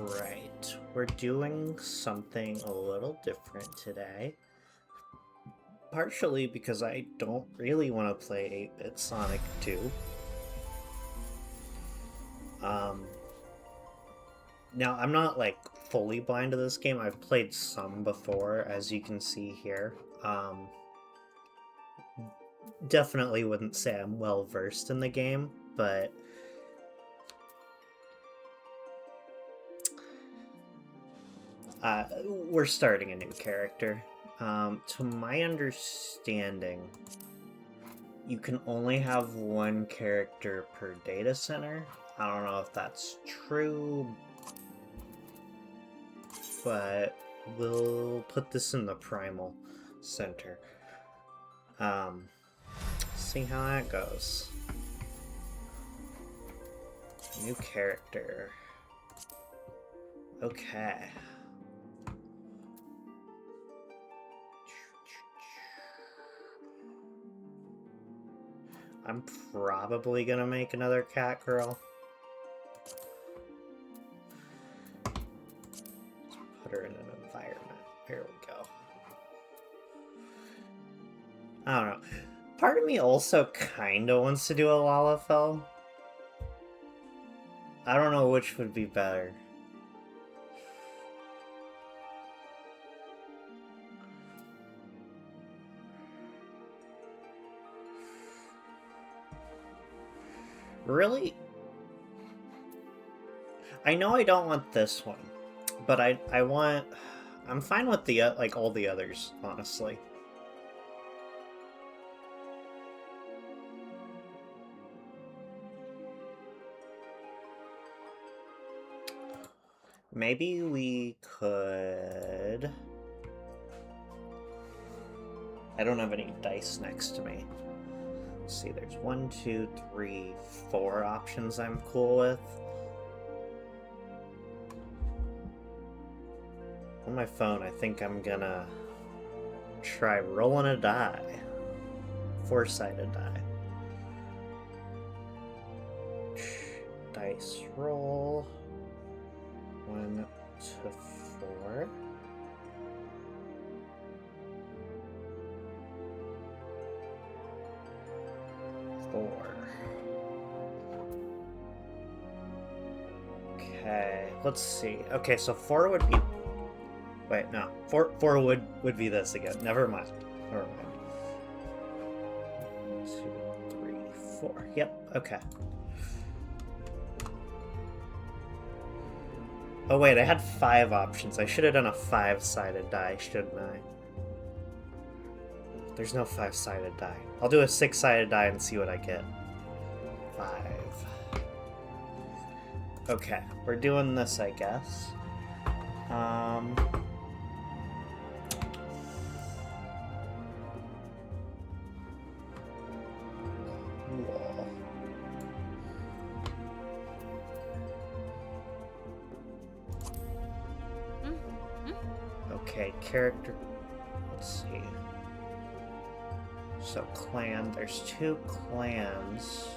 Alright, we're doing something a little different today. Partially because I don't really want to play 8-bit Sonic 2. Now, I'm not, like, fully blind to this game. I've played some before, as you can see here. Definitely wouldn't say I'm well-versed in the game, but we're starting a new character. To my understanding, you can only have one character per data center. I don't know if that's true, but we'll put this in the Primal Center. See how that goes. New character. Okay. I'm probably gonna make another cat girl. Put her in an environment. Here we go. I don't know. Part of me also kinda wants to do a Lalafell. I don't know which would be better. Really? I know I don't want this one, but I want... I'm fine with the like all the others, honestly. Maybe we could... I don't have any dice next to me. Let's see, there's 1, 2, 3, 4 options I'm cool with. On my phone, I think I'm gonna try rolling a die. 4-sided die. Dice roll. 1 to 4. Okay, let's see. Okay, so 4 would be... Wait, no. 4 would be this again. Never mind. Never mind. 1, 2, 3, 4. Yep, okay. Oh wait, I had 5 options. I should have done a 5-sided die, shouldn't I? There's no 5-sided die. I'll do a 6-sided die and see what I get. 5. Okay, we're doing this, I guess. Cool. Okay, character... Let's see. So clan, there's 2 clans.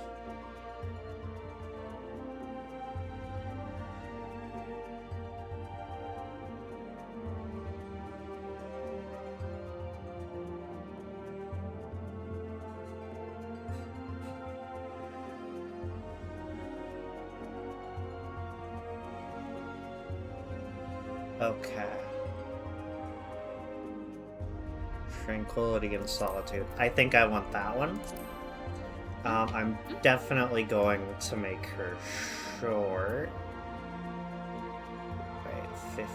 Okay. Tranquility and Solitude. I think I want that one. I'm definitely going to make her short. Wait, 50.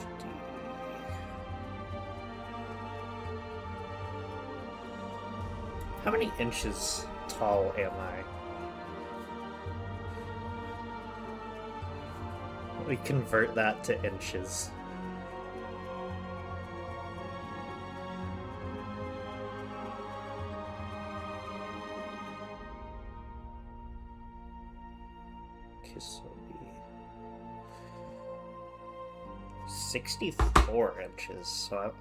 How many inches tall am I? We convert that to inches. Kisobi. 64 inches, so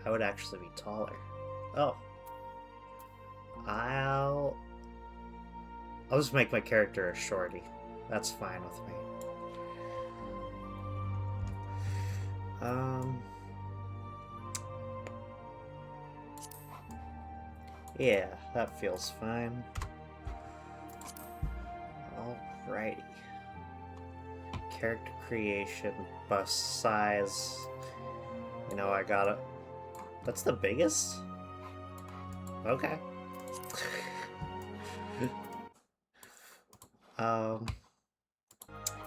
I would actually be taller. Oh. I'll just make my character a shorty. That's fine with me. Um... Yeah, that feels fine. Alrighty. Character creation, bust size. You know, I got it. That's the biggest? Okay.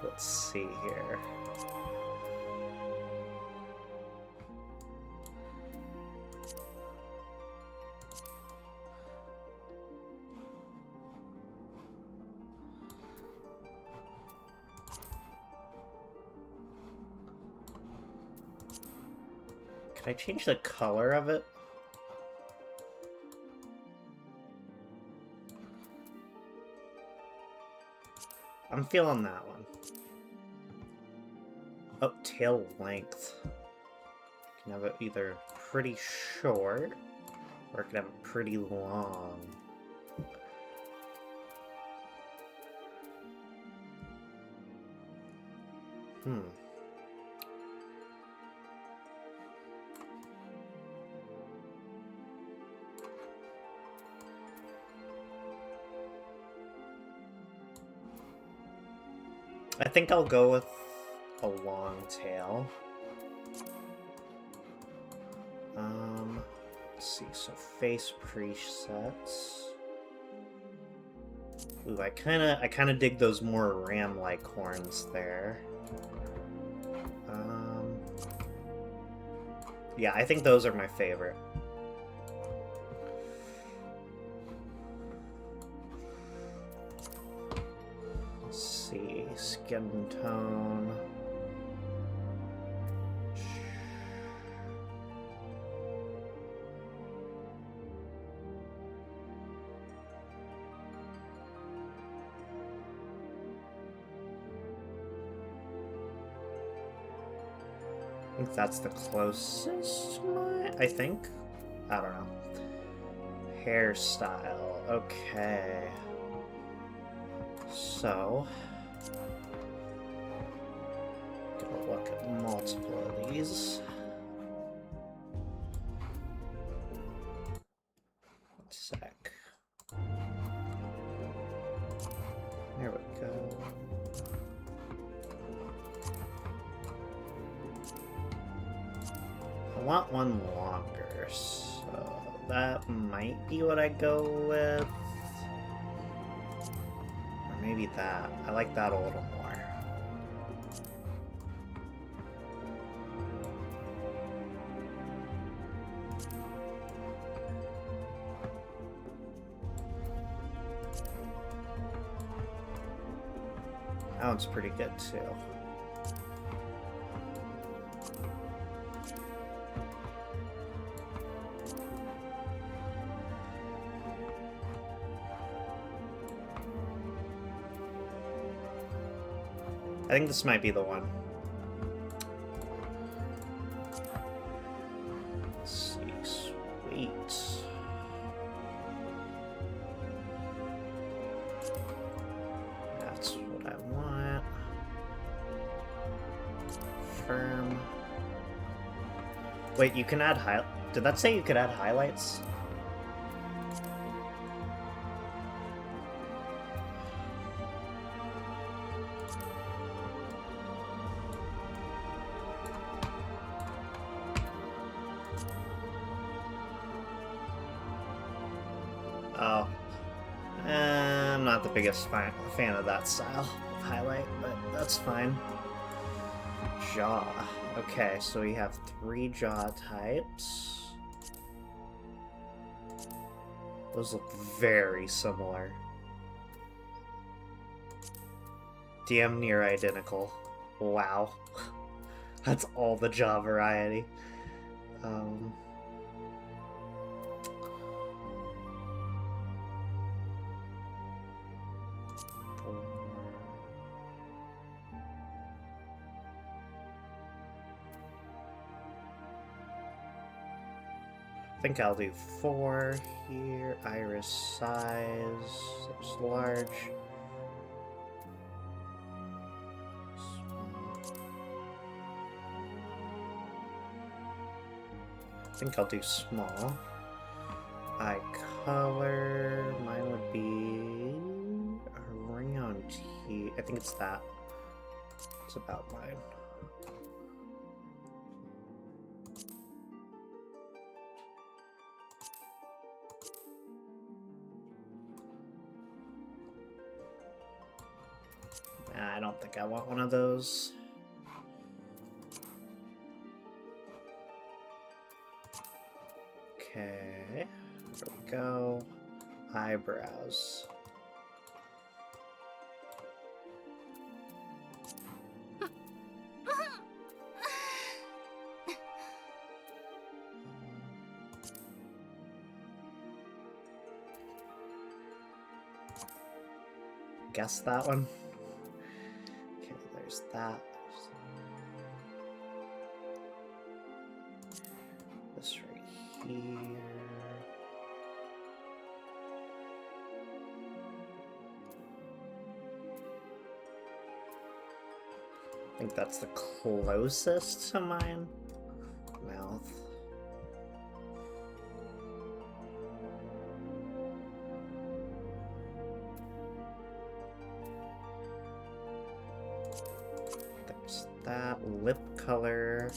Let's see here. Can I change the color of it? I'm feeling that one. Oh, tail length. Can have it either pretty short, or it can have it pretty long. I think I'll go with a long tail. Let's see, so face presets. Ooh, I kinda dig those more ram-like horns there. Yeah, I think those are my favorite. Let's see, skin tone. I think that's the closest I think? I don't know. Hairstyle. Okay. So... gonna look at multiple of these. One sec. There we go. I want one longer, so that might be what I go with. Or maybe that. I like that a little more. That one's pretty good too. I think this might be the one. Let's see, sweet. That's what I want. Firm. Wait, you can add Did that say you could add highlights? Oh. I'm not the biggest fan of that style of highlight, but that's fine. Jaw. Okay, so we have 3 jaw types. Those look very similar. Damn near identical. Wow. That's all the jaw variety. I think I'll do 4 here. Iris size. There's large. think I'll do small. Eye color, mine would be a ring on T. I think it's that. It's about mine. I don't think I want one of those. Okay, there we go. Eyebrows. Guess that one. Okay, there's that. This right here. I think that's the closest to mine. Mouth. There's that. Lip color.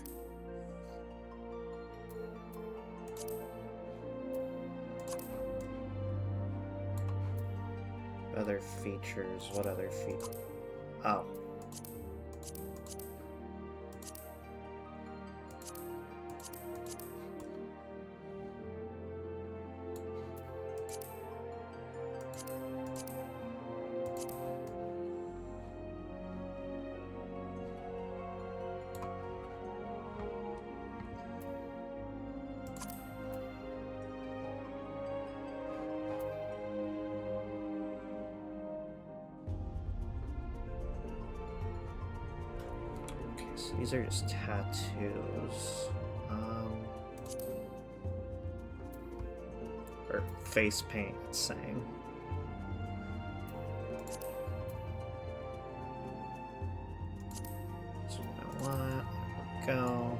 Other features. What other features? Oh. So these are just tattoos. Or face paint, it's saying. That's what I want. There we go.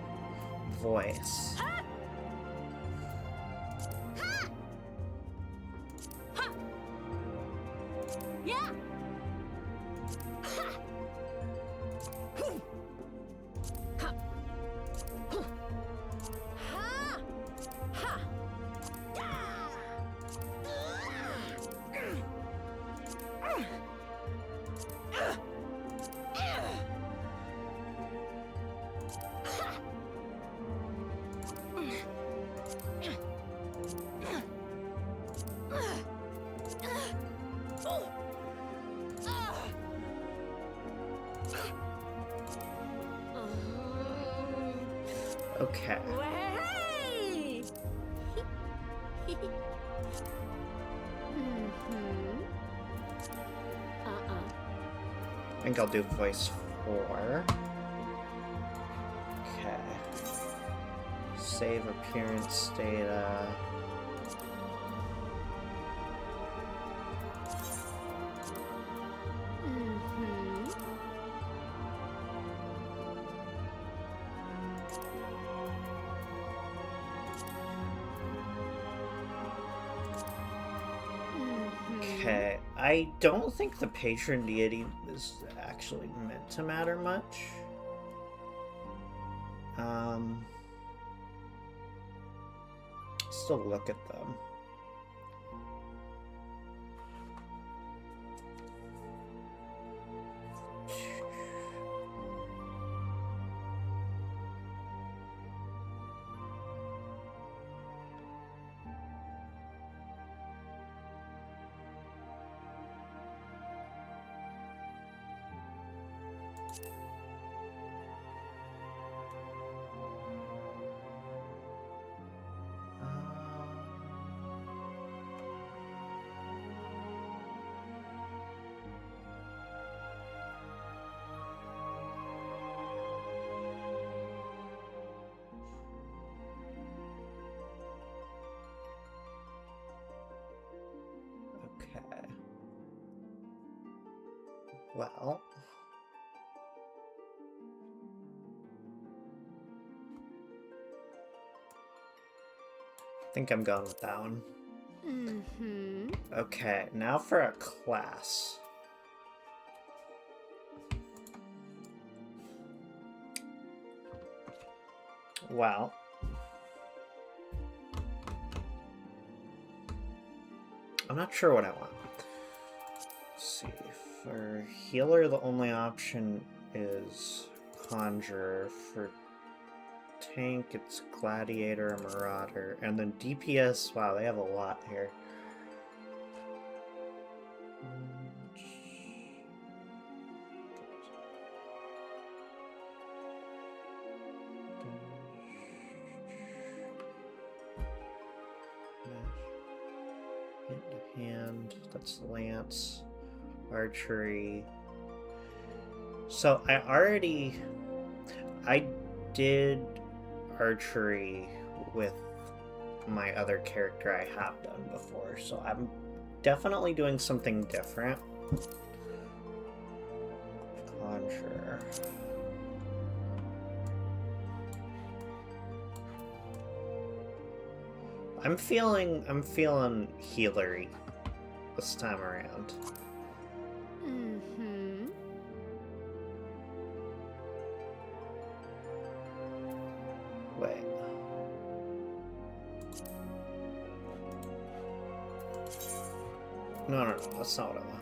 Voice. Okay. I think I'll do voice 4. Okay. Save appearance data. Okay, I don't think the patron deity is actually meant to matter much. Still look at them. Okay. Well. think I'm going with that one. Okay, now for a class. Well, I'm not sure what I want. Let's see. For healer, the only option is Conjurer. For tank, it's Gladiator, Marauder. And then DPS, wow, they have a lot here. Hand, that's Lance, Archery. So I did Archery with my other character I have done before, so I'm definitely doing something different. Conjurer. I'm feeling healery this time around. Wait. No, that's not what I want.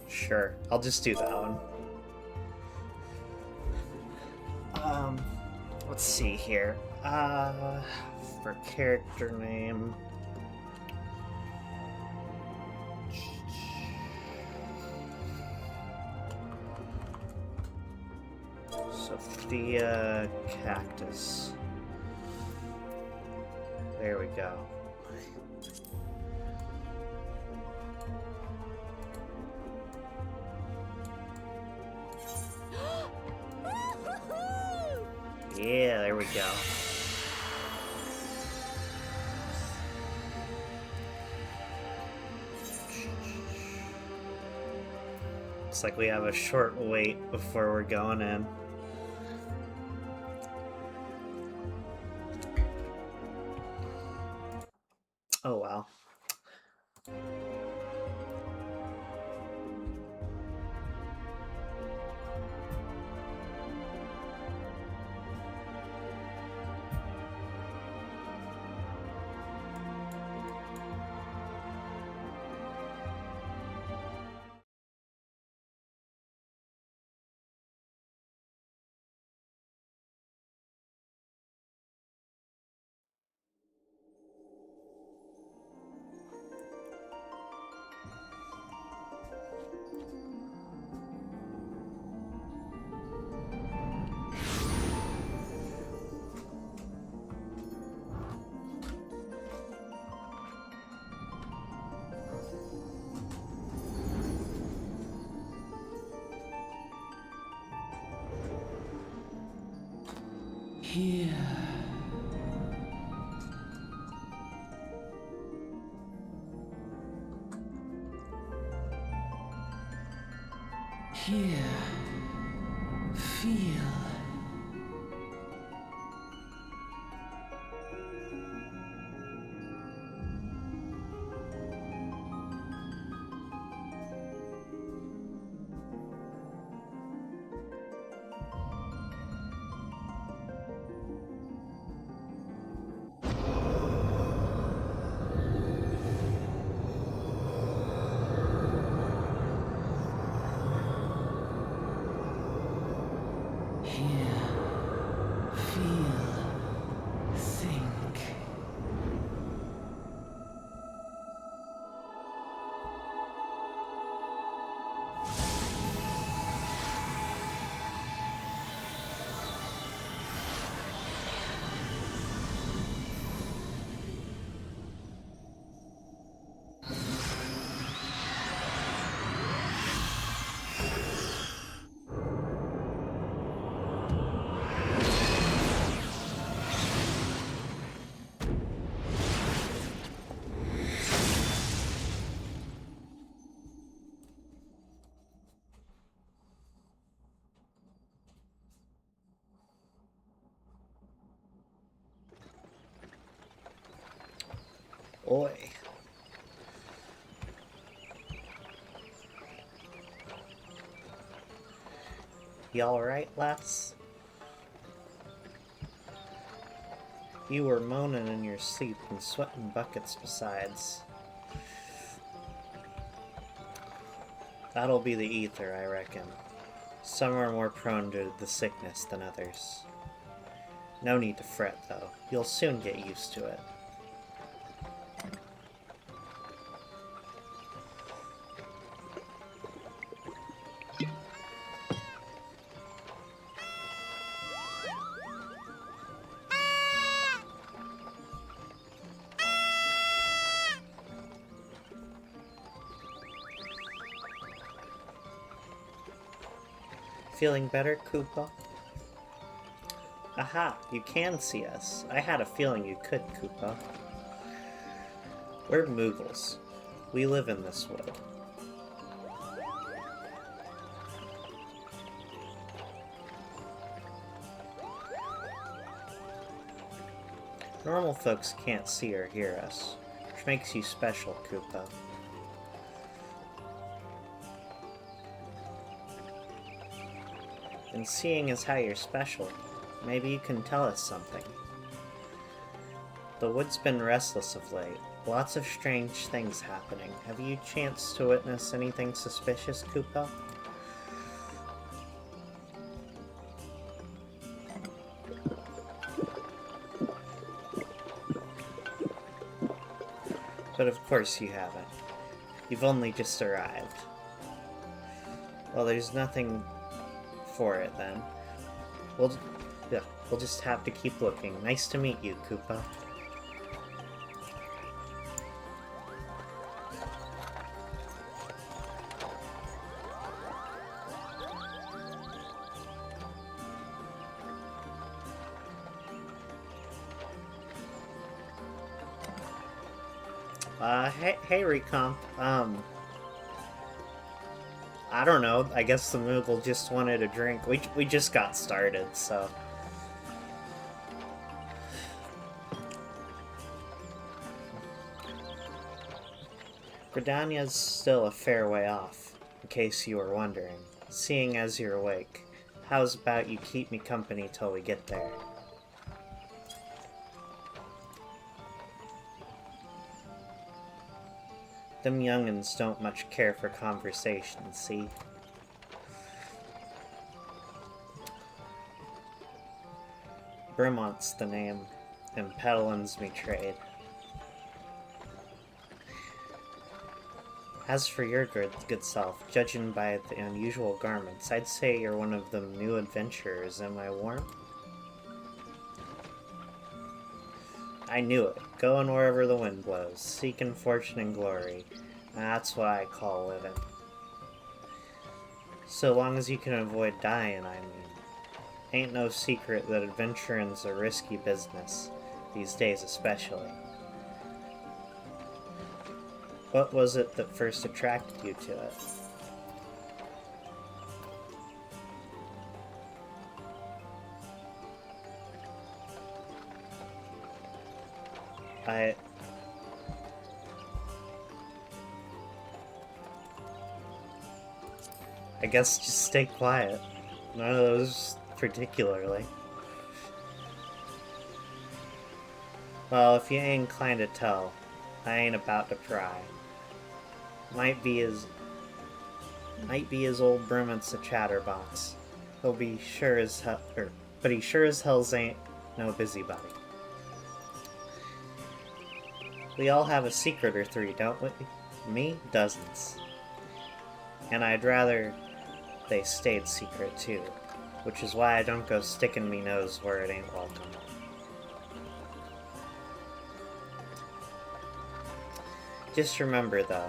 Sure, I'll just do that one. Let's see here. For character name. Sophia Cactus. There we go. Yeah, there we go. Looks like we have a short wait before we're going in. Oh, wow. Here. Here. Feel. Here. boy. You alright, lass? You were moaning in your sleep and sweating buckets besides. That'll be the ether, I reckon. Some are more prone to the sickness than others. No need to fret, though. You'll soon get used to it. Feeling better, Koopa? Aha, you can see us. I had a feeling you could, Koopa. We're Moogles. We live in this wood. Normal folks can't see or hear us, which makes you special, Koopa. And seeing as how you're special, maybe you can tell us something. The wood's been restless of late. Lots of strange things happening. Have you chanced to witness anything suspicious, Koopa? But of course you haven't. You've only just arrived. Well, there's nothing for it then. We'll just have to keep looking. Nice to meet you, Koopa. Hey, Recomp. I don't know. I guess the Moogle just wanted a drink. We just got started, so. Gridania's still a fair way off, in case you were wondering. Seeing as you're awake, how's about you keep me company till we get there? Them young'uns don't much care for conversation, see? Bremont's the name, and peddlin's me trade. As for your good self, judging by the unusual garments, I'd say you're one of them new adventurers, am I warm? I knew it. Going wherever the wind blows, seeking fortune and glory. That's what I call living. So long as you can avoid dying, I mean. Ain't no secret that adventuring's a risky business, these days especially. What was it that first attracted you to it? I guess just stay quiet. None of those particularly. Well, if you ain't inclined to tell, I ain't about to pry. Might be his old Bremont's a chatterbox. He'll be sure as hell, but he sure as hell's ain't no busybody. We all have a secret or three, don't we? Me? Dozens. And I'd rather they stayed secret too, which is why I don't go sticking me nose where it ain't welcome. Just remember though,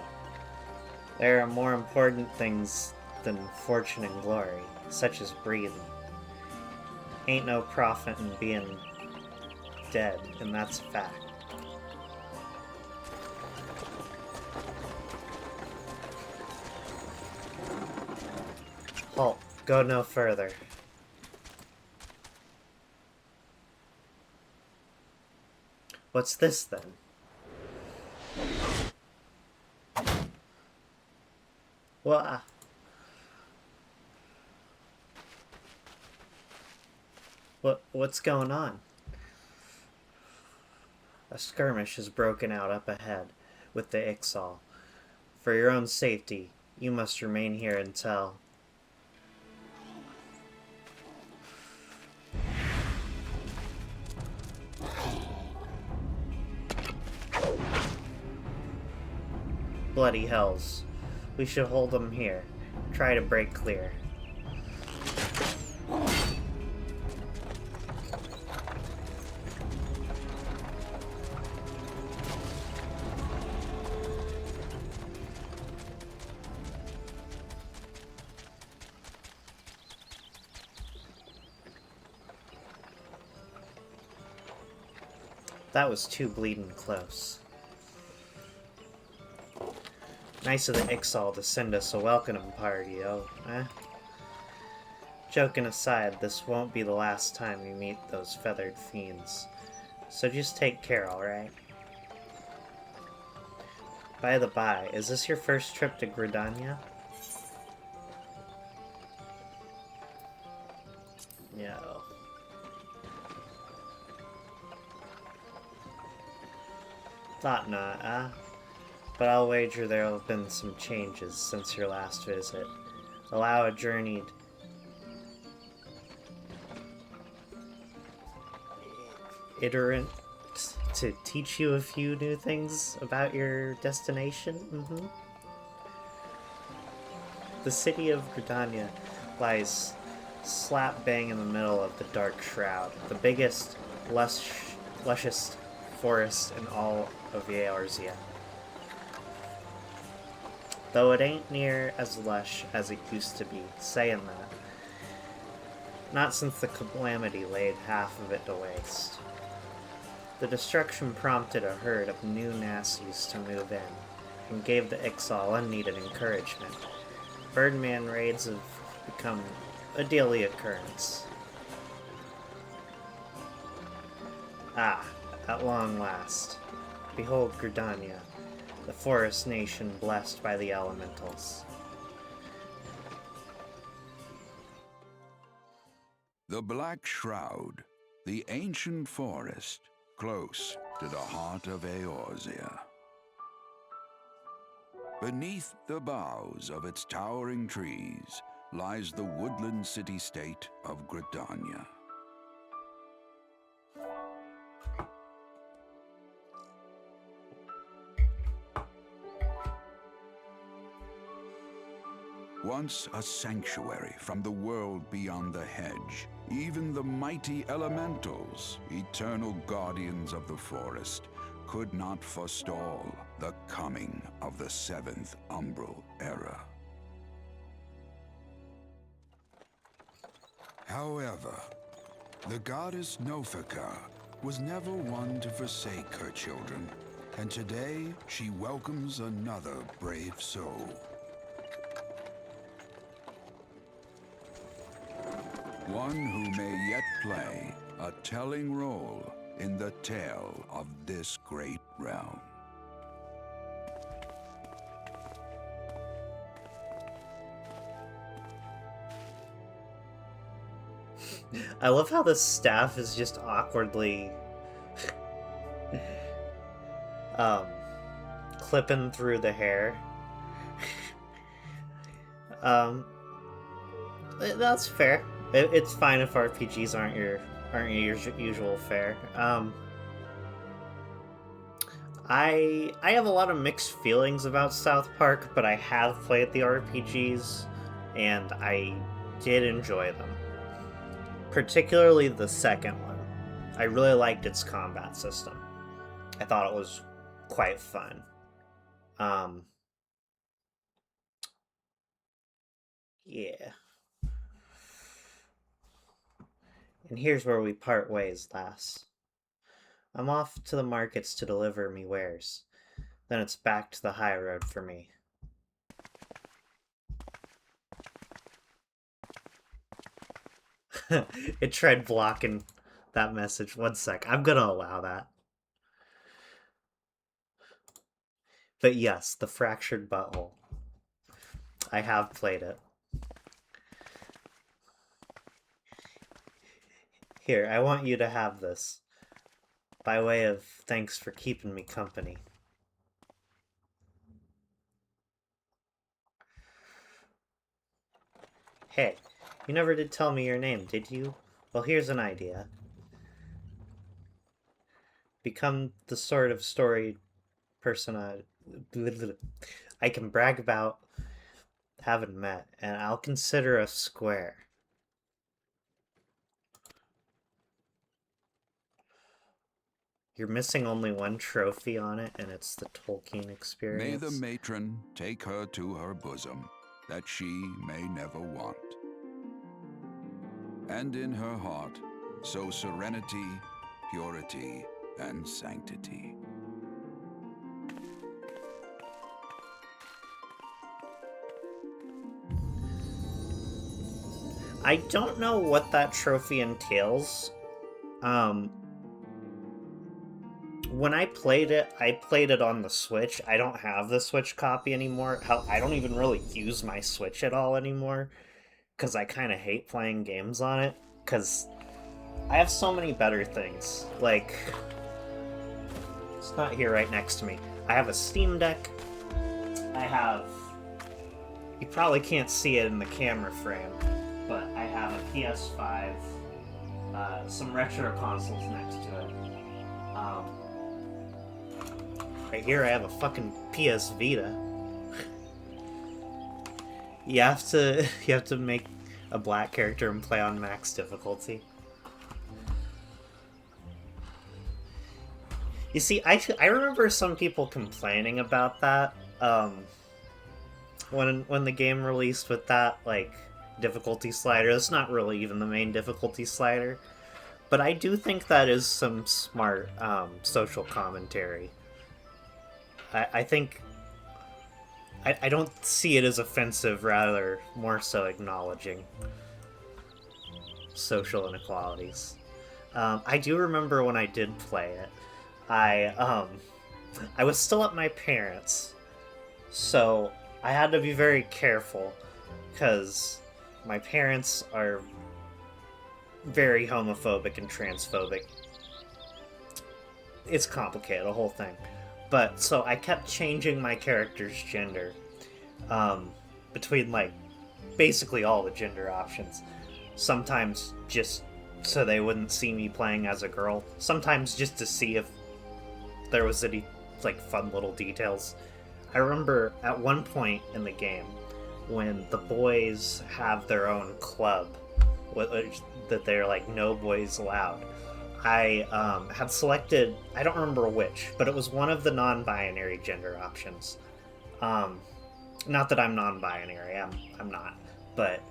there are more important things than fortune and glory, such as breathing. Ain't no profit in being dead, and that's a fact. Halt. Go no further. What's this then? Well, what's going on? A skirmish has broken out up ahead with the Ixal. For your own safety, you must remain here until... Bloody hells. We should hold them here. Try to break clear. That was too bleeding close. Nice of the Ixal to send us a welcome party, eh? Joking aside, this won't be the last time we meet those feathered fiends. So just take care, alright? By the by, is this your first trip to Gridania? No. Thought not, but I'll wager there'll have been some changes since your last visit. Allow a journeyed iterant to teach you a few new things about your destination. The city of Gridania lies slap bang in the middle of the Dark Shroud, the biggest, lushest forest in all of Eorzea. Though it ain't near as lush as it used to be, saying that. Not since the calamity laid half of it to waste. The destruction prompted a herd of new Nazis to move in, and gave the Ixal unneeded encouragement. Birdman raids have become a daily occurrence. At long last. Behold Gridania, the forest nation blessed by the elementals. The Black Shroud, the ancient forest, close to the heart of Eorzea. Beneath the boughs of its towering trees lies the woodland city-state of Gridania. Once a sanctuary from the world beyond the hedge, even the mighty elementals, eternal guardians of the forest, could not forestall the coming of the Seventh Umbral Era. However, the goddess Nofika was never one to forsake her children, and today she welcomes another brave soul. One who may yet play a telling role in the tale of this great realm. I love how the staff is just awkwardly clipping through the hair. That's fair. It's fine if RPGs aren't your usual fare. I have a lot of mixed feelings about South Park, but I have played the RPGs, and I did enjoy them. Particularly the second one. I really liked its combat system. I thought it was quite fun. Yeah. And here's where we part ways, lass. I'm off to the markets to deliver me wares. Then it's back to the high road for me. It tried blocking that message. One sec. I'm gonna allow that. But yes, the fractured butthole. I have played it. Here, I want you to have this. By way of thanks for keeping me company. Hey, you never did tell me your name, did you? Well, here's an idea. Become the sort of story person I can brag about having met, and I'll consider a square. You're missing only one trophy on it, and it's the Tolkien May the experience. matron take her to her bosom, that she may never want. And in her heart, sow serenity, purity, and sanctity. I don't know what that trophy entails. When I played it on the Switch. I don't have the Switch copy anymore. Hell, I don't even really use my Switch at all anymore because I kind of hate playing games on it because I have so many better things. Like, it's not here right next to me. I have a Steam Deck. I have... You probably can't see it in the camera frame, but I have a PS5, some retro consoles next to it. Right here I have a fucking PS Vita. You have to make a black character and play on max difficulty. You see, I remember some people complaining about that when the game released with that like difficulty slider. It's not really even the main difficulty slider, but I do think that is some smart social commentary. I think I don't see it as offensive, rather more so acknowledging social inequalities. I do remember when I did play it, I was still at my parents', so I had to be very careful because my parents are very homophobic and transphobic. It's complicated, the whole thing. But so I kept changing my character's gender between like basically all the gender options. Sometimes just so they wouldn't see me playing as a girl. Sometimes just to see if there was any like fun little details. I remember at one point in the game when the boys have their own club, that they're like no boys allowed. I had selected, I don't remember which, but it was one of the non-binary gender options. Not that I'm non-binary, I'm not, but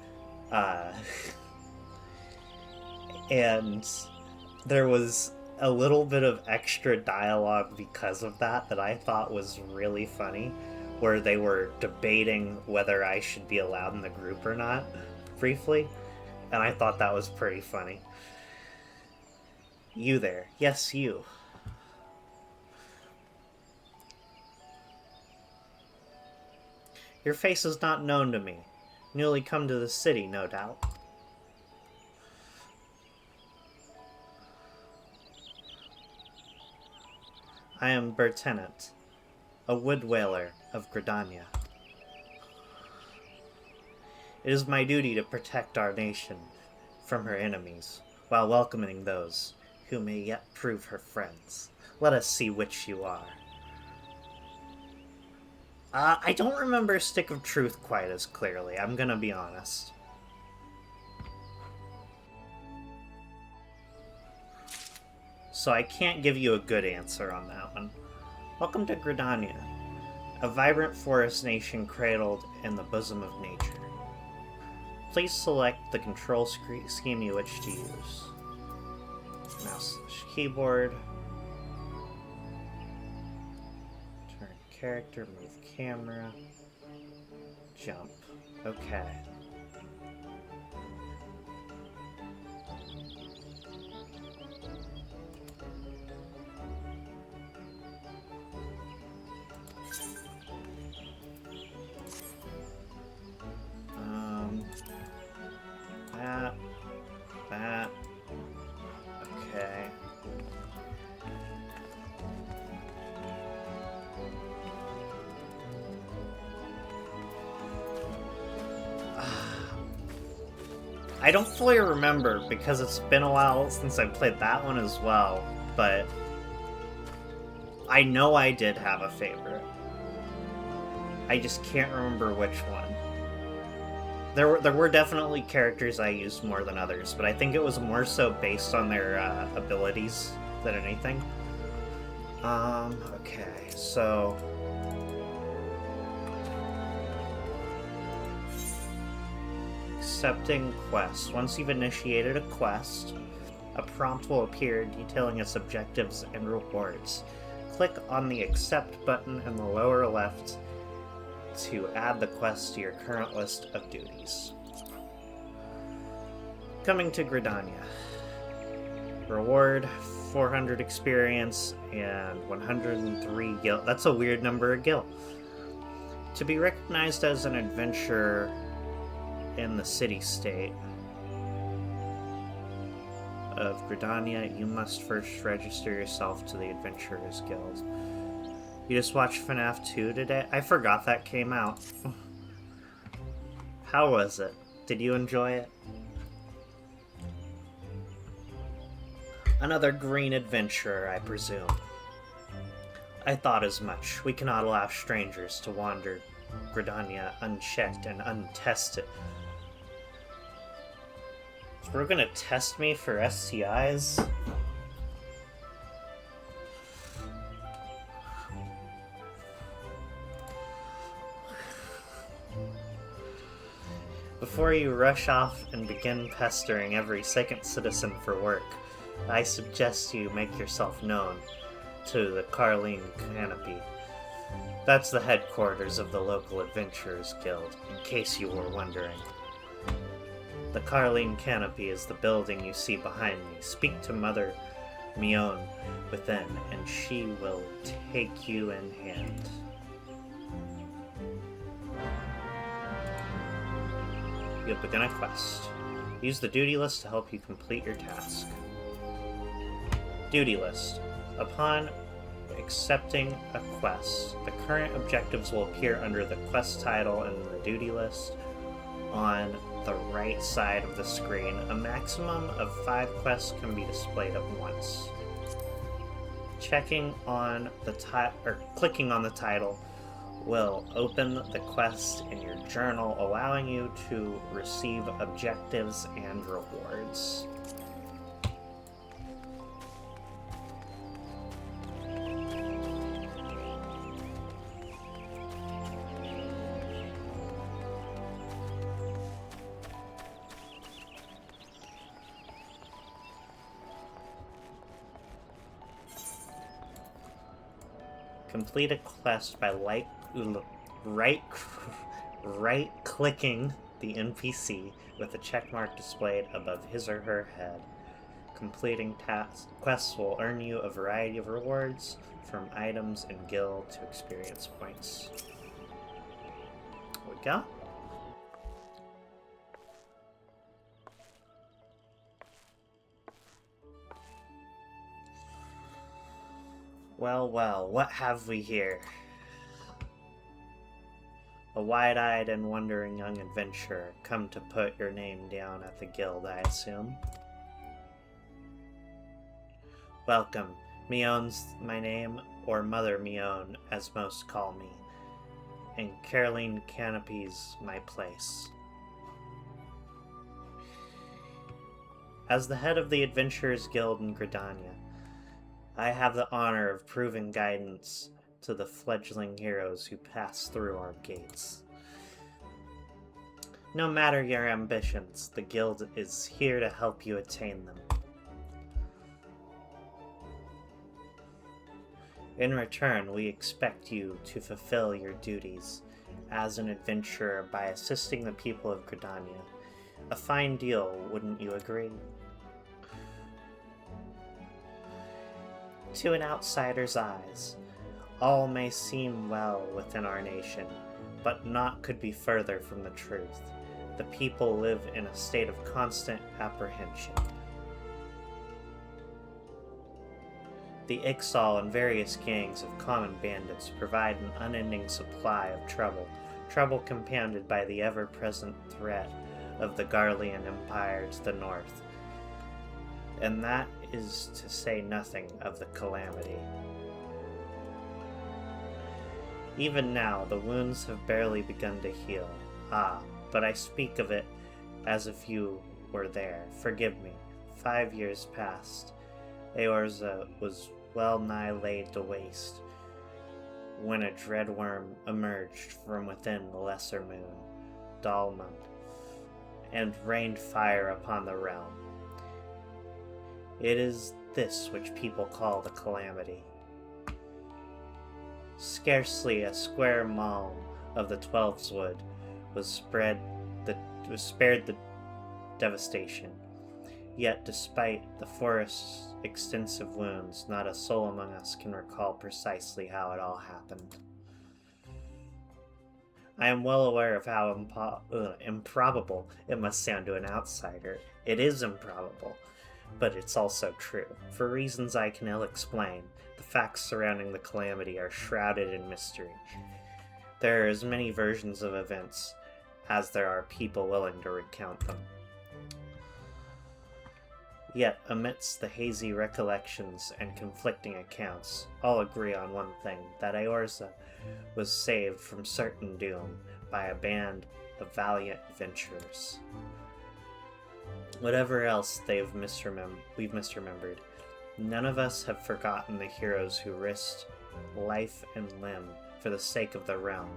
and there was a little bit of extra dialogue because of that I thought was really funny, where they were debating whether I should be allowed in the group or not, briefly, and I thought that was pretty funny. You there. Yes, you. Your face is not known to me. Newly come to the city, no doubt. I am Bertenant, a wood whaler of Gridania. It is my duty to protect our nation from her enemies, while welcoming those who may yet prove her friends. Let us see which you are. I don't remember Stick of Truth quite as clearly, I'm gonna be honest. So I can't give you a good answer on that one. Welcome to Gridania, a vibrant forest nation cradled in the bosom of nature. Please select the control scheme you wish to use. Mouse / keyboard. Turn character, move camera. Jump. Okay. I don't fully remember because it's been a while since I played that one as well, but I know I did have a favorite. I just can't remember which one. There were definitely characters I used more than others, but I think it was more so based on their abilities than anything. Okay, so... Accepting quests. Once you've initiated a quest, a prompt will appear detailing its objectives and rewards. Click on the Accept button in the lower left to add the quest to your current list of duties. Coming to Gridania. Reward 400 experience and 103 gil. That's a weird number of gil. To be recognized as an adventurer in the city-state of Gridania, you must first register yourself to the Adventurers Guild. You just watched FNAF 2 today? I forgot that came out. How was it? Did you enjoy it? Another green adventurer, I presume. I thought as much. We cannot allow strangers to wander Gridania unchecked and untested. So we're gonna test me for STIs? Before you rush off and begin pestering every second citizen for work, I suggest you make yourself known to the Carleen Canopy. That's the headquarters of the local Adventurers Guild, in case you were wondering. The Carleen Canopy is the building you see behind me. Speak to Mother Mion within, and she will take you in hand. You have begun a quest. Use the duty list to help you complete your task. Duty list. Upon accepting a quest, the current objectives will appear under the quest title in the duty list on the right side of the screen. A maximum of 5 quests can be displayed at once. Checking on the clicking on the title will open the quest in your journal, allowing you to receive objectives and rewards. Complete a quest by right-clicking the NPC with a checkmark displayed above his or her head. Completing quests will earn you a variety of rewards, from items and guild to experience points. There we go. Well, well, what have we here? A wide-eyed and wondering young adventurer, come to put your name down at the guild, I assume. Welcome. Mion's my name, or Mother Mion, as most call me. And Carleen Canopy's my place. As the head of the Adventurers Guild in Gridania, I have the honor of proving guidance to the fledgling heroes who pass through our gates. No matter your ambitions, the Guild is here to help you attain them. In return, we expect you to fulfill your duties as an adventurer by assisting the people of Gridania. A fine deal, wouldn't you agree? To an outsider's eyes, all may seem well within our nation, but naught could be further from the truth. The people live in a state of constant apprehension. The Ixal and various gangs of common bandits provide an unending supply of trouble compounded by the ever-present threat of the Garlean Empire to the north. And that is to say nothing of the Calamity. Even now, the wounds have barely begun to heal. But I speak of it as if you were there. Forgive me. 5 years passed. Eorza was well nigh laid to waste when a dread worm emerged from within the lesser moon, Dalmund, and rained fire upon the realm. It is this which people call the Calamity. Scarcely a square malm of the Twelveswood was spared the devastation. Yet, despite the forest's extensive wounds, not a soul among us can recall precisely how it all happened. I am well aware of how improbable it must sound to an outsider. It is improbable, but it's also true. For reasons I can ill explain, the facts surrounding the Calamity are shrouded in mystery. There are as many versions of events as there are people willing to recount them. Yet, amidst the hazy recollections and conflicting accounts, all agree on one thing, that Eorza was saved from certain doom by a band of valiant adventurers. Whatever else we've misremembered, none of us have forgotten the heroes who risked life and limb for the sake of the realm,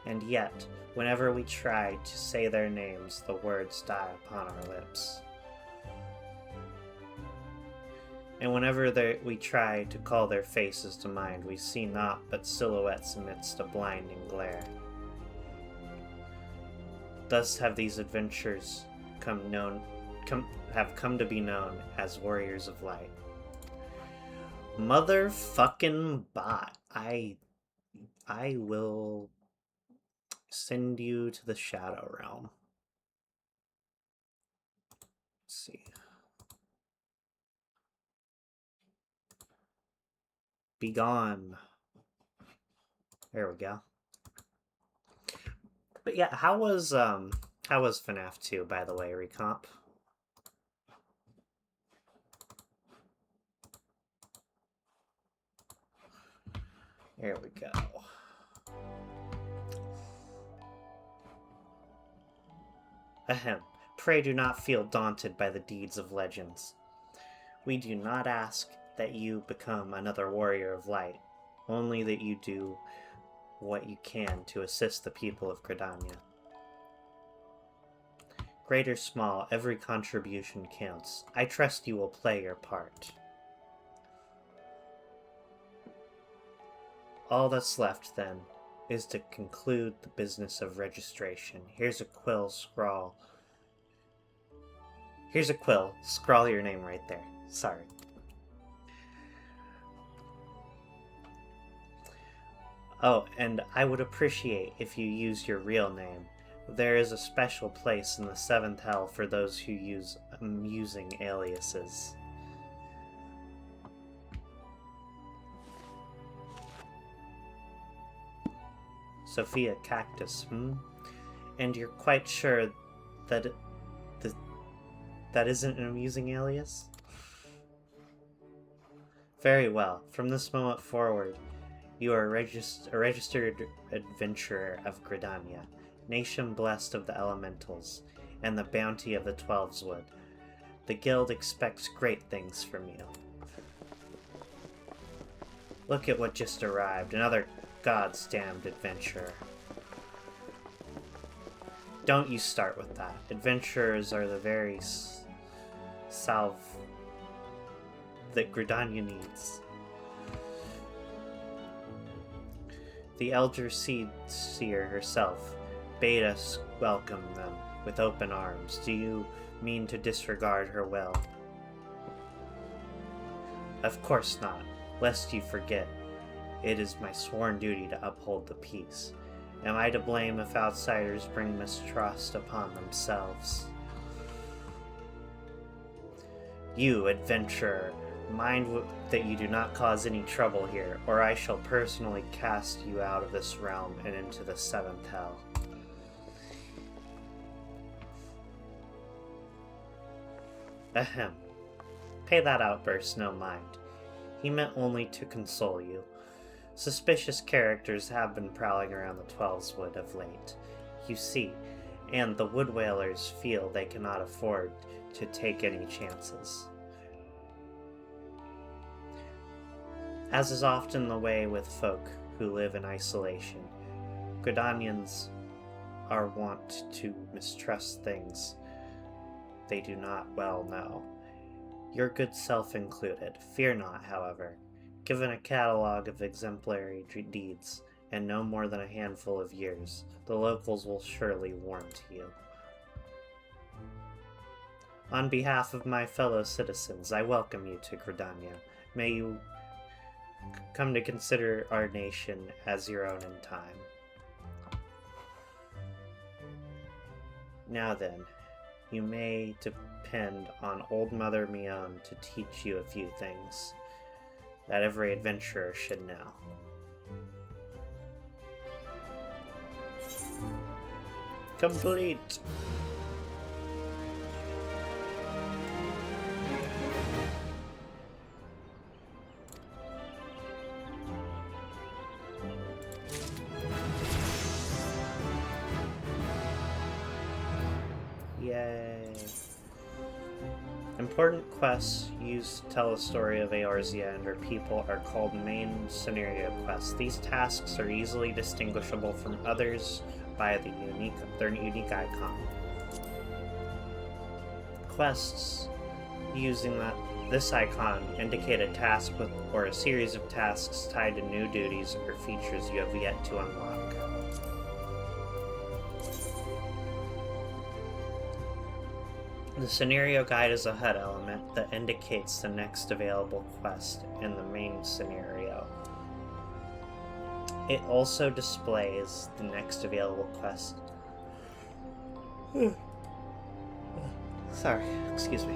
and yet, whenever we try to say their names, the words die upon our lips. And whenever we try to call their faces to mind, we see naught but silhouettes amidst a blinding glare. Thus have these adventures come to be known as Warriors of Light. Motherfucking bot. I will send you to the Shadow Realm. Let's see. Be gone. There we go. But yeah, how was FNAF 2, by the way, Recomp? There we go. Ahem. Pray do not feel daunted by the deeds of legends. We do not ask that you become another warrior of light, only that you do what you can to assist the people of Gridania. Great or small, every contribution counts. I trust you will play your part. All that's left, then, is to conclude the business of registration. Here's a quill, scrawl your name right there. Sorry. Oh, and I would appreciate if you use your real name. There is a special place in the 7th Hell for those who use amusing aliases. Sophia Cactus, And you're quite sure that that isn't an amusing alias? Very well. From this moment forward, you are a registered adventurer of Gridania, nation blessed of the elementals, and the bounty of the Twelveswood. The guild expects great things from you. Look at what just arrived, another God's damned adventurer. Don't you start with that. Adventurers are the very salve that Gridania needs. The Elder Seer herself bade us welcome them with open arms. Do you mean to disregard her will? Of course not, lest you forget. It is my sworn duty to uphold the peace. Am I to blame if outsiders bring mistrust upon themselves? You, adventurer, mind that you do not cause any trouble here, or I shall personally cast you out of this realm and into the 7th Hell. Ahem. Pay that outburst no mind. He meant only to console you. Suspicious characters have been prowling around the Twelves Wood of late, you see, and the Wood Whalers feel they cannot afford to take any chances. As is often the way with folk who live in isolation, Gridanians are wont to mistrust things they do not well know. Your good self included. Fear not, however. Given a catalogue of exemplary deeds, and no more than a handful of years, the locals will surely warrant you. On behalf of my fellow citizens, I welcome you to Gridania. May you come to consider our nation as your own in time. Now then, you may depend on Old Mother Mion to teach you a few things that every adventurer should know. Complete! Yay. Important quests used to tell the story of Eorzea and her people are called main scenario quests. These tasks are easily distinguishable from others by their unique icon. Quests using this icon indicate a task or a series of tasks tied to new duties or features you have yet to unlock. The scenario guide is a HUD element that indicates the next available quest in the main scenario. It also displays the next available quest. Sorry, excuse me.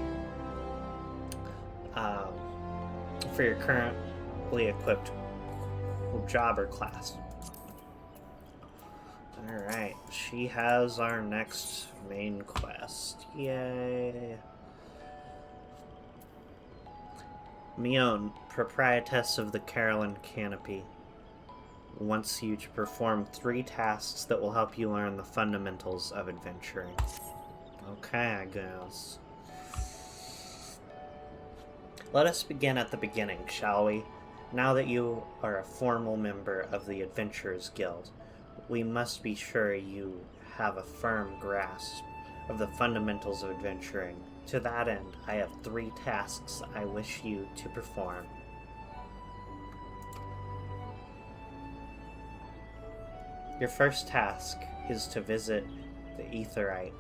For your currently equipped job or class. Alright, she has our next main quest. Yay! Mion, proprietress of the Carolyn Canopy, wants you to perform 3 tasks that will help you learn the fundamentals of adventuring. Okay, I guess. Let us begin at the beginning, shall we? Now that you are a formal member of the Adventurers Guild, we must be sure you have a firm grasp of the fundamentals of adventuring. To that end, I have 3 tasks I wish you to perform. Your first task is to visit the Aetheryte.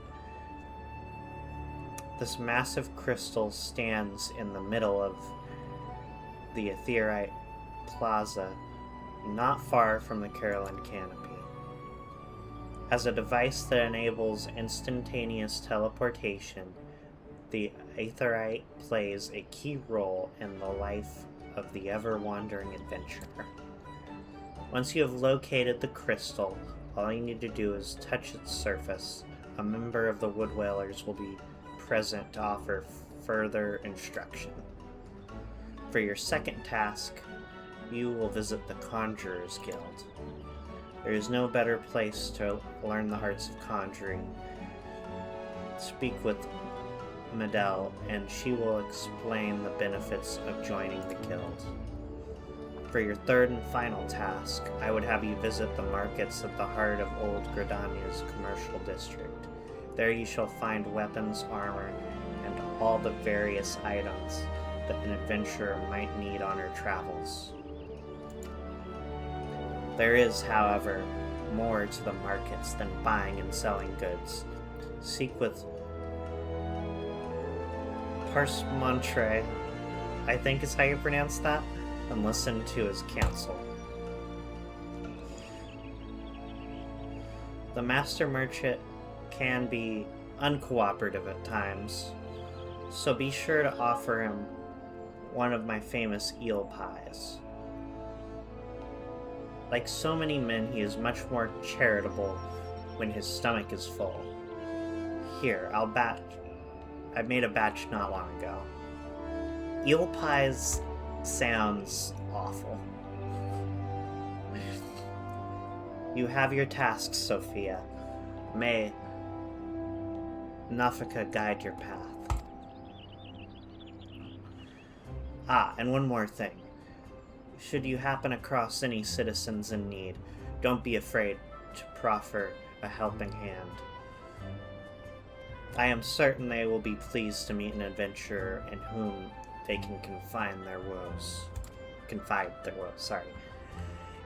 This massive crystal stands in the middle of the Aetheryte Plaza, not far from the Carolyn Canopy. As a device that enables instantaneous teleportation, the Aetheryte plays a key role in the life of the ever-wandering adventurer. Once you have located the crystal, all you need to do is touch its surface. A member of the Wood Whalers will be present to offer further instruction. For your second task, you will visit the Conjurers Guild. There is no better place to learn the arts of conjuring. Speak with Medell, and she will explain the benefits of joining the guild. For your third and final task, I would have you visit the markets at the heart of Old Gridania's commercial district. There you shall find weapons, armor, and all the various items that an adventurer might need on her travels. There is, however, more to the markets than buying and selling goods. Seek with Parsemontre, I think is how you pronounce that, and listen to his counsel. The master merchant can be uncooperative at times, so be sure to offer him one of my famous eel pies. Like so many men, he is much more charitable when his stomach is full. Here, I'll I made a batch not long ago. Eel pies sounds awful. You have your tasks, Sophia. May Nafika guide your path. Ah, and one more thing. Should you happen across any citizens in need, don't be afraid to proffer a helping hand. I am certain they will be pleased to meet an adventurer in whom they can confide their woes.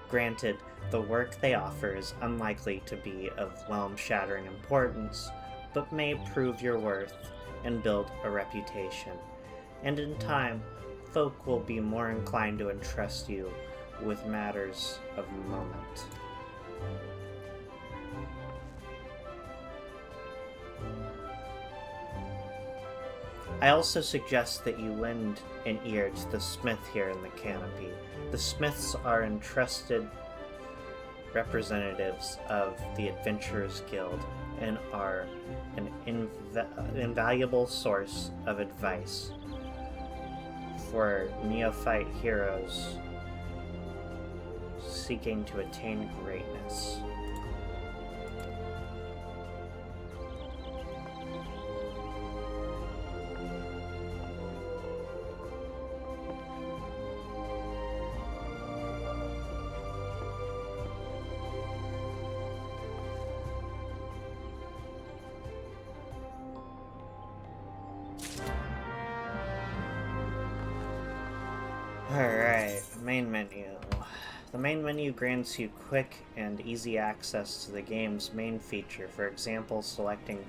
Granted, the work they offer is unlikely to be of realm-shattering importance, but may prove your worth and build a reputation. And in time, folk will be more inclined to entrust you with matters of moment. I also suggest that you lend an ear to the smith here in the canopy. The smiths are entrusted representatives of the Adventurers Guild and are an invaluable source of advice for neophyte heroes seeking to attain greatness. Alright, main menu. The main menu grants you quick and easy access to the game's main feature. For example, selecting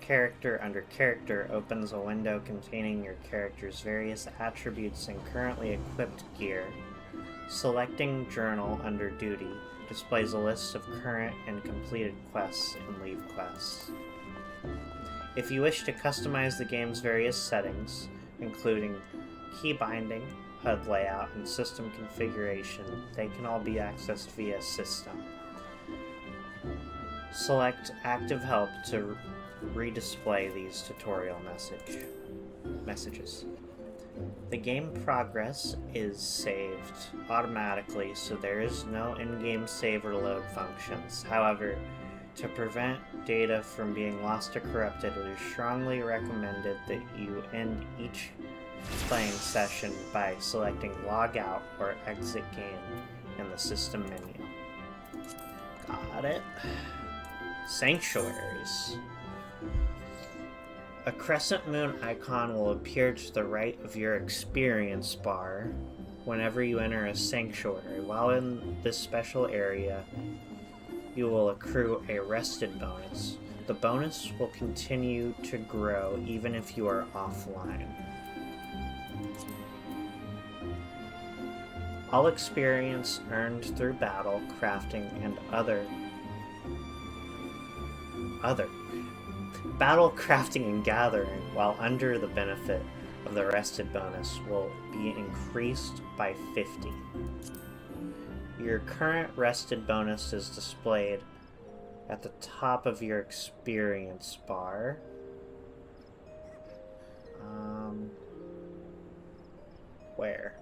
character under character opens a window containing your character's various attributes and currently equipped gear. Selecting journal under duty displays a list of current and completed quests and leave quests. If you wish to customize the game's various settings, including key binding, HUD layout, and system configuration, they can all be accessed via system. Select Active Help to redisplay these tutorial messages. The game progress is saved automatically, so there is no in-game save or load functions. However, to prevent data from being lost or corrupted, it is strongly recommended that you end each playing session by selecting Log Out or Exit Game in the system menu. Got it. Sanctuaries. A crescent moon icon will appear to the right of your experience bar whenever you enter a sanctuary. While in this special area, you will accrue a rested bonus. The bonus will continue to grow even if you are offline. All experience earned through battle, crafting, and battle, crafting, and gathering, while under the benefit of the rested bonus, will be increased by 50. Your current rested bonus is displayed at the top of your experience bar. Where?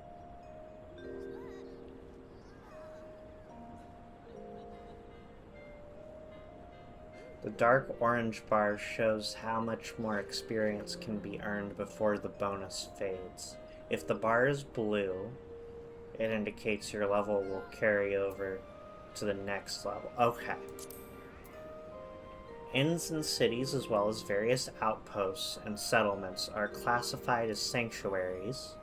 The dark orange bar shows how much more experience can be earned before the bonus fades. If the bar is blue, it indicates your level will carry over to the next level. Okay. Inns and cities, as well as various outposts and settlements, are classified as sanctuaries.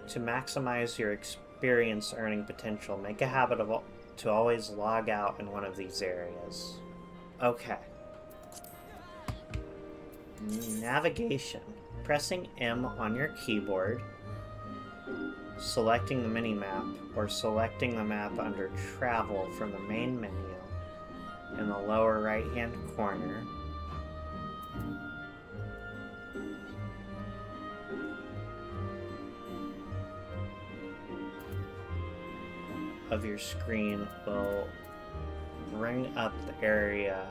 To maximize your experience earning potential, make a habit to always log out in one of these areas. Okay. Navigation. Pressing M on your keyboard, selecting the mini-map, or selecting the map under Travel from the main menu in the lower right-hand corner. Of your screen will bring up the area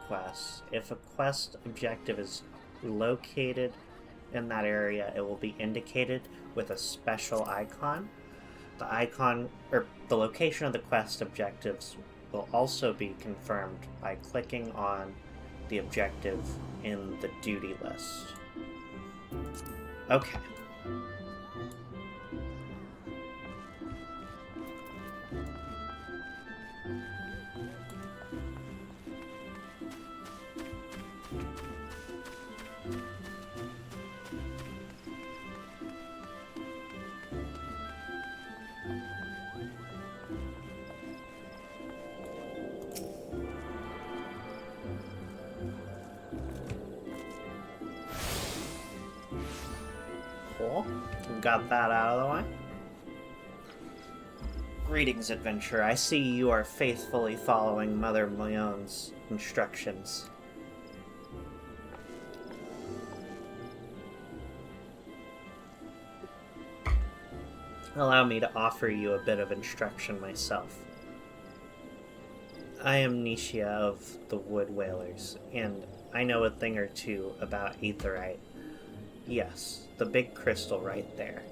quests. If a quest objective is located in that area, it will be indicated with a special icon. The icon, or the location of the quest objectives, will also be confirmed by clicking on the objective in the duty list. Okay. Cool. Got that out of the way. Greetings, adventurer. I see you are faithfully following Mother Myone's instructions. Allow me to offer you a bit of instruction myself. I am Nishia of the Wood Whalers, and I know a thing or two about aetheryte. Yes, the big crystal right there.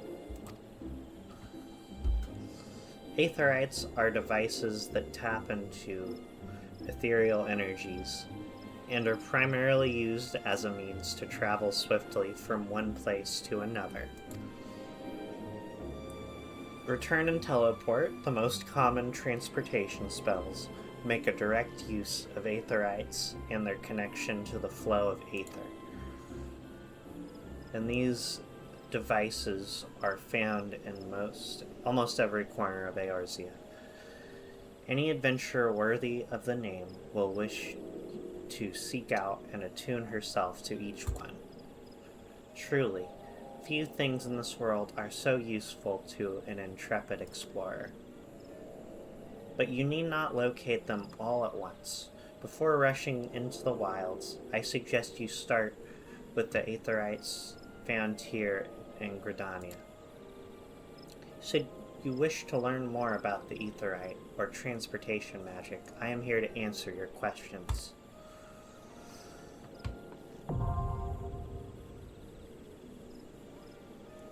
Aetherites are devices that tap into ethereal energies and are primarily used as a means to travel swiftly from one place to another. Return and teleport, the most common transportation spells, make a direct use of aetherites and their connection to the flow of aether. And these devices are found in almost every corner of Eorzea. Any adventurer worthy of the name will wish to seek out and attune herself to each one. Truly, few things in this world are so useful to an intrepid explorer. But you need not locate them all at once. Before rushing into the wilds, I suggest you start with the aetherites found here in Gridania. Should you wish to learn more about the aetherite or transportation magic, I am here to answer your questions.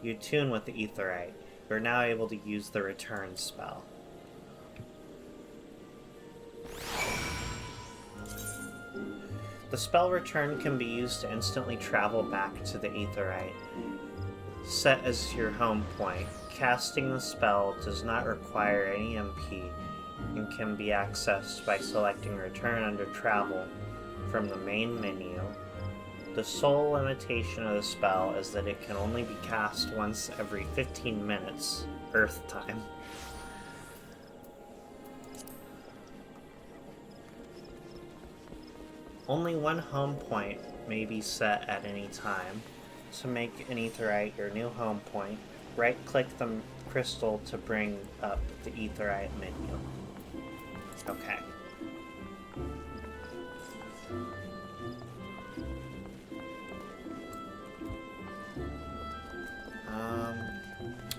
You tune with the aetherite. You are now able to use the return spell. The spell return can be used to instantly travel back to the aetherite. Set as your home point, casting the spell does not require any MP and can be accessed by selecting Return under Travel from the main menu. The sole limitation of the spell is that it can only be cast once every 15 minutes, Earth time. Only one home point may be set at any time. To make an aetherite your new home point, right-click the crystal to bring up the aetherite menu. Okay.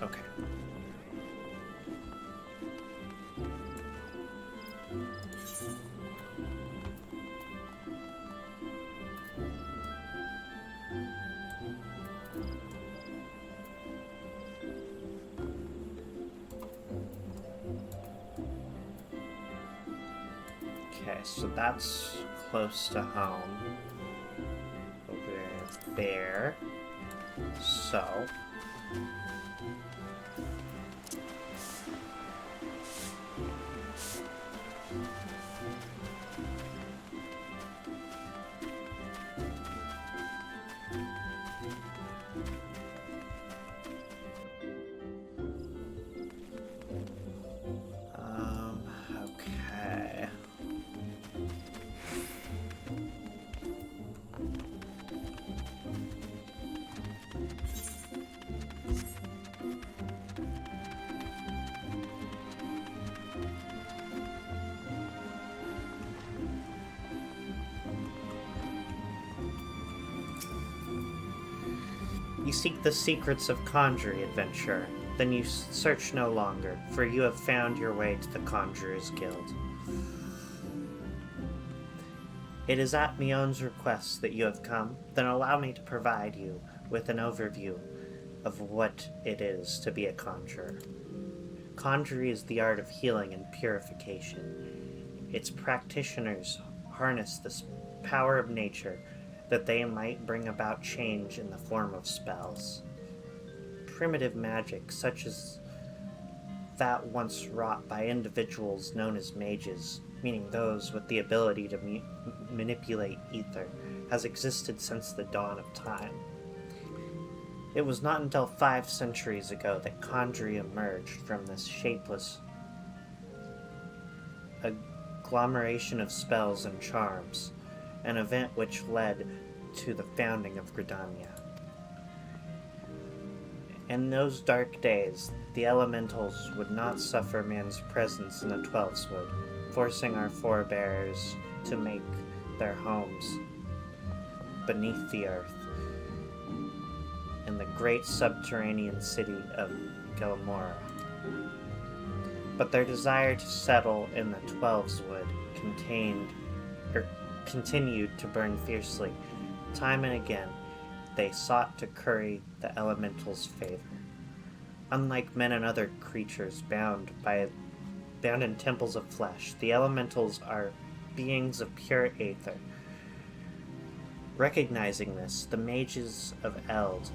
Okay. Okay, so that's close to home. Over there. So. Okay. You seek the secrets of Conjury, adventurer. Then you search no longer, for you have found your way to the Conjurer's Guild. It is at Mion's request that you have come. Then allow me to provide you with an overview of what it is to be a conjurer. Conjury is the art of healing and purification. Its practitioners harness this power of nature that they might bring about change in the form of spells. Primitive magic, such as that once wrought by individuals known as mages, meaning those with the ability to manipulate ether, has existed since the dawn of time. It was not until 5 centuries ago that conjury emerged from this shapeless agglomeration of spells and charms, an event which led to the founding of Gridania. In those dark days, the elementals would not suffer man's presence in the Twelveswood, forcing our forebears to make their homes beneath the earth in the great subterranean city of Gelmora. But their desire to settle in the Twelveswood continued to burn fiercely. Time and again, they sought to curry the elementals' favor. Unlike men and other creatures bound in temples of flesh, the elementals are beings of pure aether. Recognizing this, the mages of Eld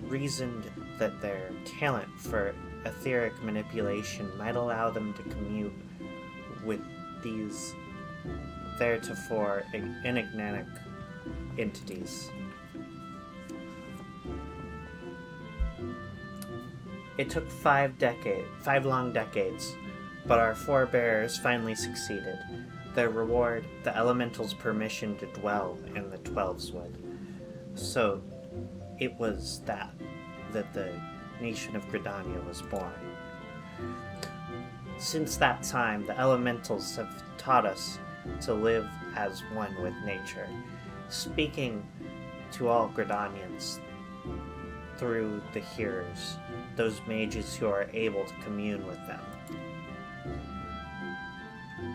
reasoned that their talent for etheric manipulation might allow them to commute with these theretofore enigmatic entities. It took 5 long decades, but our forebears finally succeeded. Their reward, the elementals' permission to dwell in the Twelveswood. So, it was that the nation of Gridania was born. Since that time, the elementals have taught us to live as one with nature, speaking to all Gridanians through the hearers, those mages who are able to commune with them.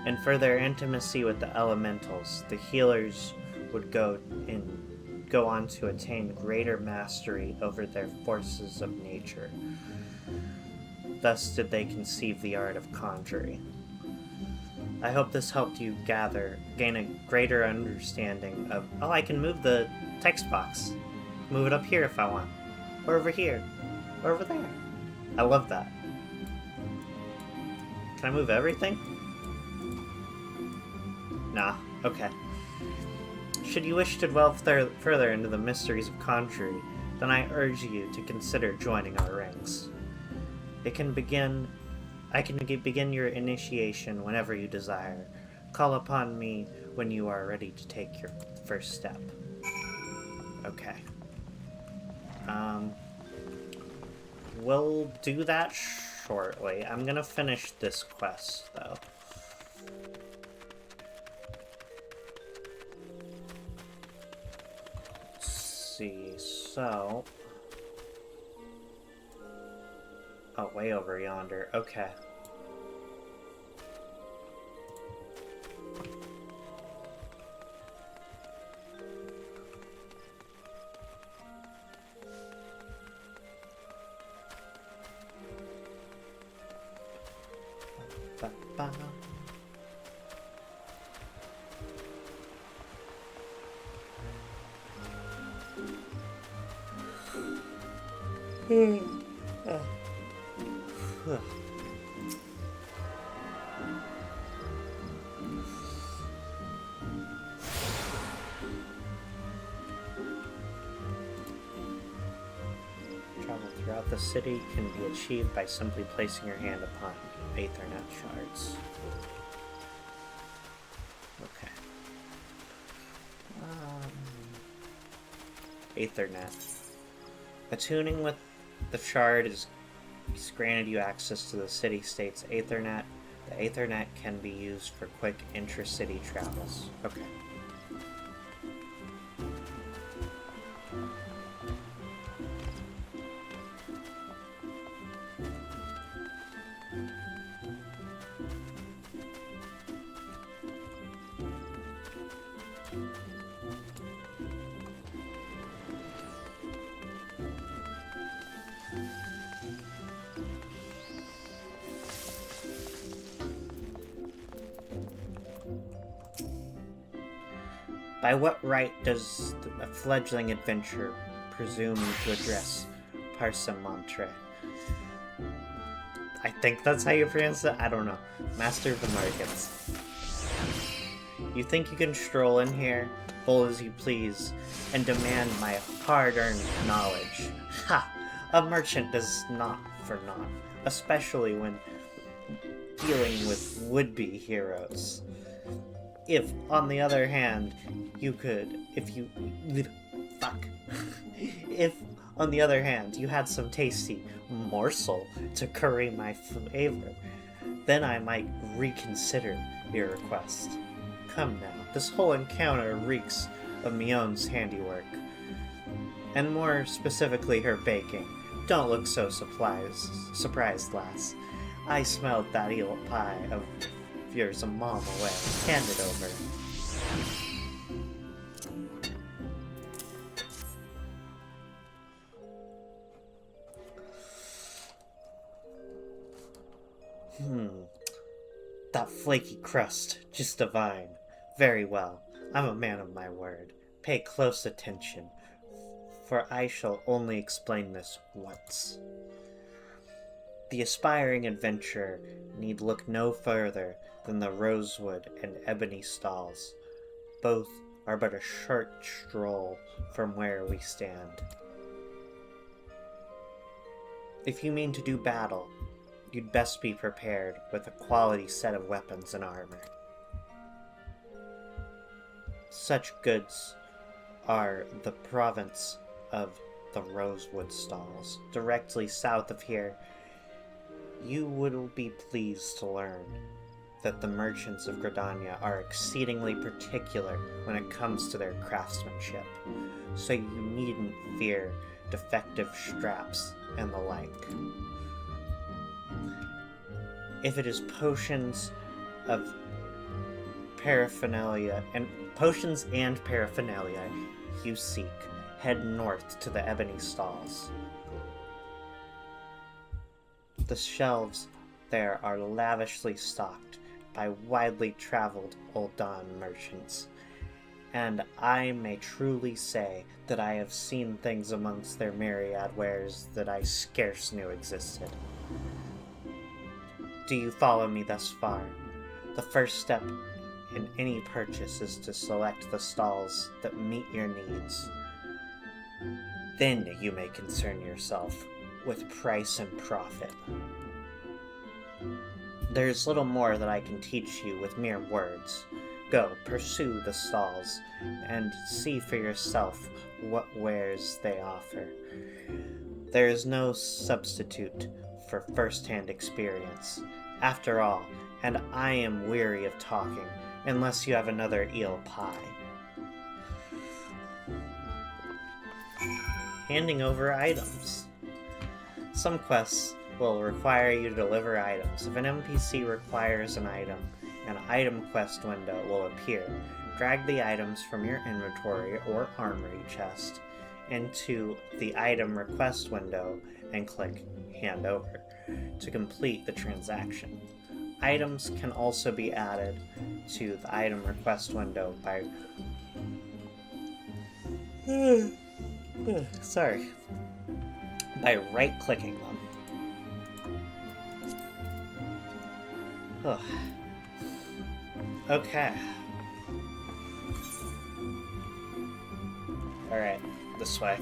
And for their intimacy with the elementals, the healers would go on to attain greater mastery over their forces of nature. Thus did they conceive the art of conjuring. I hope this helped you gain a greater understanding of, I can move the text box. Move it up here if I want. Or over here. Or over there. I love that. Can I move everything? Nah, okay. Should you wish to delve further into the mysteries of conjury, then I urge you to consider joining our ranks. I can begin your initiation whenever you desire. Call upon me when you are ready to take your first step. Okay. We'll do that shortly. I'm gonna finish this quest, though. Let's see, so... Oh, way over yonder. Okay. Ba-ba. Travel throughout the city can be achieved by simply placing your hand upon Aethernet shards. Okay. Aethernet. Attuning with the shard is granted you access to the city-state's Aethernet. The Aethernet can be used for quick intra-city travels. Okay. By what right does a fledgling adventurer presume to address Parsamontre? I think that's how you pronounce it. I don't know. Master of the Markets. You think you can stroll in here, bold as you please, and demand my hard-earned knowledge? Ha! A merchant does not for naught, especially when dealing with would-be heroes. If, on the other hand, if, on the other hand, you had some tasty morsel to curry my flavor, then I might reconsider your request. Come now, this whole encounter reeks of Mion's handiwork. And more specifically, her baking. Don't look so surprised, lass. I smelled that eel pie of yours a mom away. Hand it over. That flaky crust, just divine. Very well, I'm a man of my word. Pay close attention, for I shall only explain this once. The aspiring adventurer need look no further than the rosewood and ebony stalls. Both are but a short stroll from where we stand. If you mean to do battle, you'd best be prepared with a quality set of weapons and armor. Such goods are the province of the Rosewood Stalls. Directly south of here, you would be pleased to learn that the merchants of Gridania are exceedingly particular when it comes to their craftsmanship, so you needn't fear defective straps and the like. If it is potions and paraphernalia you seek, head north to the Ebony Stalls. The shelves there are lavishly stocked by widely traveled Uldan merchants, and I may truly say that I have seen things amongst their myriad wares that I scarce knew existed. Do you follow me thus far? The first step in any purchase is to select the stalls that meet your needs. Then you may concern yourself with price and profit. There is little more that I can teach you with mere words. Go, pursue the stalls, and see for yourself what wares they offer. There is no substitute for first-hand experience. After all, and I am weary of talking, unless you have another eel pie. Handing over items. Some quests will require you to deliver items. If an NPC requires an item, an item quest window will appear. Drag the items from your inventory or armory chest into the item request window and click Hand Over to complete the transaction. Items can also be added to the item request window by right-clicking them. Okay. Alright, this way.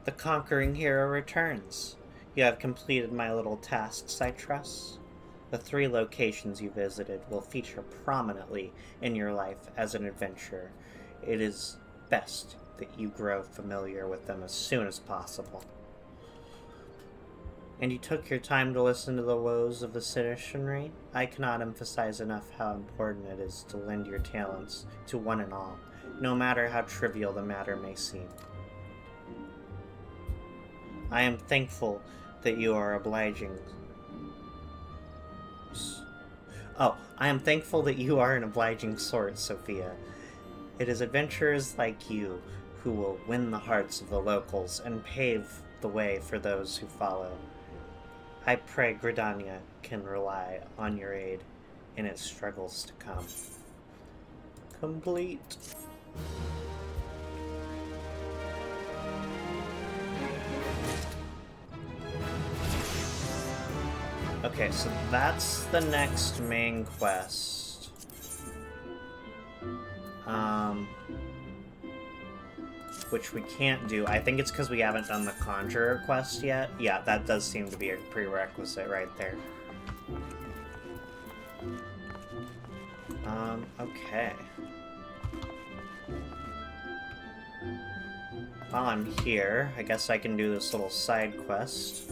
The conquering hero returns. You have completed my little tasks, I trust. The 3 locations you visited will feature prominently in your life as an adventurer. It is best that you grow familiar with them as soon as possible. And you took your time to listen to the woes of the citizenry. I cannot emphasize enough how important it is to lend your talents to one and all, no matter how trivial the matter may seem. I am thankful that you are obliging. I am thankful that you are an obliging sort, Sophia. It is adventurers like you who will win the hearts of the locals and pave the way for those who follow. I pray Gridania can rely on your aid in its struggles to come. Complete. Okay, so that's the next main quest. Which we can't do. I think it's because we haven't done the Conjurer quest yet. Yeah, that does seem to be a prerequisite right there. Okay. While I'm here, I guess I can do this little side quest.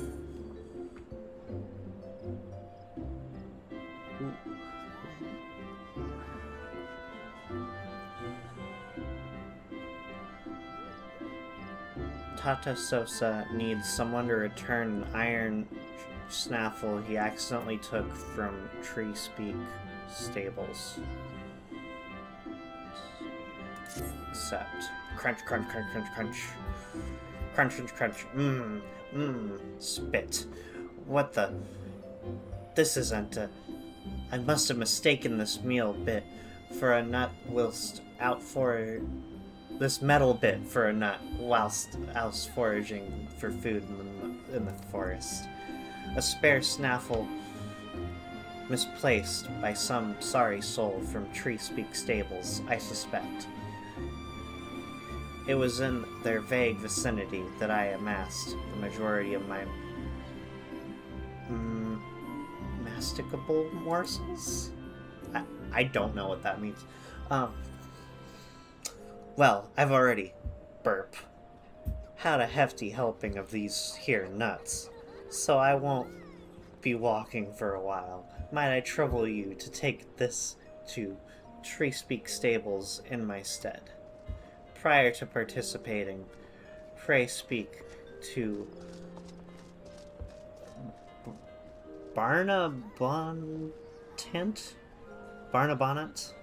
Tata Sosa needs someone to return an iron snaffle he accidentally took from Tree Speak stables. Except crunch, crunch, crunch, crunch, crunch. Crunch, crunch, crunch. Spit. What the? This isn't a... I must have mistaken this meal bit for a nut whilst out for... This metal bit for a nut whilst out foraging for food in the forest. A spare snaffle misplaced by some sorry soul from Tree Speak stables, I suspect. It was in their vague vicinity that I amassed the majority of my masticable morsels? I don't know what that means. Well, I've already had a hefty helping of these here nuts, so I won't be walking for a while. Might I trouble you to take this to Tree Speak stables in my stead? Prior to participating, pray speak to Barna Bonnet? Barna Bonnet?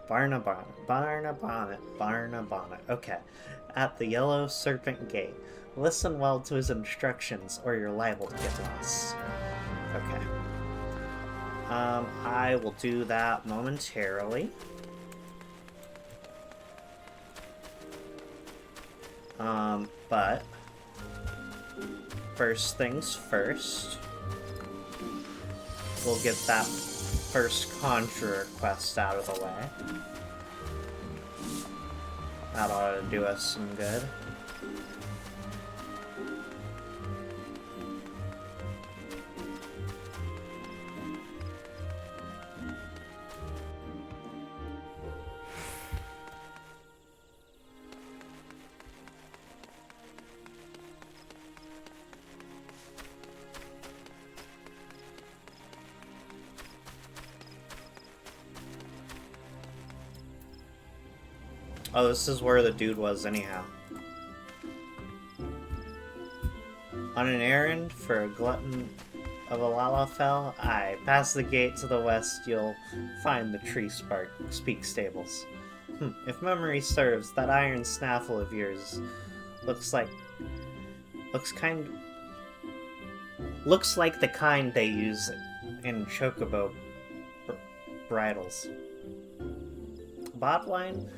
Barna Bonnet. Okay. At the Yellow Serpent Gate. Listen well to his instructions, or you're liable to get lost. Okay. I will do that momentarily. But first things first. We'll get that first Conjurer quest out of the way. That ought to do us some good. Oh, this is where the dude was anyhow. On an errand for a glutton of a Lalafell? Aye, past the gate to the west you'll find the Tree Speak stables. If memory serves, that iron snaffle of yours looks like the kind they use in chocobo bridles. Botline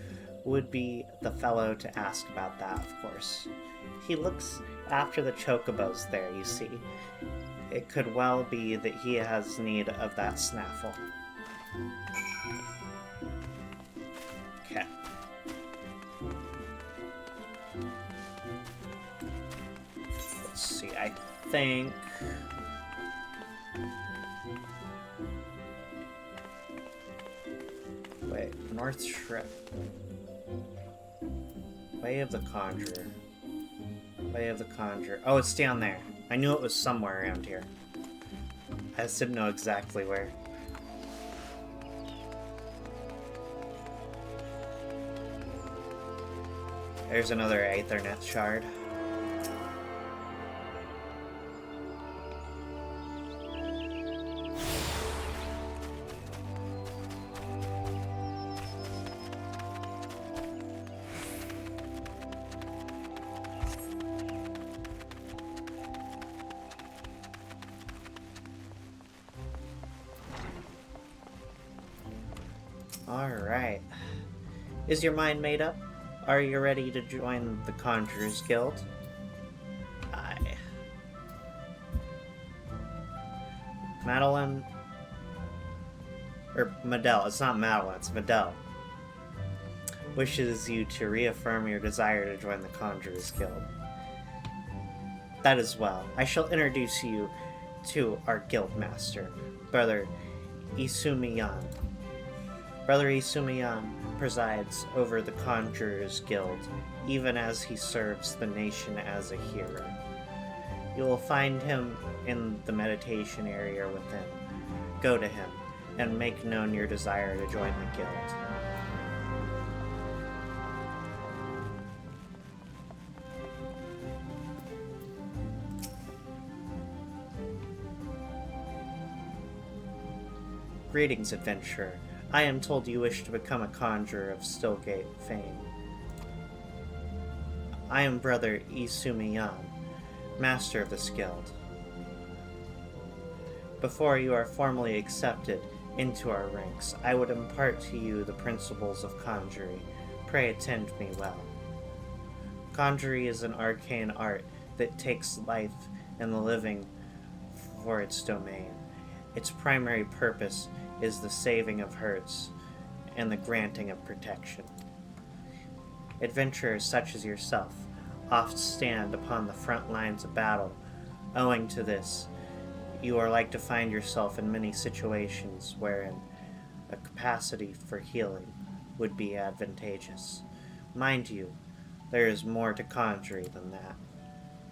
would be the fellow to ask about that, of course. He looks after the chocobos there, you see. It could well be that he has need of that snaffle. Okay. Let's see, I think... Wait, North Shrip. Way of the Conjurer. Way of the Conjurer. Oh, it's down there. I knew it was somewhere around here. I just didn't know exactly where. There's another Aethernet shard. Alright. Is your mind made up? Are you ready to join the Conjurers Guild? Aye. Madeline... Madel. It's not Madeline, it's Madel. Wishes you to reaffirm your desire to join the Conjurers Guild. That as well. I shall introduce you to our guild master, Brother Isumiyan. Brother Isumiyan presides over the Conjurers Guild, even as he serves the nation as a hero. You will find him in the meditation area within. Go to him, and make known your desire to join the guild. Greetings, adventurer. I am told you wish to become a conjurer of Stillgate fame. I am Brother Isumiyan, master of this guild. Before you are formally accepted into our ranks, I would impart to you the principles of conjuring. Pray attend me well. Conjuring is an arcane art that takes life and the living for its domain. Its primary purpose is the saving of hurts and the granting of protection. Adventurers such as yourself oft stand upon the front lines of battle. Owing to this, you are like to find yourself in many situations wherein a capacity for healing would be advantageous. Mind you, there is more to conjuring than that.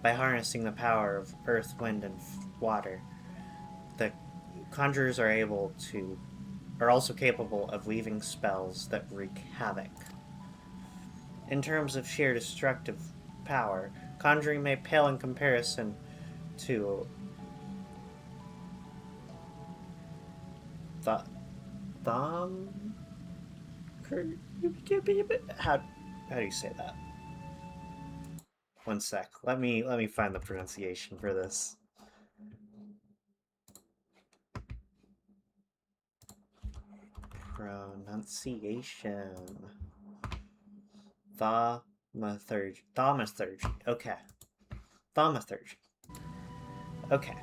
By harnessing the power of earth, wind, and water, the conjurers are also capable of weaving spells that wreak havoc. In terms of sheer destructive power, conjuring may pale in comparison to how do you say that? One sec. Let me find the pronunciation for this. Pronunciation. Thaumaturgy. Okay. Thaumaturgy. Okay.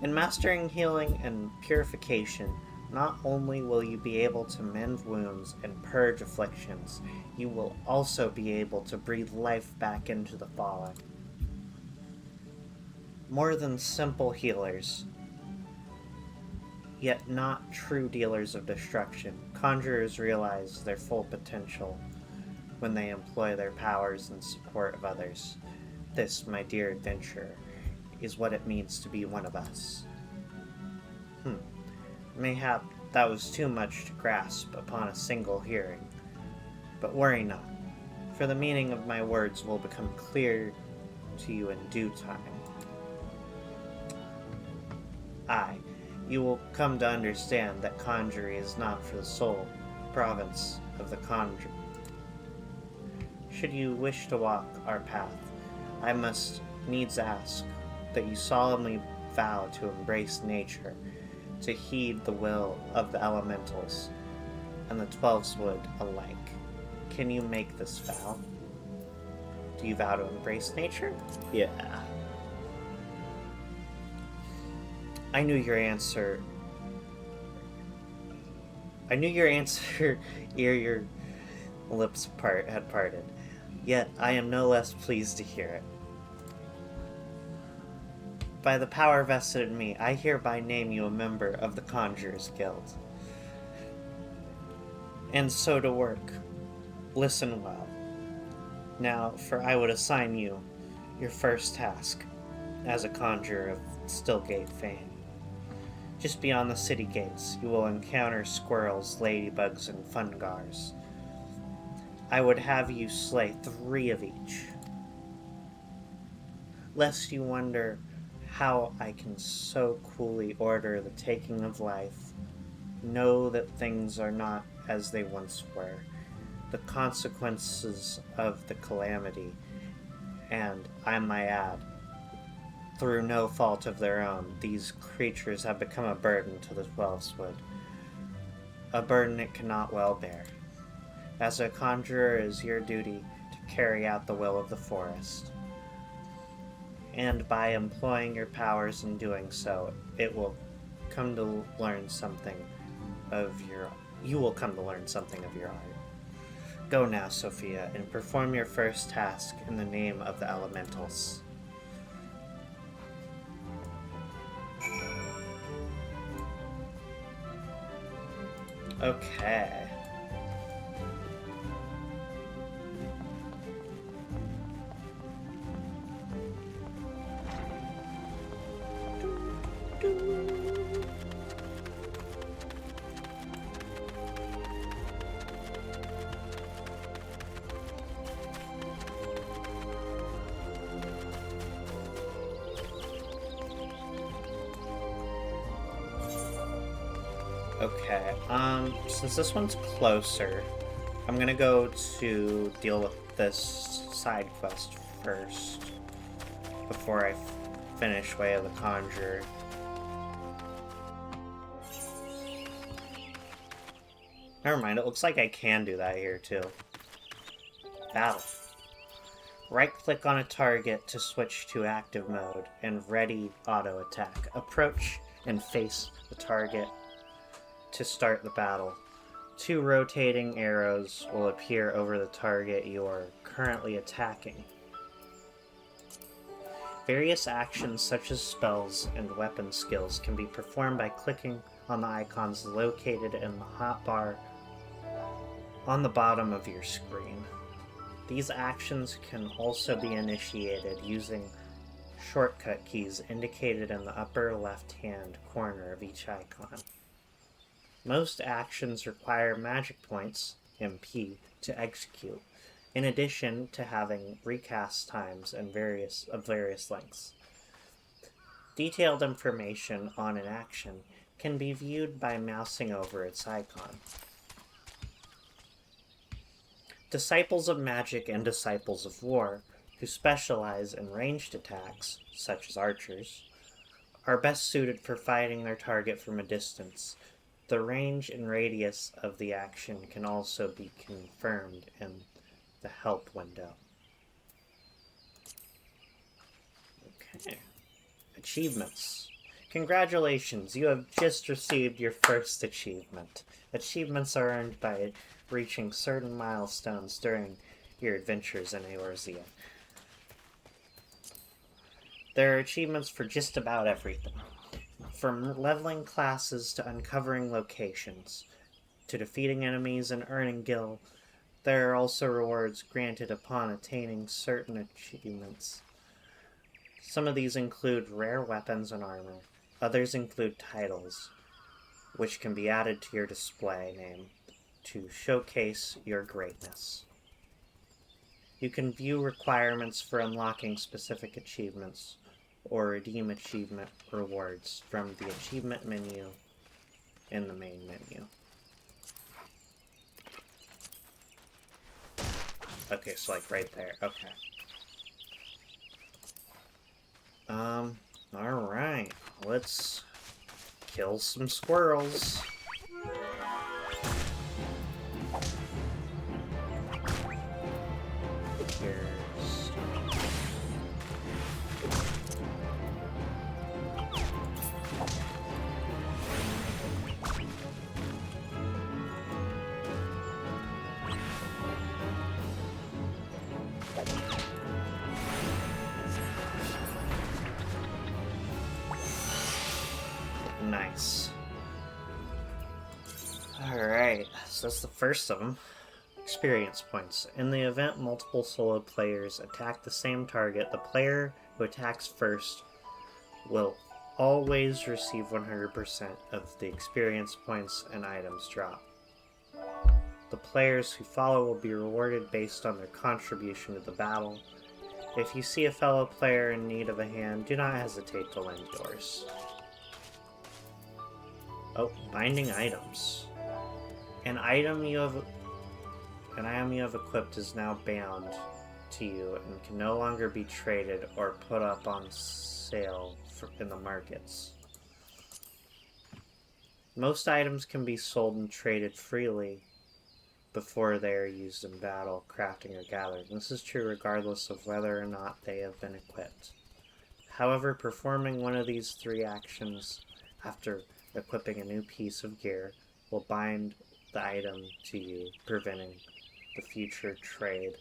In mastering healing and purification, not only will you be able to mend wounds and purge afflictions, you will also be able to breathe life back into the fallen. More than simple healers, yet not true dealers of destruction, conjurers realize their full potential when they employ their powers in support of others. This, my dear adventurer, is what it means to be one of us. Mayhap that was too much to grasp upon a single hearing. But worry not, for the meaning of my words will become clear to you in due time. Aye, you will come to understand that conjuring is not for the sole province of the conjurer. Should you wish to walk our path, I must needs ask that you solemnly vow to embrace nature, to heed the will of the elementals and the 12swood alike. Can you make this vow? Do you vow to embrace nature? Yeah. I knew your answer ere your lips had parted. Yet I am no less pleased to hear it. By the power vested in me, I hereby name you a member of the Conjurers Guild. And so to work. Listen well. Now, for I would assign you Your first task, as a conjurer of Stillgate fame. Just beyond the city gates, you will encounter squirrels, ladybugs, and fungars. I would have you slay 3 of each. Lest you wonder how I can so coolly order the taking of life, know that things are not as they once were. The consequences of the calamity, and I might add, through no fault of their own, these creatures have become a burden to the Wellswood. A burden it cannot well bear. As a conjurer, it is your duty to carry out the will of the forest. And by employing your powers in doing so, it will come to learn something of your... You will come to learn something of your art. Go now, Sophia, and perform your first task in the name of the elementals. Okay. Okay, since this one's closer, I'm gonna go to deal with this side quest first before I finish Way of the Conjurer. Never mind, it looks like I can do that here too. Battle. Right-click on a target to switch to active mode and ready auto attack. Approach and face the target to start the battle. 2 rotating arrows will appear over the target you are currently attacking. Various actions such as spells and weapon skills can be performed by clicking on the icons located in the hotbar on the bottom of your screen. These actions can also be initiated using shortcut keys indicated in the upper left-hand corner of each icon. Most actions require magic points, MP, to execute, in addition to having recast times and various lengths. Detailed information on an action can be viewed by mousing over its icon. Disciples of Magic and Disciples of War, who specialize in ranged attacks, such as archers, are best suited for fighting their target from a distance. The range and radius of the action can also be confirmed in the help window. Okay. Achievements. Congratulations, you have just received your first achievement. Achievements are earned by reaching certain milestones during your adventures in Eorzea. There are achievements for just about everything. From leveling classes to uncovering locations, to defeating enemies and earning gil, there are also rewards granted upon attaining certain achievements. Some of these include rare weapons and armor. Others include titles, which can be added to your display name to showcase your greatness. You can view requirements for unlocking specific achievements or redeem achievement rewards from the achievement menu in the main menu. Okay, so like right there. Okay. Alright. Let's kill some squirrels. Here's... Nice. Alright, so that's the first of them. experience points. In the event multiple solo players attack the same target, the player who attacks first will always receive 100% of the experience points and items drop. The players who follow will be rewarded based on their contribution to the battle. If you see a fellow player in need of a hand, do not hesitate to lend yours. Oh, binding items. An item you have equipped is now bound to you and can no longer be traded or put up on sale in the markets. Most items can be sold and traded freely before they are used in battle, crafting, or gathering. This is true regardless of whether or not they have been equipped. However, performing one of these 3 actions after equipping a new piece of gear will bind the item to you, preventing the future trade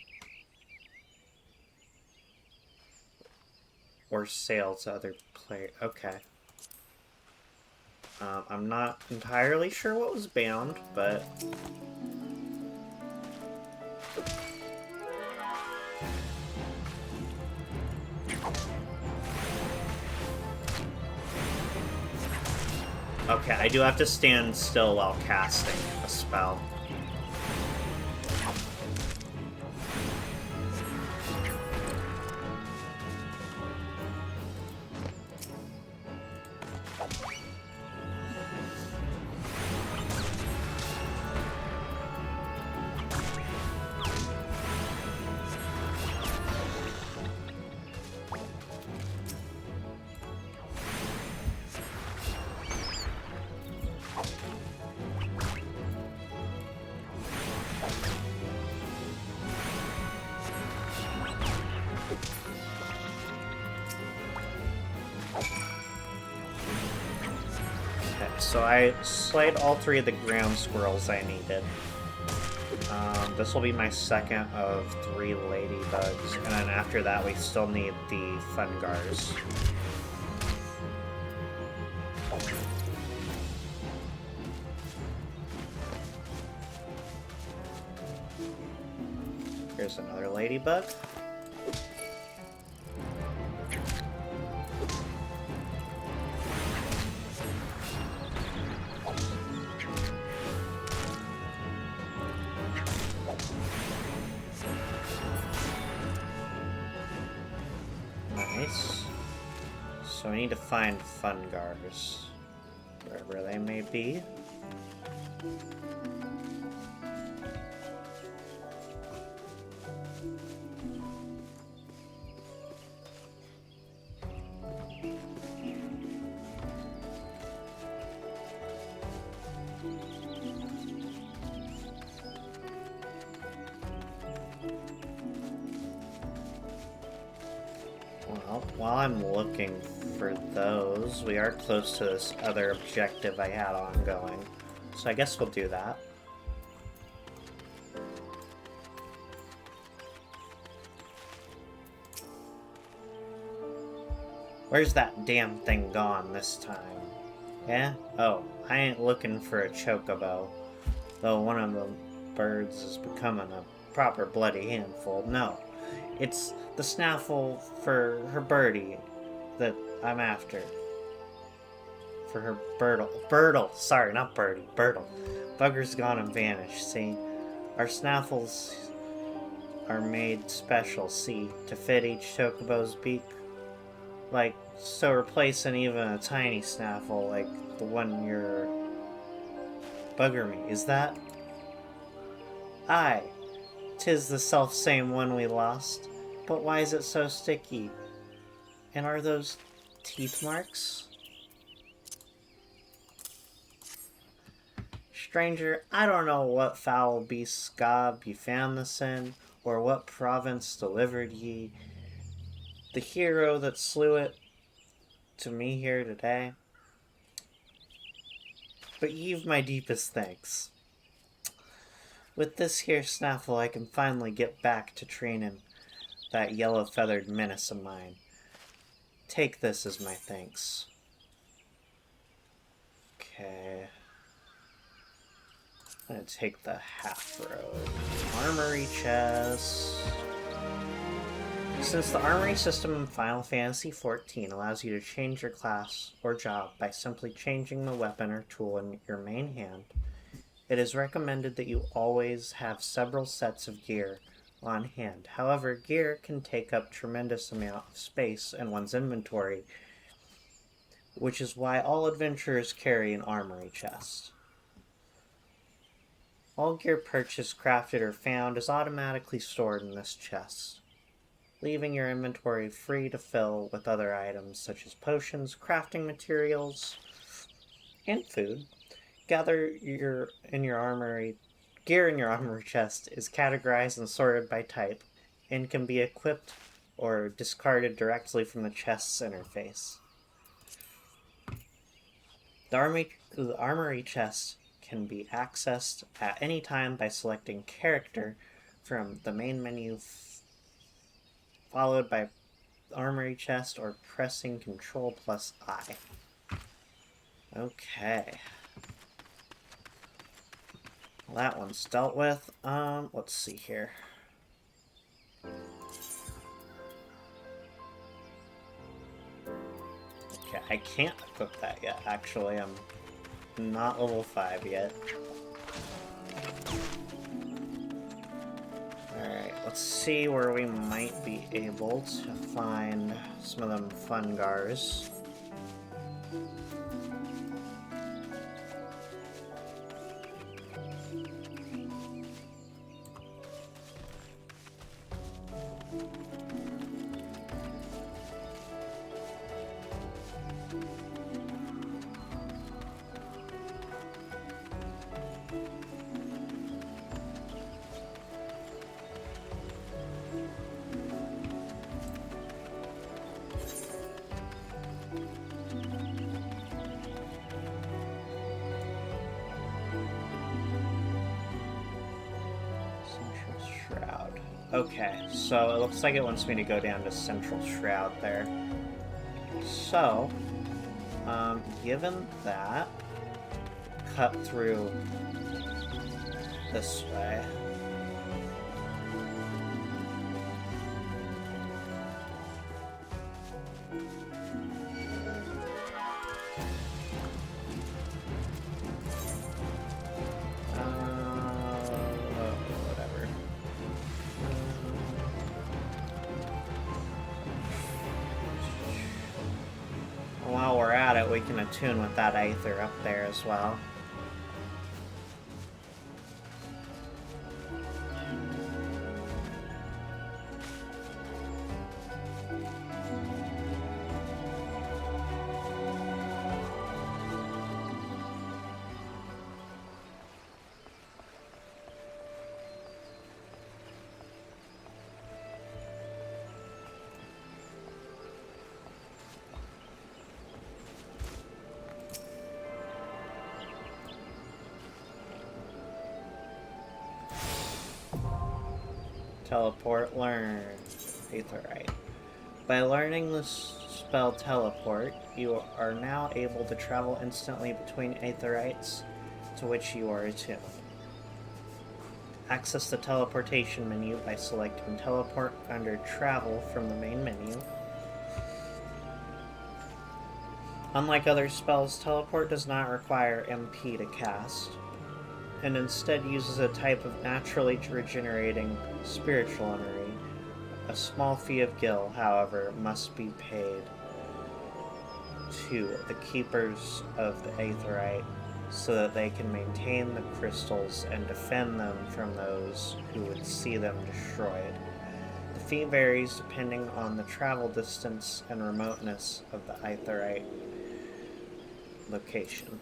or sale to other players. Okay. I'm not entirely sure what was bound, but... Okay, I do have to stand still while casting a spell. So I slayed all 3 of the ground squirrels I needed. This will be my second of 3 ladybugs, and then after that we still need the fungars. Here's another ladybug. Nice. So I need to find fungars, wherever they may be. Well, while I'm looking for those, we are close to this other objective I had ongoing. So I guess we'll do that. Where's that damn thing gone this time? Yeah? Oh, I ain't looking for a chocobo. Though one of the birds is becoming a proper bloody handful. No. It's the snaffle for her birdie that I'm after. For her birdle. Birdle! Sorry, not birdie. Birdle. Bugger's gone and vanished, see? Our snaffles are made special, see? To fit each chocobo's beak. Like, so replacing even a tiny snaffle like the one you're... Bugger me, is that? Aye. 'Tis the self-same one we lost. But why is it so sticky? And are those teeth marks? Stranger, I don't know what foul beast's scob you found this in, or what province delivered ye the hero that slew it to me here today. But ye've my deepest thanks. With this here snaffle, I can finally get back to training that yellow-feathered menace of mine. Take this as my thanks. Okay. I'm gonna take the half road. Armory chest. Since the armory system in Final Fantasy XIV allows you to change your class or job by simply changing the weapon or tool in your main hand, it is recommended that you always have several sets of gear on hand. However, gear can take up tremendous amount of space in one's inventory, which is why all adventurers carry an armory chest. All gear purchased, crafted, or found is automatically stored in this chest, leaving your inventory free to fill with other items such as potions, crafting materials, and food. Gear in your armory chest is categorized and sorted by type, and can be equipped or discarded directly from the chest's interface. The armory chest can be accessed at any time by selecting character from the main menu, followed by armory chest, or pressing Ctrl plus I. Okay. Well, that one's dealt with. Let's see here. Okay, I can't equip that yet, actually. I'm not level 5 yet. Alright, let's see where we might be able to find some of them Fungars. Okay, so it looks like it wants me to go down to Central Shroud there. So, given that, cut through this way. Whatever. While we're at it, we can attune with that Aether up there as well. Teleport learned. Aetherite. By learning the spell Teleport, you are now able to travel instantly between Aetherites to which you are attuned. Access the teleportation menu by selecting Teleport under Travel from the main menu. Unlike other spells, Teleport does not require MP to cast, and instead uses a type of naturally regenerating spiritual energy. A small fee of gil, however, must be paid to the keepers of the Aetherite so that they can maintain the crystals and defend them from those who would see them destroyed. The fee varies depending on the travel distance and remoteness of the Aetherite location.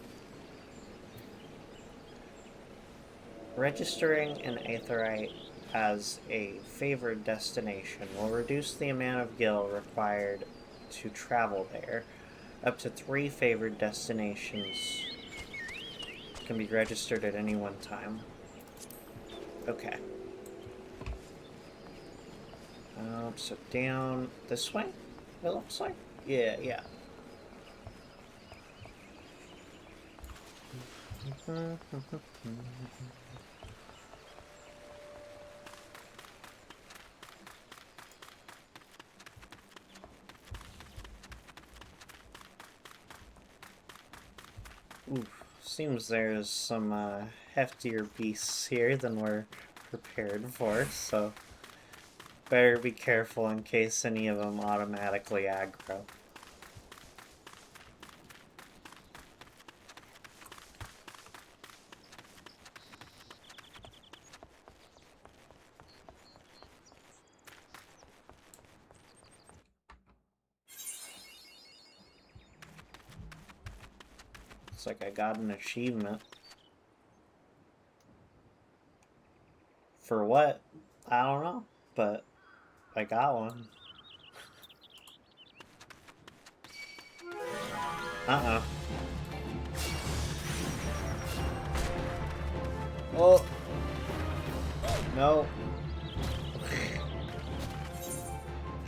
Registering an Aetherite as a favored destination will reduce the amount of gil required to travel there. Up to 3 favored destinations can be registered at any one time. Okay. So down this way, it looks like? Yeah. Oof. Seems there's some heftier beasts here than we're prepared for, so better be careful in case any of them automatically aggro. Looks like I got an achievement. For what? I don't know, but I got one. Uh-uh. Oh! No.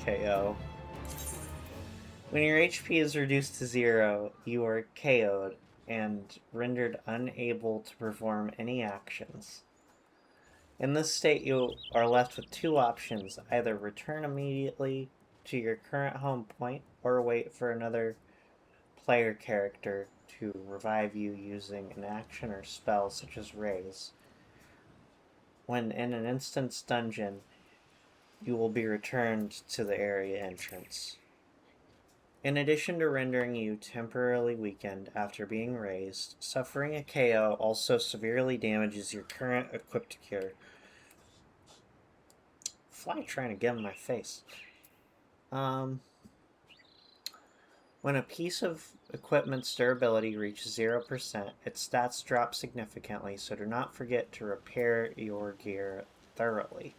KO. When your HP is reduced to 0, you are KO'd and rendered unable to perform any actions. In this state, you are left with two options: either return immediately to your current home point, or wait for another player character to revive you using an action or spell such as Raise. When in an instance dungeon, you will be returned to the area entrance. In addition to rendering you temporarily weakened after being raised, suffering a KO also severely damages your current equipped gear. Fly trying to get in my face. When a piece of equipment's durability reaches 0%, its stats drop significantly, so do not forget to repair your gear thoroughly.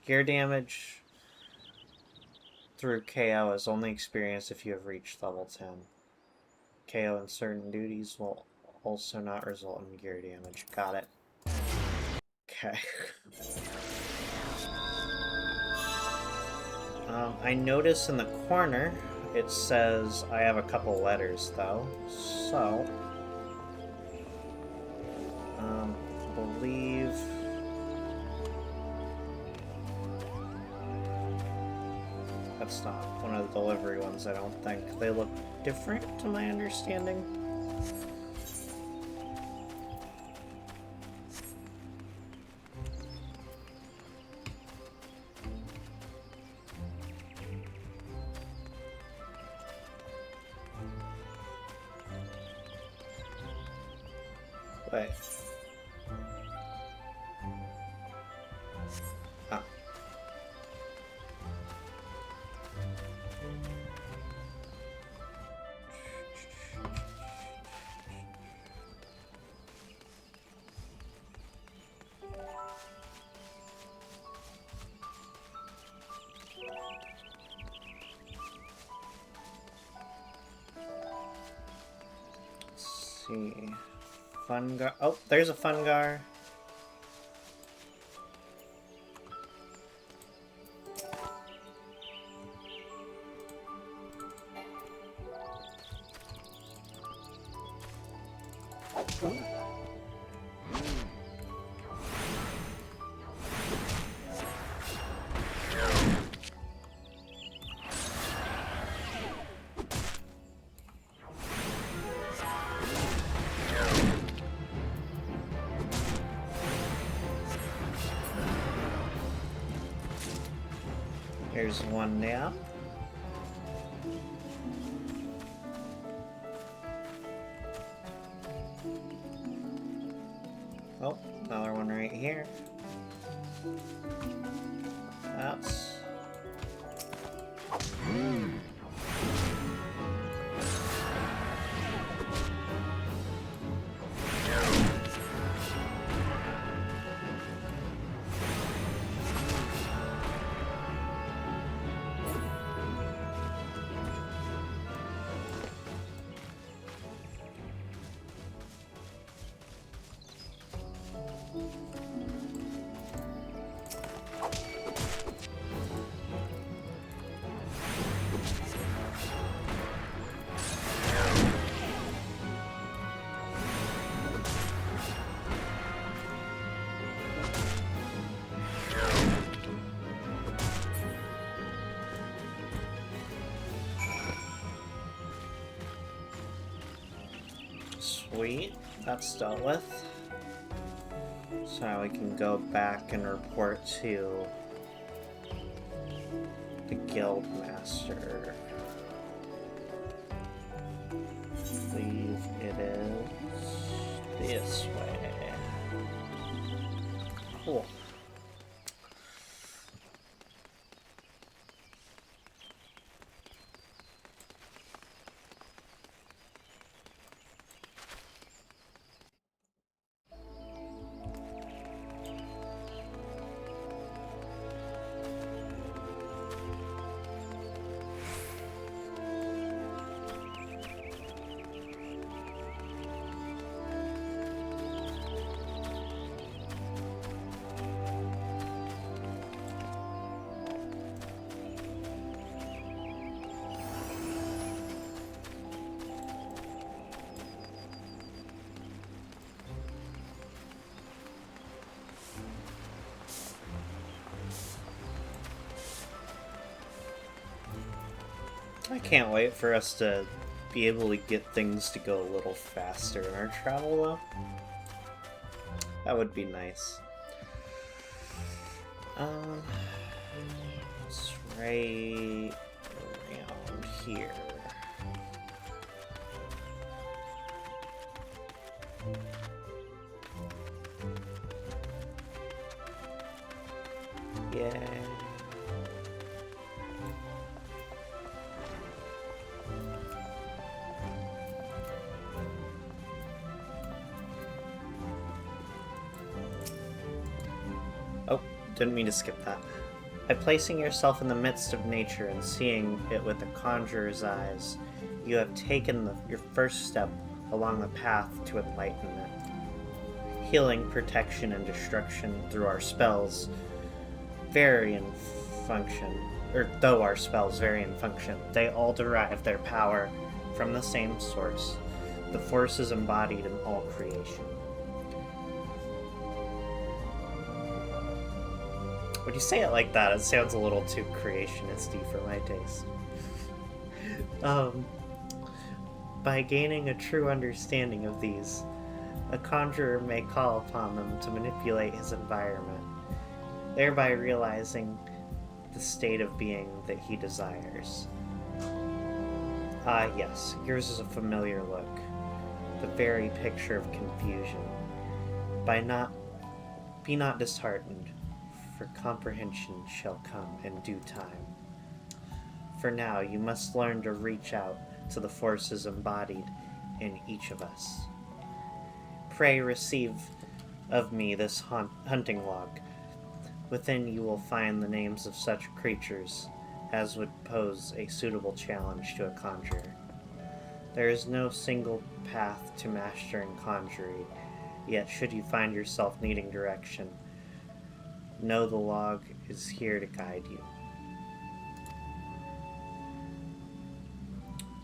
Gear damage through KO is only experienced if you have reached level 10. KO in certain duties will also not result in gear damage. Got it. Okay. I notice in the corner it says I have a couple letters though, so I believe that's not one of the delivery ones. I don't think they look different to my understanding. Wait. Ah. Let's see. Fungar. Oh, there's a Fungar. Here's one now. Oh, another one right here. That's... Sweet. That's dealt with. So now we can go back and report to the guild master. I believe it is this way. Cool. I can't wait for us to be able to get things to go a little faster in our travel, though. That would be nice. It's right around here. Yeah. Oh, didn't mean to skip that. By placing yourself in the midst of nature and seeing it with a conjurer's eyes, you have taken your first step along the path to enlightenment. Healing, protection, and destruction through our spells vary in function, or though our spells vary in function, they all derive their power from the same source, the forces embodied in all creation. When you say it like that, it sounds a little too creationisty for my taste. By gaining a true understanding of these, a conjurer may call upon them to manipulate his environment, thereby realizing the state of being that he desires. Ah, yes, yours is a familiar look, the very picture of confusion. Be not disheartened, for comprehension shall come in due time. For now, you must learn to reach out to the forces embodied in each of us. Pray receive of me this hunting log. Within you will find the names of such creatures as would pose a suitable challenge to a conjurer. There is no single path to mastering conjuring, yet should you find yourself needing direction, know the log is here to guide you.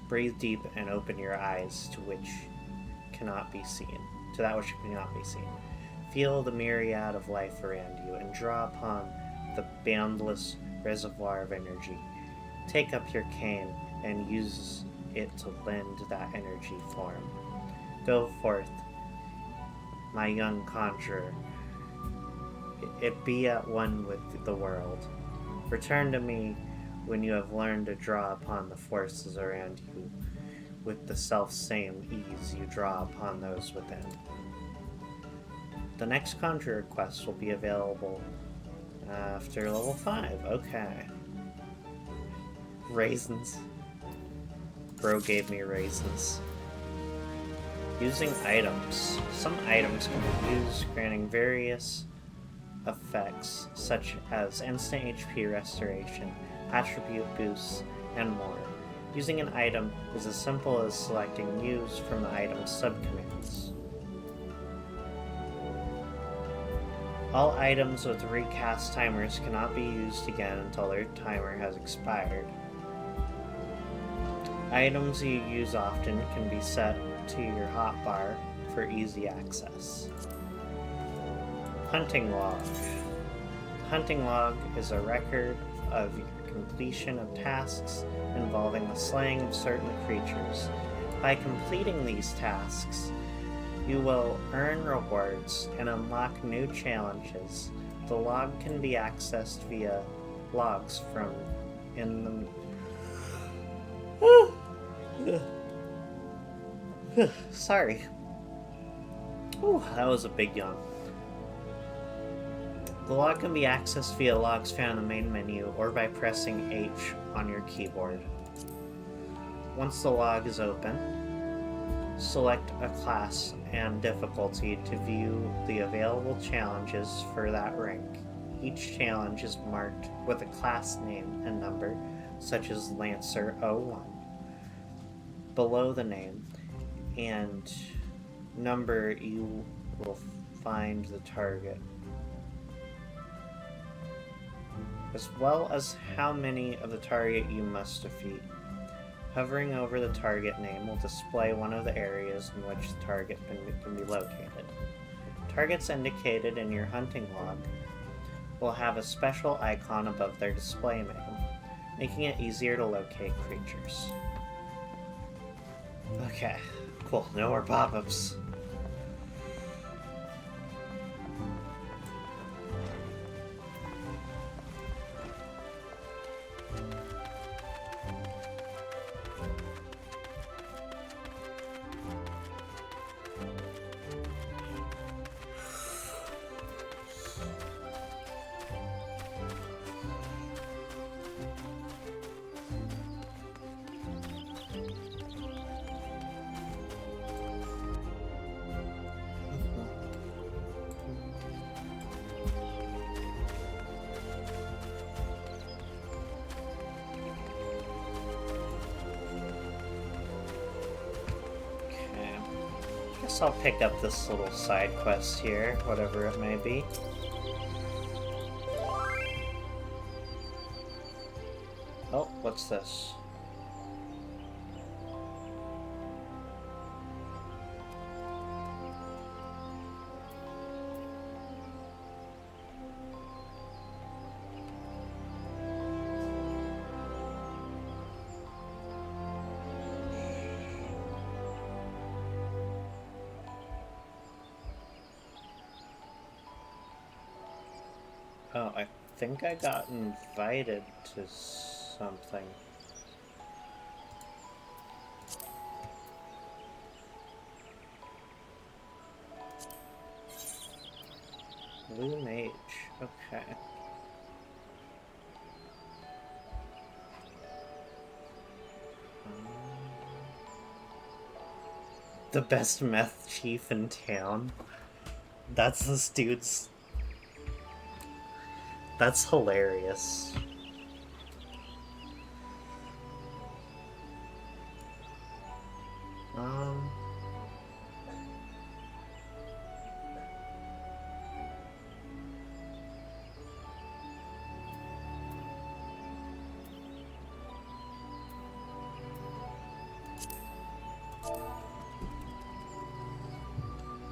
Breathe deep and open your eyes to that which cannot be seen. Feel the myriad of life around you and draw upon the boundless reservoir of energy. Take up your cane and use it to lend that energy form. Go forth, my young conjurer. It be at one with the world. Return to me when you have learned to draw upon the forces around you with the self-same ease you draw upon those within. The next conjurer quest will be available after level 5. Okay. Raisins. Bro gave me raisins. Using items. Some items can be used, granting various effects such as instant HP restoration, attribute boosts, and more. Using an item is as simple as selecting Use from the item's subcommands. All items with recast timers cannot be used again until their timer has expired. Items you use often can be set to your hotbar for easy access. Hunting log. Hunting log is a record of your completion of tasks involving the slaying of certain creatures. By completing these tasks, you will earn rewards and unlock new challenges. The log can be accessed via logs from in the... Sorry. Ooh, that was a big yawn. The log can be accessed via logs found in the main menu or by pressing H on your keyboard. Once the log is open, select a class and difficulty to view the available challenges for that rank. Each challenge is marked with a class name and number, such as Lancer 01, below the name and number you will find the target, as well as how many of the target you must defeat. Hovering over the target name will display one of the areas in which the target can be located. Targets indicated in your hunting log will have a special icon above their display name, making it easier to locate creatures. Okay, cool. No more pop-ups. Guess I'll pick up this little side quest here, whatever it may be. Oh, what's this? Oh, I think I got invited to something. Blue Mage, okay. The best meth chief in town? That's this dude's... That's hilarious.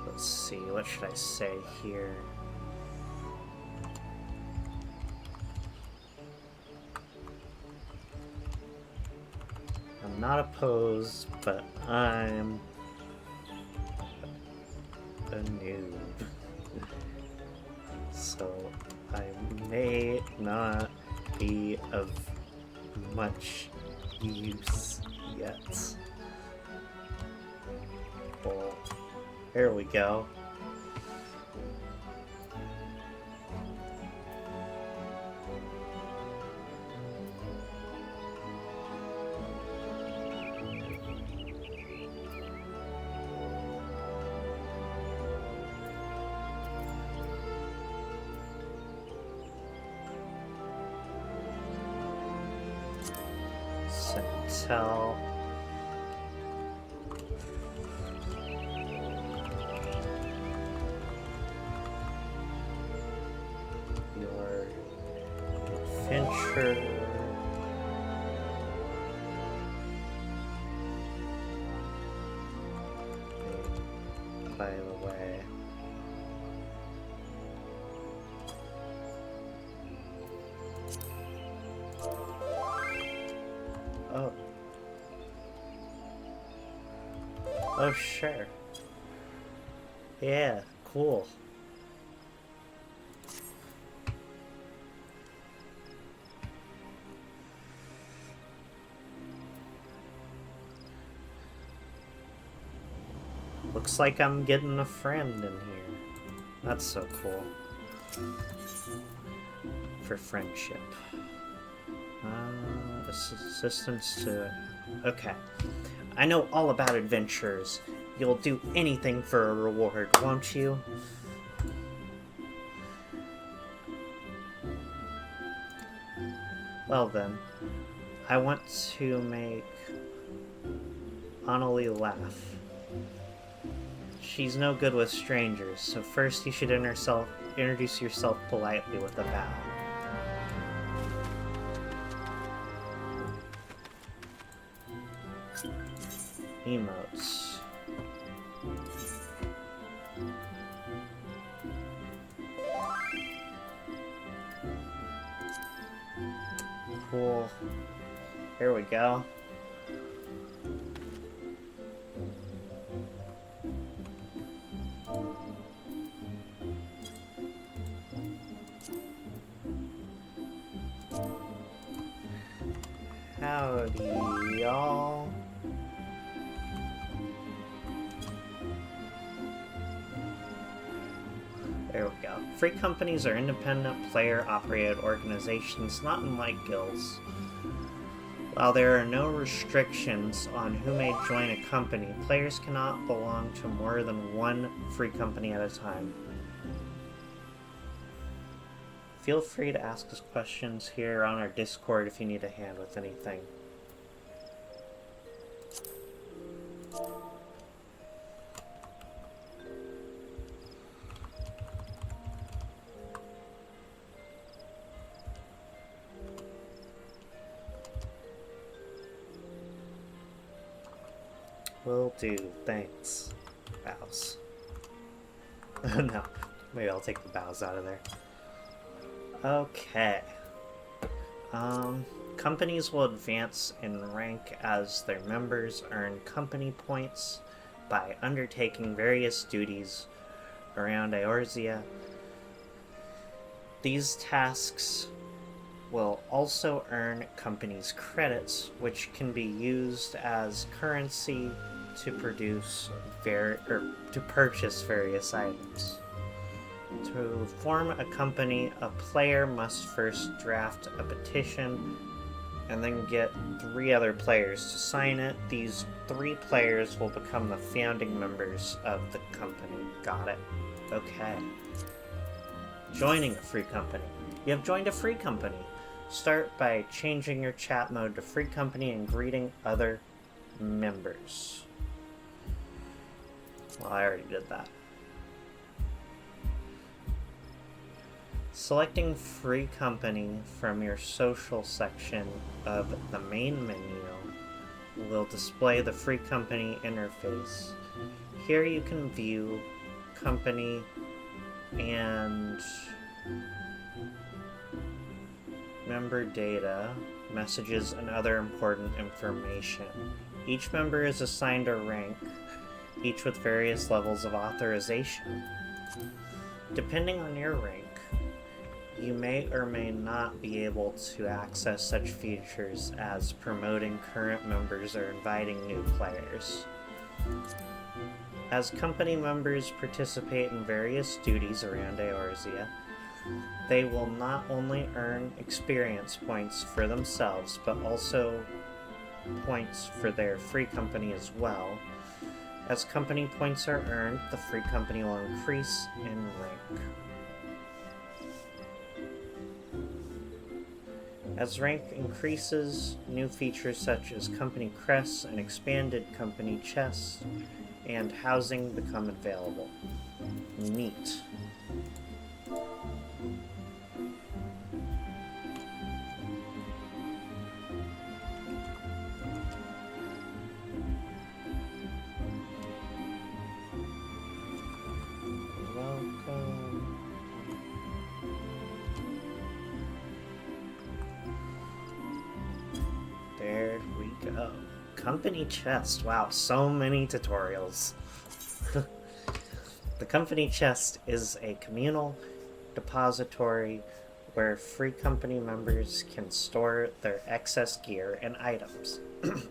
Let's see, what should I say here? I'm not opposed, but I'm a noob. So I may not be of much use yet. Well, here we go. Sentinel. Your adventure. By the way. Oh. Oh, sure. Yeah, cool. Looks like I'm getting a friend in here. That's so cool. For friendship. Assistance to... Okay. I know all about adventures. You'll do anything for a reward, won't you? Well then, I want to make Annalie laugh. She's no good with strangers, so first you should introduce yourself politely with a bow. Emotes. Cool. Here we go. Howdy, y'all. There we go. Free companies are independent, player-operated organizations, not unlike guilds. While there are no restrictions on who may join a company, players cannot belong to more than one free company at a time. Feel free to ask us questions here on our Discord if you need a hand with anything. Will do, thanks. Bows. No, maybe I'll take the bows out of there. Okay. Companies will advance in rank as their members earn company points by undertaking various duties around Eorzea. These tasks will also earn companies credits, which can be used as currency to purchase various items. To form a company, a player must first draft a petition and then get 3 other players to sign it. These 3 players will become the founding members of the company. Got it. Okay. Joining a free company. You have joined a free company. Start by changing your chat mode to free company and greeting other members. Well, I already did that. Selecting free company from your social section of the main menu will display the free company interface. Here you can view company and member data, messages, and other important information. Each member is assigned a rank, each with various levels of authorization. Depending on your rank, you may or may not be able to access such features as promoting current members or inviting new players. As company members participate in various duties around Eorzea, they will not only earn experience points for themselves, but also points for their free company as well. As company points are earned, the free company will increase in rank. As rank increases, new features such as company crests and expanded company chests and housing become available. Neat. company chest. Wow, so many tutorials. The company chest is a communal depository where free company members can store their excess gear and items. It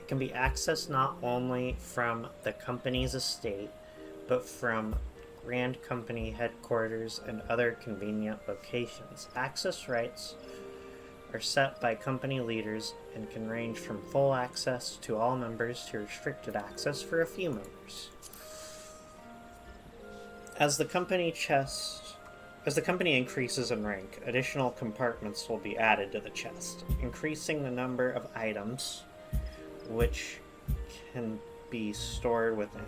can be accessed not only from the company's estate, but from Grand Company headquarters and other convenient locations. Access rights are set by company leaders and can range from full access to all members to restricted access for a few members. As the company increases in rank, additional compartments will be added to the chest, increasing the number of items which can be stored within.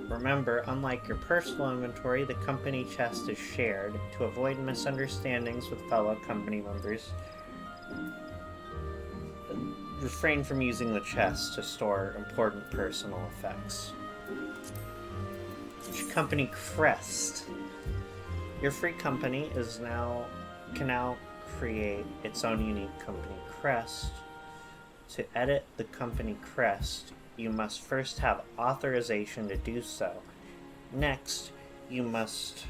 Remember, unlike your personal inventory, the company chest is shared. To avoid misunderstandings with fellow company members, refrain from using the chest to store important personal effects. Company crest. Your free company can now create its own unique company crest. To edit the company crest, you must first have authorization to do so. Next, you must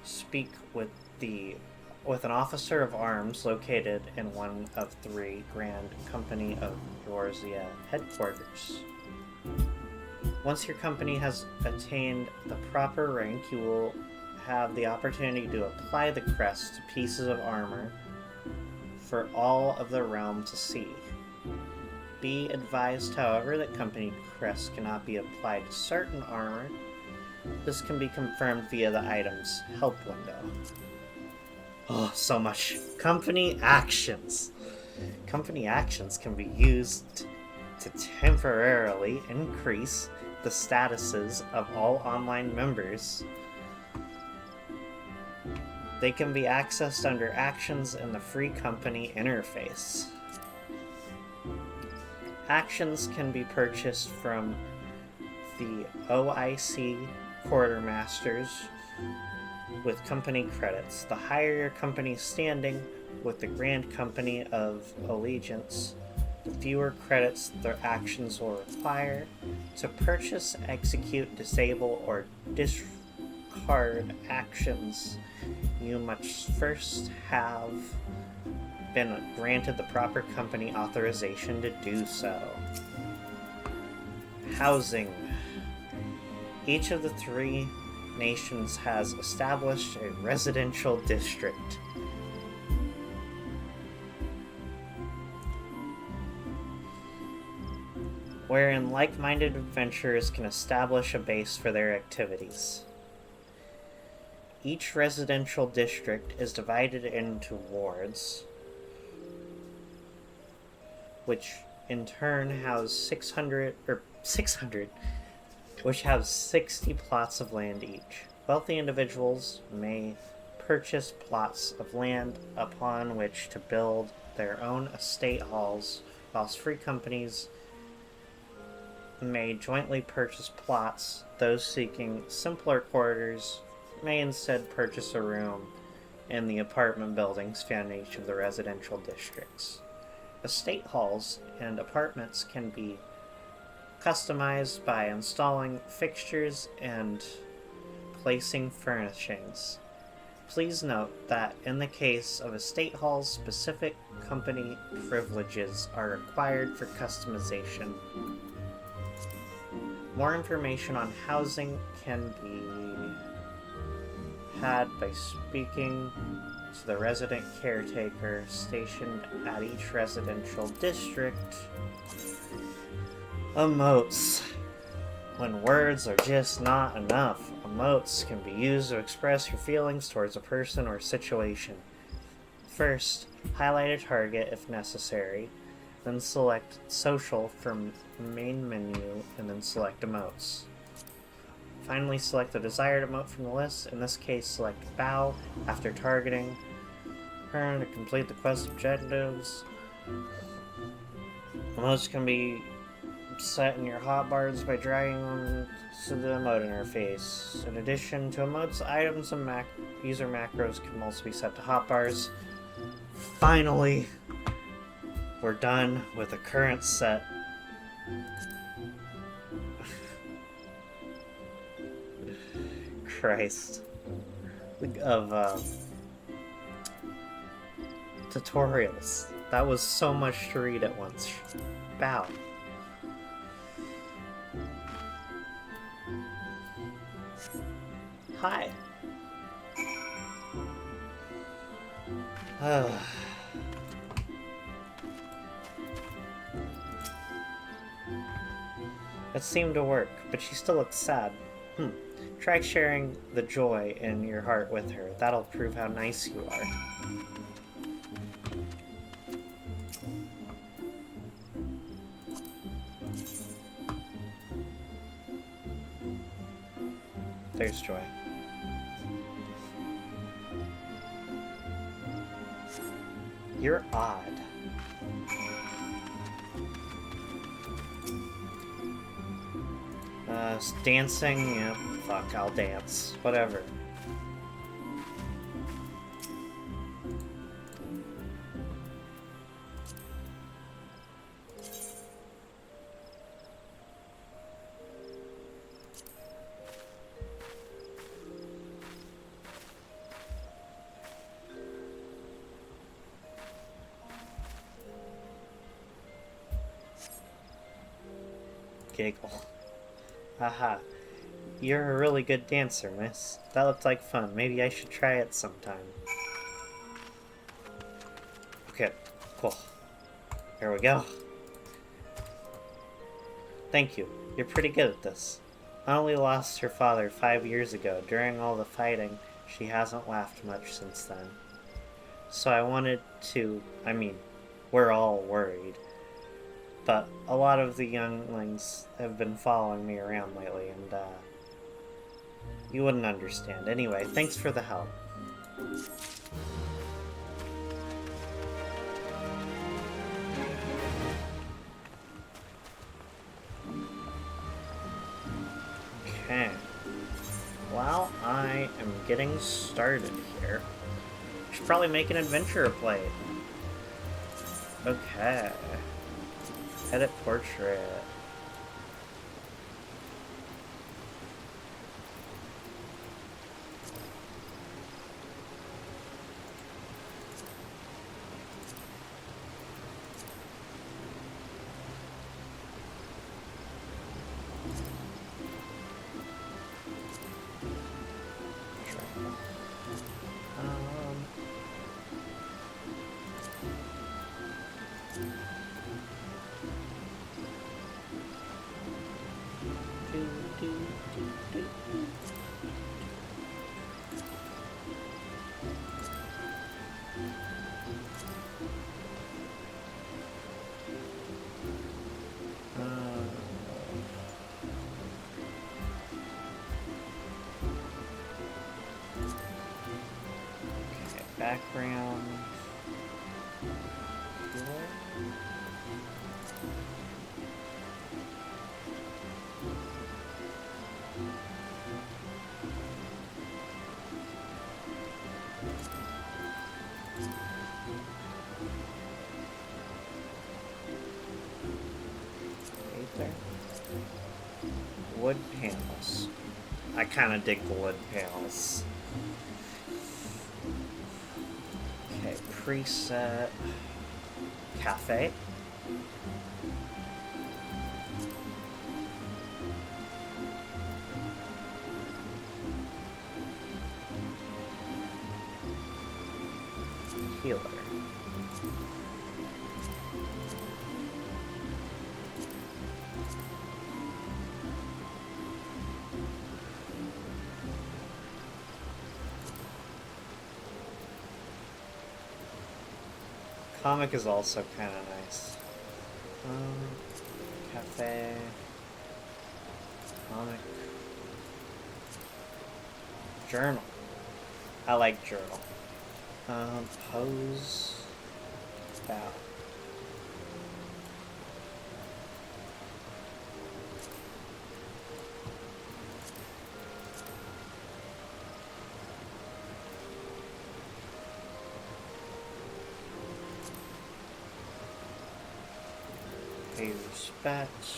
speak with an officer of arms located in one of 3 Grand Company of Eorzea headquarters. Once your company has attained the proper rank, you will have the opportunity to apply the crest to pieces of armor for all of the realm to see. Be advised, however, that company crest cannot be applied to certain armor. This can be confirmed via the item's help window. Oh, so much. Company actions. Company actions can be used to temporarily increase the statuses of all online members. They can be accessed under actions in the free company interface. Actions can be purchased from the OIC quartermasters with company credits. The higher your company's standing with the Grand Company of Allegiance, the fewer credits their actions will require. To purchase, execute, disable, or discard actions, you must first have been granted the proper company authorization to do so. Housing. Each of the 3 nations has established a residential district. Wherein like-minded adventurers can establish a base for their activities. Each residential district is divided into wards, which in turn house 600, which have 60 plots of land each. Wealthy individuals may purchase plots of land upon which to build their own estate halls, whilst free companies may jointly purchase plots. Those seeking simpler quarters may instead purchase a room in the apartment buildings found in each of the residential districts. Estate halls and apartments can be customized by installing fixtures and placing furnishings. Please note that in the case of estate halls, specific company privileges are required for customization. More information on housing can be had by speaking to the resident caretaker stationed at each residential district. Emotes. When words are just not enough, emotes can be used to express your feelings towards a person or situation. First, highlight a target if necessary, then select Social from main menu, and then select Emotes. Finally, select the desired emote from the list. In this case, select Bow after targeting. Turn to complete the quest objectives. Emotes can be set in your hotbars by dragging them to the emote interface. In addition to emotes, items and user macros can also be set to hotbars. Finally, we're done with the current set. Christ. Of tutorials. That was so much to read at once. Bow. Hi. That seemed to work, but she still looks sad. Try sharing the joy in your heart with her. That'll prove how nice you are. There's joy. You're odd. Dancing? Yeah, fuck, I'll dance. Whatever. Giggle. Haha. You're a really good dancer, miss. That looked like fun. Maybe I should try it sometime. Okay, cool. Here we go. Thank you. You're pretty good at this. I only lost her father 5 years ago. During all the fighting, she hasn't laughed much since then. So I wanted to... I mean, we're all worried. But a lot of the younglings have been following me around lately, and, you wouldn't understand. Anyway, thanks for the help. Okay. Well, I am getting started here. Should probably make an adventure play. Okay. Edit portrait. Background. Right there. Wood panels. I kind of dig the wood panels. Okay, preset. Cafe. Healer. Comic is also kind of nice. Cafe. Comic. Journal. I like journal. Pose. Bow. Spats.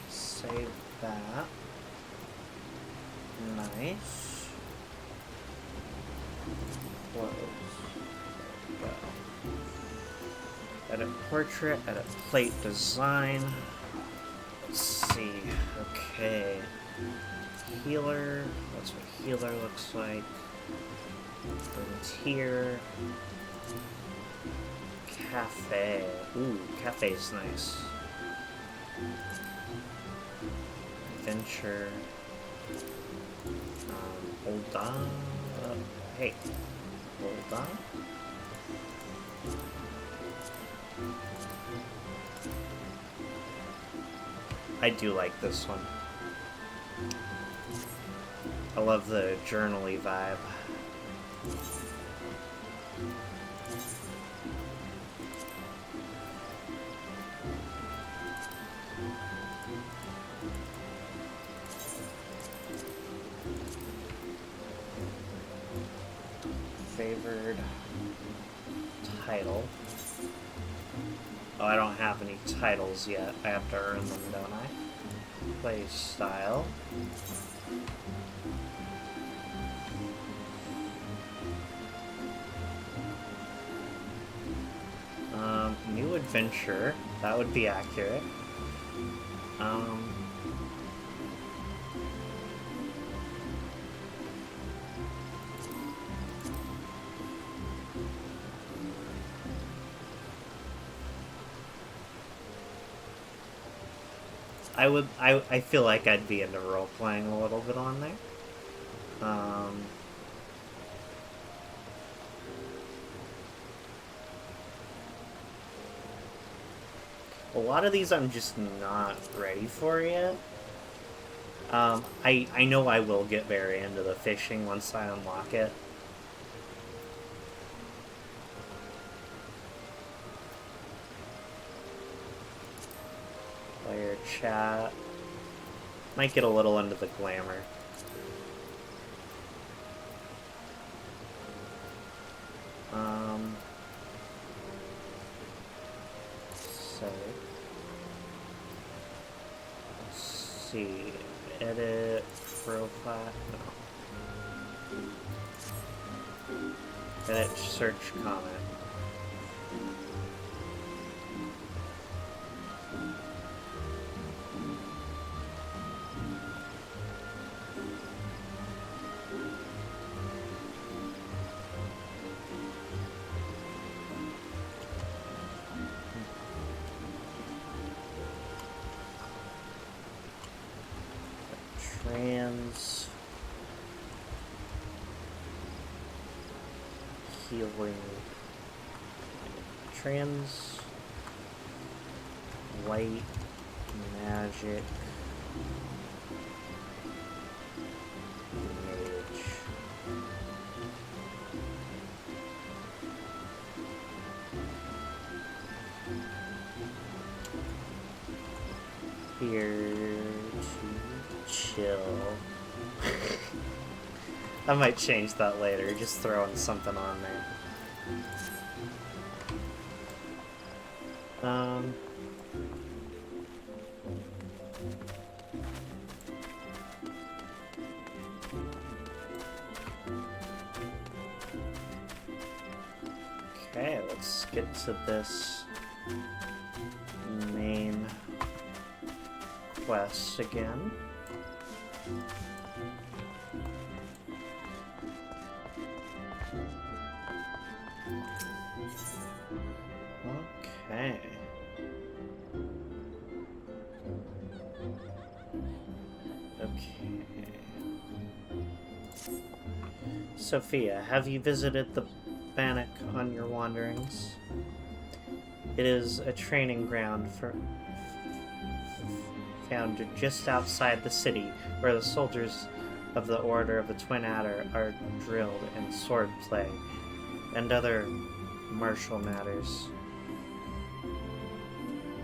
Save that. Nice. Close. There we go. Edit portrait, edit plate design. Let's see. Okay. Healer. That's what healer looks like. Frontier. Cafe. Ooh, cafe's nice. Adventure. Hold on. Hey. Hold on. I do like this one. I love the journal-y vibe. Favored title. Oh, I don't have any titles yet. I have to earn them, don't I? Play style. New adventure. That would be accurate. I feel like I'd be into role-playing a little bit on there. A lot of these I'm just not ready for yet. I know I will get very into the fishing once I unlock it. Player chat. Might get a little into the glamour. Let's see. Edit profile. No. Edit search comment. Healing. Trans. White. Magic. Mage. Here to chill. I might change that later, just throwing something on there. Okay, let's get to this main quest again. Sophia, have you visited the Bannock on your wanderings? It is a training ground found just outside the city, where the soldiers of the Order of the Twin Adder are drilled in swordplay and other martial matters.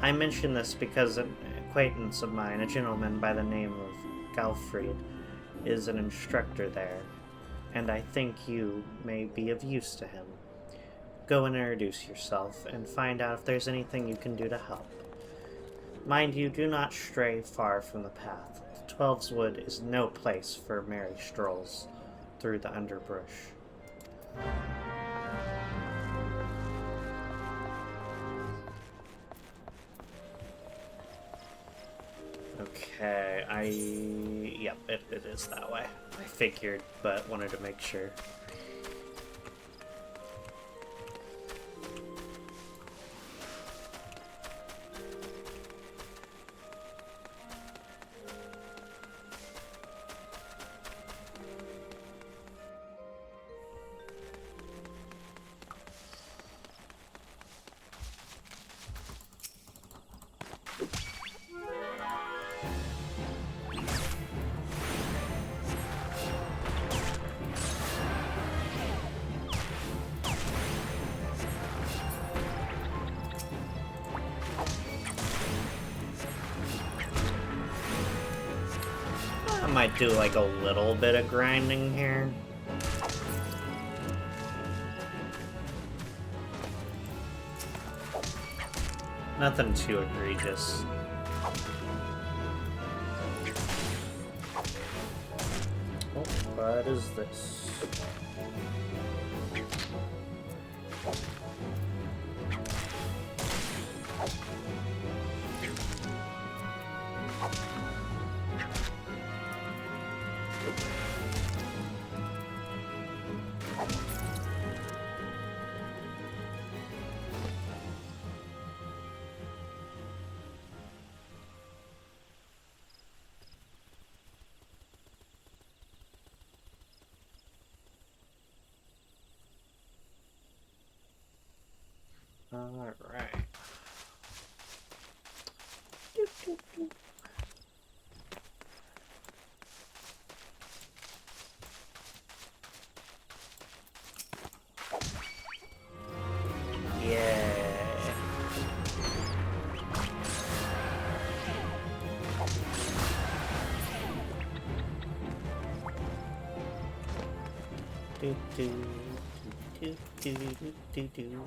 I mention this because an acquaintance of mine, a gentleman by the name of Galfried, is an instructor there, and I think you may be of use to him. Go and introduce yourself, and find out if there's anything you can do to help. Mind you, do not stray far from the path. The Twelves Wood is no place for merry strolls through the underbrush. Okay, yep, it is that way. I figured, but wanted to make sure. I might do like a little bit of grinding here. Nothing too egregious. Oh, what is this? All right. Yeah. Do do do do do do do.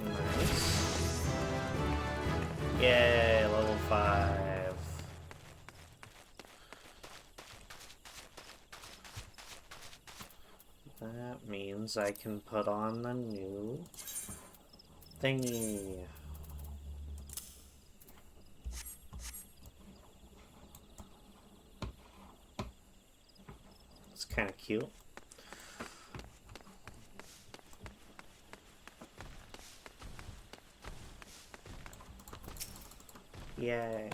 Nice. Yay, level 5. That means I can put on the new thingy. It's kind of cute. Yay.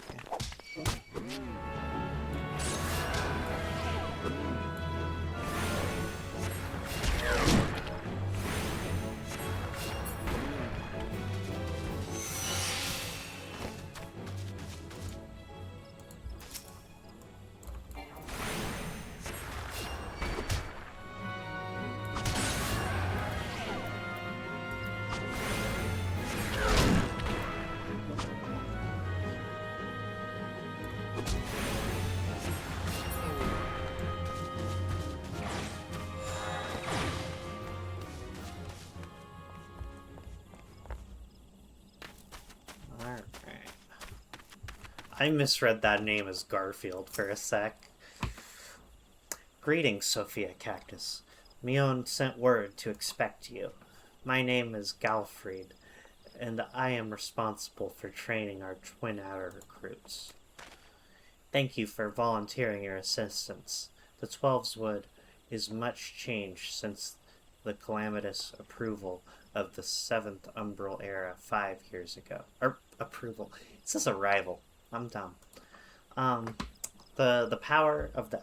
I misread that name as Garfield for a sec. Greetings, Sophia Cactus. Mion sent word to expect you. My name is Galfried, and I am responsible for training our Twin Adder recruits. Thank you for volunteering your assistance. The Twelves Wood is much changed since the calamitous approval of the 7th Umbral Era 5 years ago. Or, approval. It says arrival. I'm dumb. The power of the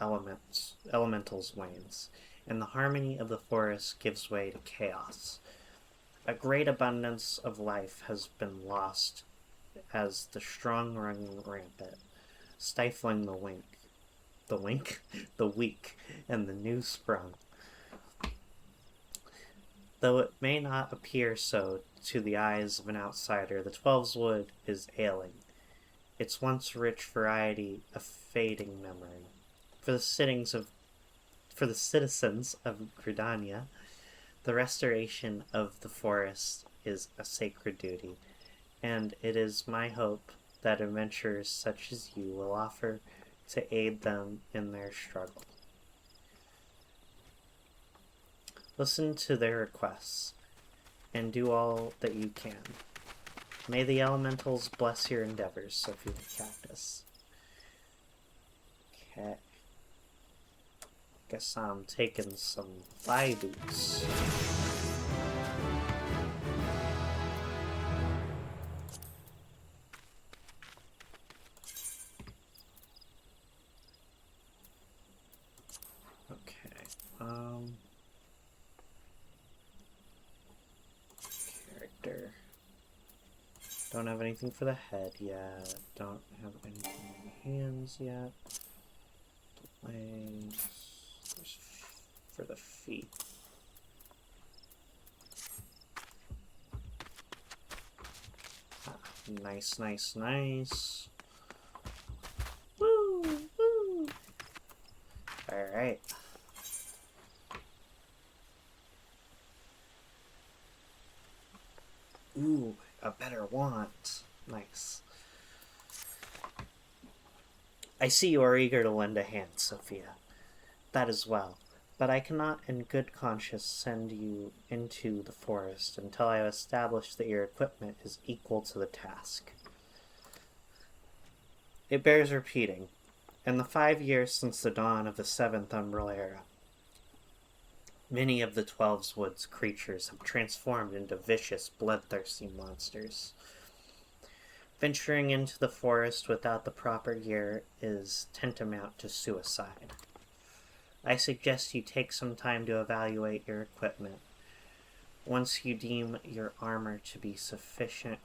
elementals wanes, and the harmony of the forest gives way to chaos. A great abundance of life has been lost as the strong run rampant, stifling the weak, and the new sprung. Though it may not appear so to the eyes of an outsider, the Twelves Wood is ailing, its once rich variety a fading memory. For the citizens of Gridania, the restoration of the forest is a sacred duty, and it is my hope that adventurers such as you will offer to aid them in their struggle. Listen to their requests, and do all that you can. May the elementals bless your endeavors, Sophia Cactus. Okay. Guess I'm taking some thigh boots. Character. Don't have anything for the head yet. Don't have anything in the hands yet. Legs. For the feet. Nice, nice, nice. Woo! Woo! Alright. Ooh, a better wand. Nice. I see you are eager to lend a hand, Sophia. That is well. But I cannot in good conscience send you into the forest until I have established that your equipment is equal to the task. It bears repeating. In the 5 years since the dawn of the 7th Umbral Era, many of the Twelves Woods creatures have transformed into vicious, bloodthirsty monsters. Venturing into the forest without the proper gear is tantamount to suicide. I suggest you take some time to evaluate your equipment. Once you deem your armor to be of sufficient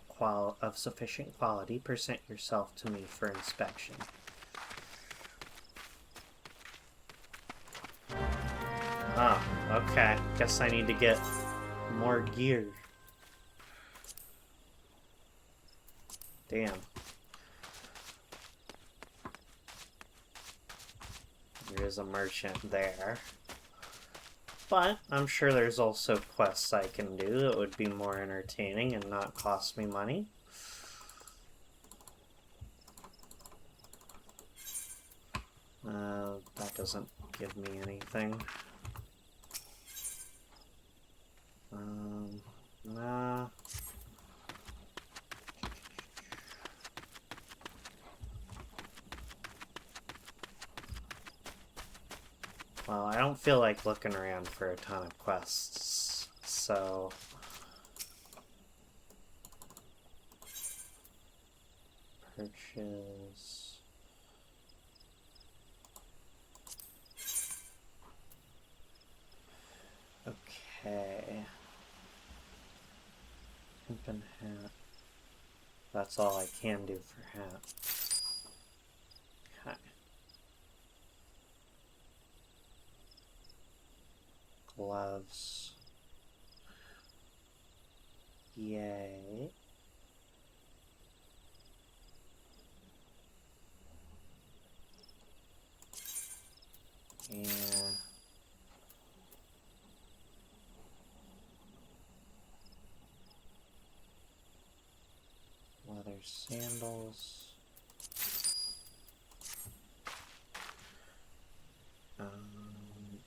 quality, present yourself to me for inspection. Oh, okay. Guess I need to get more gear. Damn. There is a merchant there. But I'm sure there's also quests I can do that would be more entertaining and not cost me money. That doesn't give me anything. Nah. Well, I don't feel like looking around for a ton of quests, so... Purchase... Okay... Open hat. That's all I can do for hat. Okay. Gloves. Yay. And leather sandals.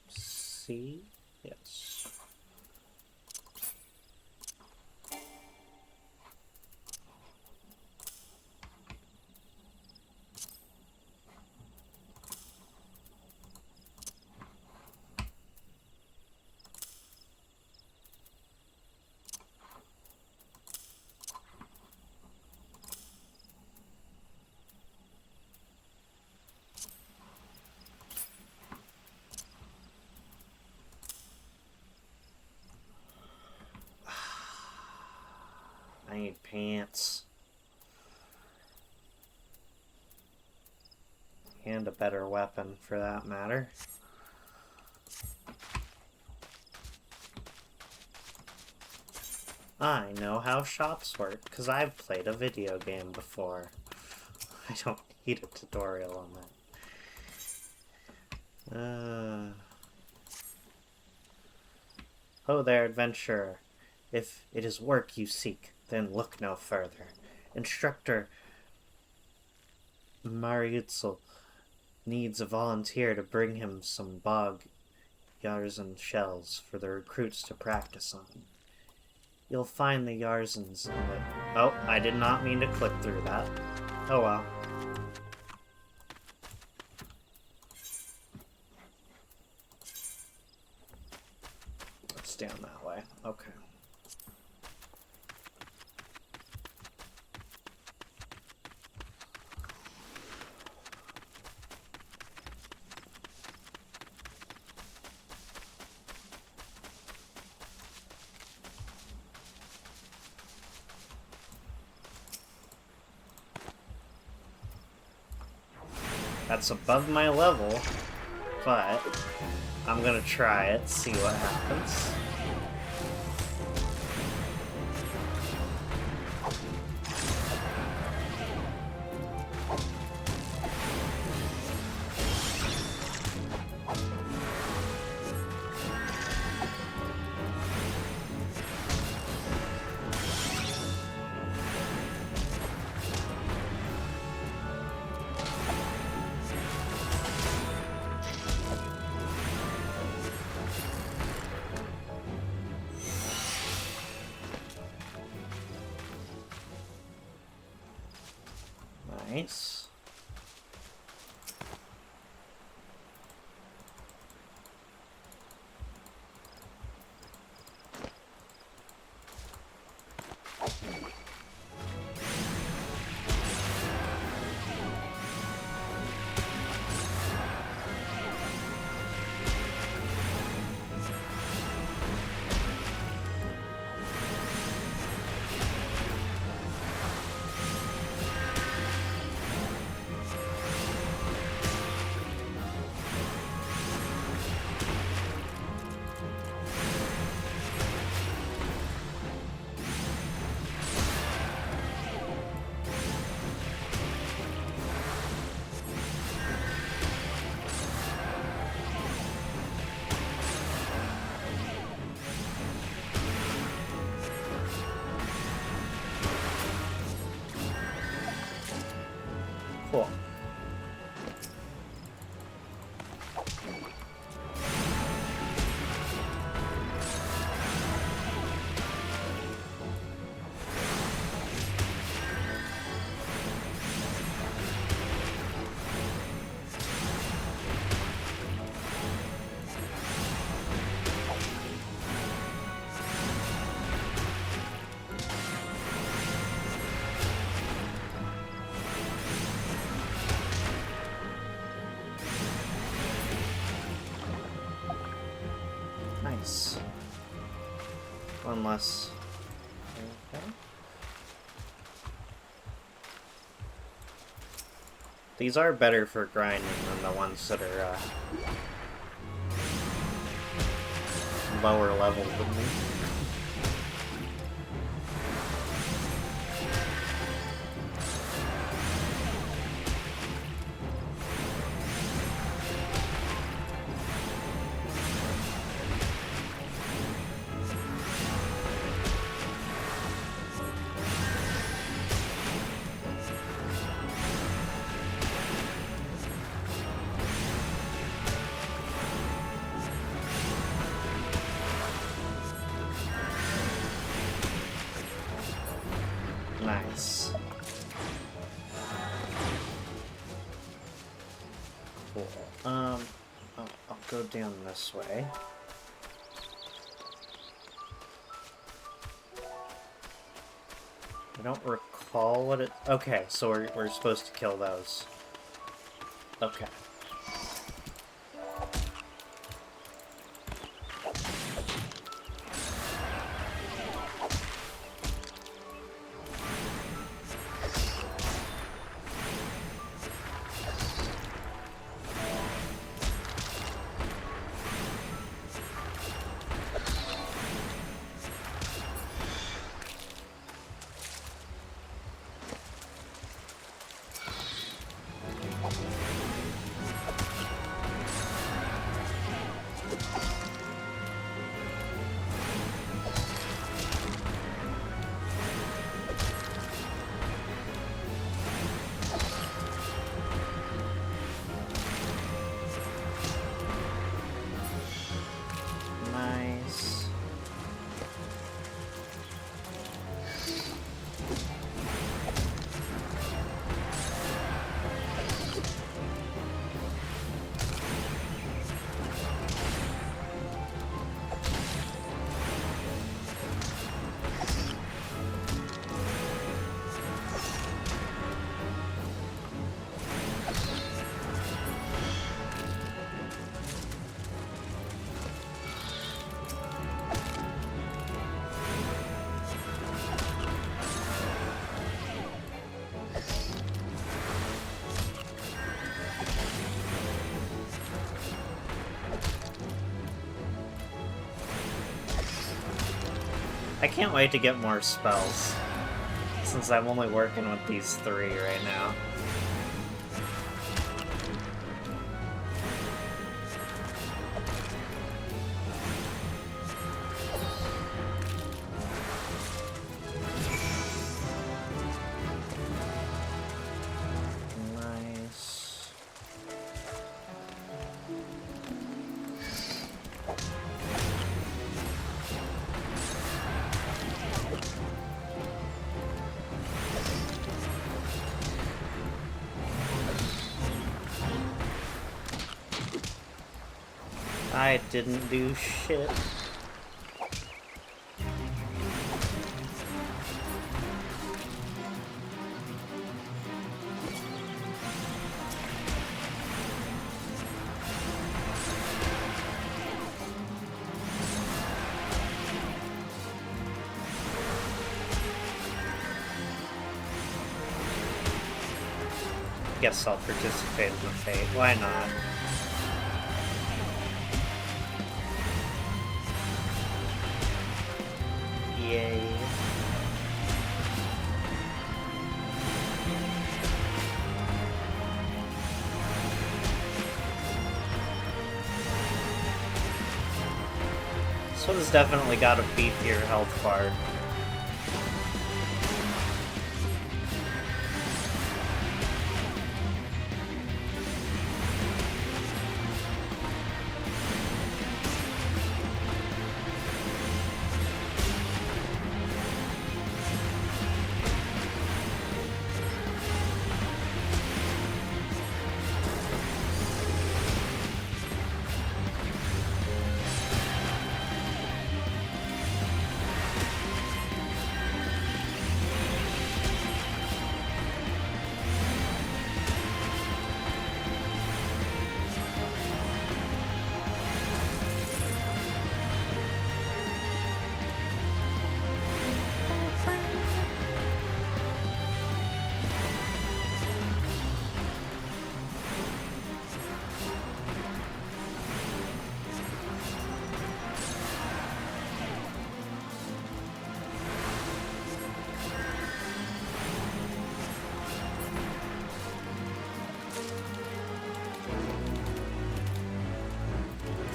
C? Yes. need pants. And a better weapon, for that matter. I know how shops work, because I've played a video game before. I don't need a tutorial on that. Oh there, adventurer. If it is work you seek, then look no further. Instructor Mariutzel needs a volunteer to bring him some bog Yarzan shells for the recruits to practice on. You'll find the Yarzans in the... Oh, I did not mean to click through that. Oh well. It's down that way. Okay. That's above my level, but I'm gonna try it, see what happens. Nice. Cool. Nice. One less. Okay. These are better for grinding than the ones that are lower level than me. Nice. Cool. I'll go down this way. I don't recall what it... Okay, so we're supposed to kill those. Okay. I can't wait to get more spells, since I'm only working with these 3 right now. Nice. I didn't do shit. Guess I'll participate in the fate. Why not? Yay. This one's definitely got a beefier health bar.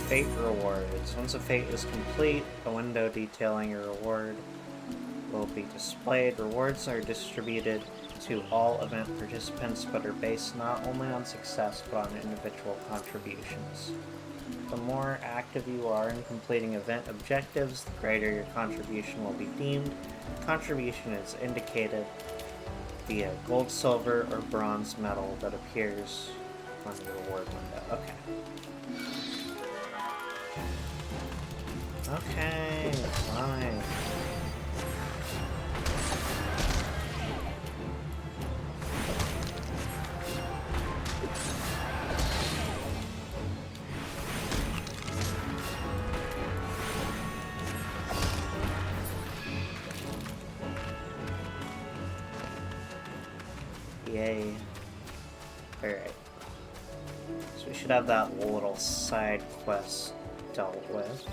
Fate rewards. Once a fate is complete, a window detailing your reward will be displayed. Rewards are distributed to all event participants, but are based not only on success, but on individual contributions. The more active you are in completing event objectives, the greater your contribution will be deemed. Contribution is indicated via gold, silver, or bronze medal that appears on the reward window. Okay. Okay, fine. Yay. Alright. So we should have that little side quest dealt with.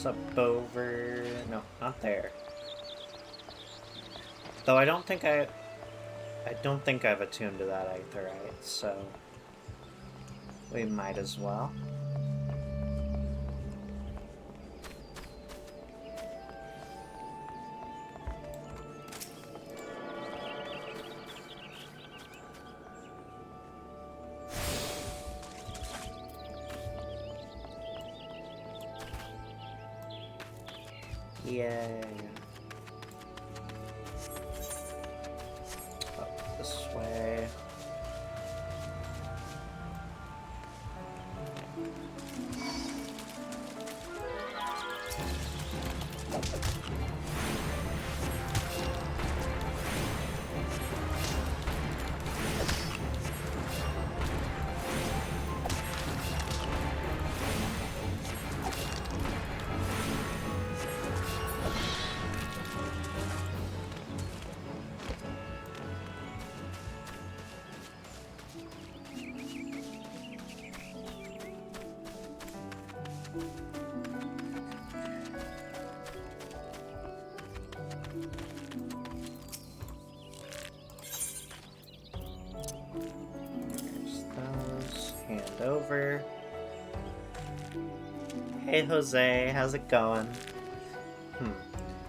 Up over... no, not there. Though I don't think I've attuned to that Aetheryte, so we might as well. Yay. Up this way. Hand over. Hey Jose, how's it going?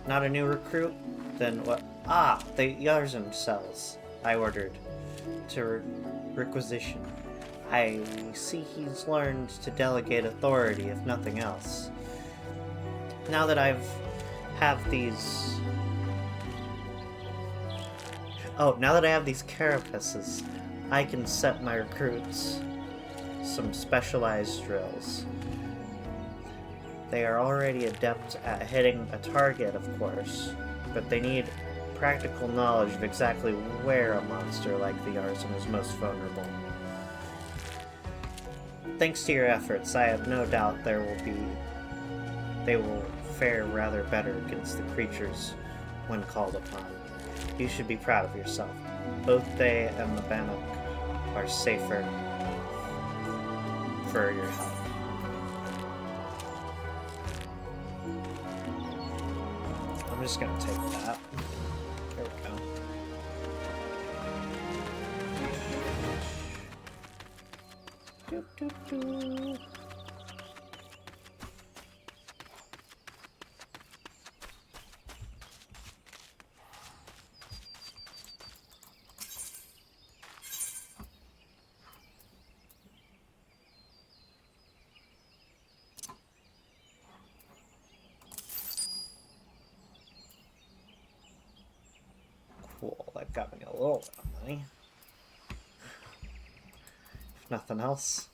Not a new recruit? Then what? Ah, the Yarzan cells I ordered to requisition. I see he's learned to delegate authority, if nothing else. Now that have these... Oh, now that I have these carapaces, I can set my recruits some specialized drills. They are already adept at hitting a target, of course, but they need practical knowledge of exactly where a monster like the Yarzan is most vulnerable. Thanks to your efforts, I have no doubt they will fare rather better against the creatures when called upon. You should be proud of yourself. Both they and the Bannock are safer for your help. I'm just gonna take that. There we go. Doop, doop, doop. Cool, that got me a little bit of money. If nothing else.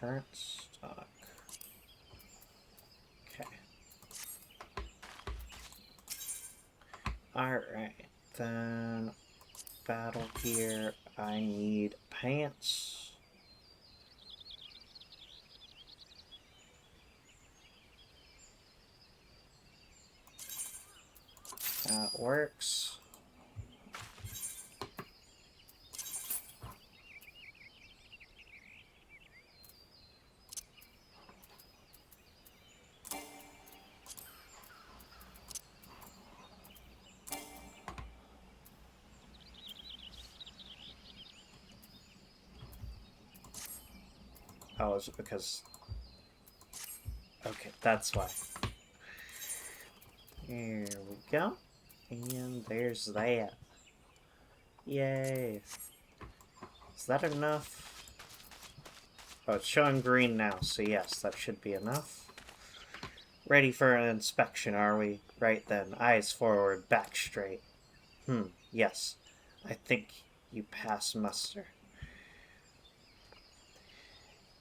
Current stock. Okay. Alright, then battle gear. I need pants. That works. Oh, is it because... Okay, that's why. Here we go. And there's that. Yay. Is that enough? Oh, it's showing green now, so yes, that should be enough. Ready for an inspection, are we? Right then. Eyes forward, back straight. Yes. I think you pass muster.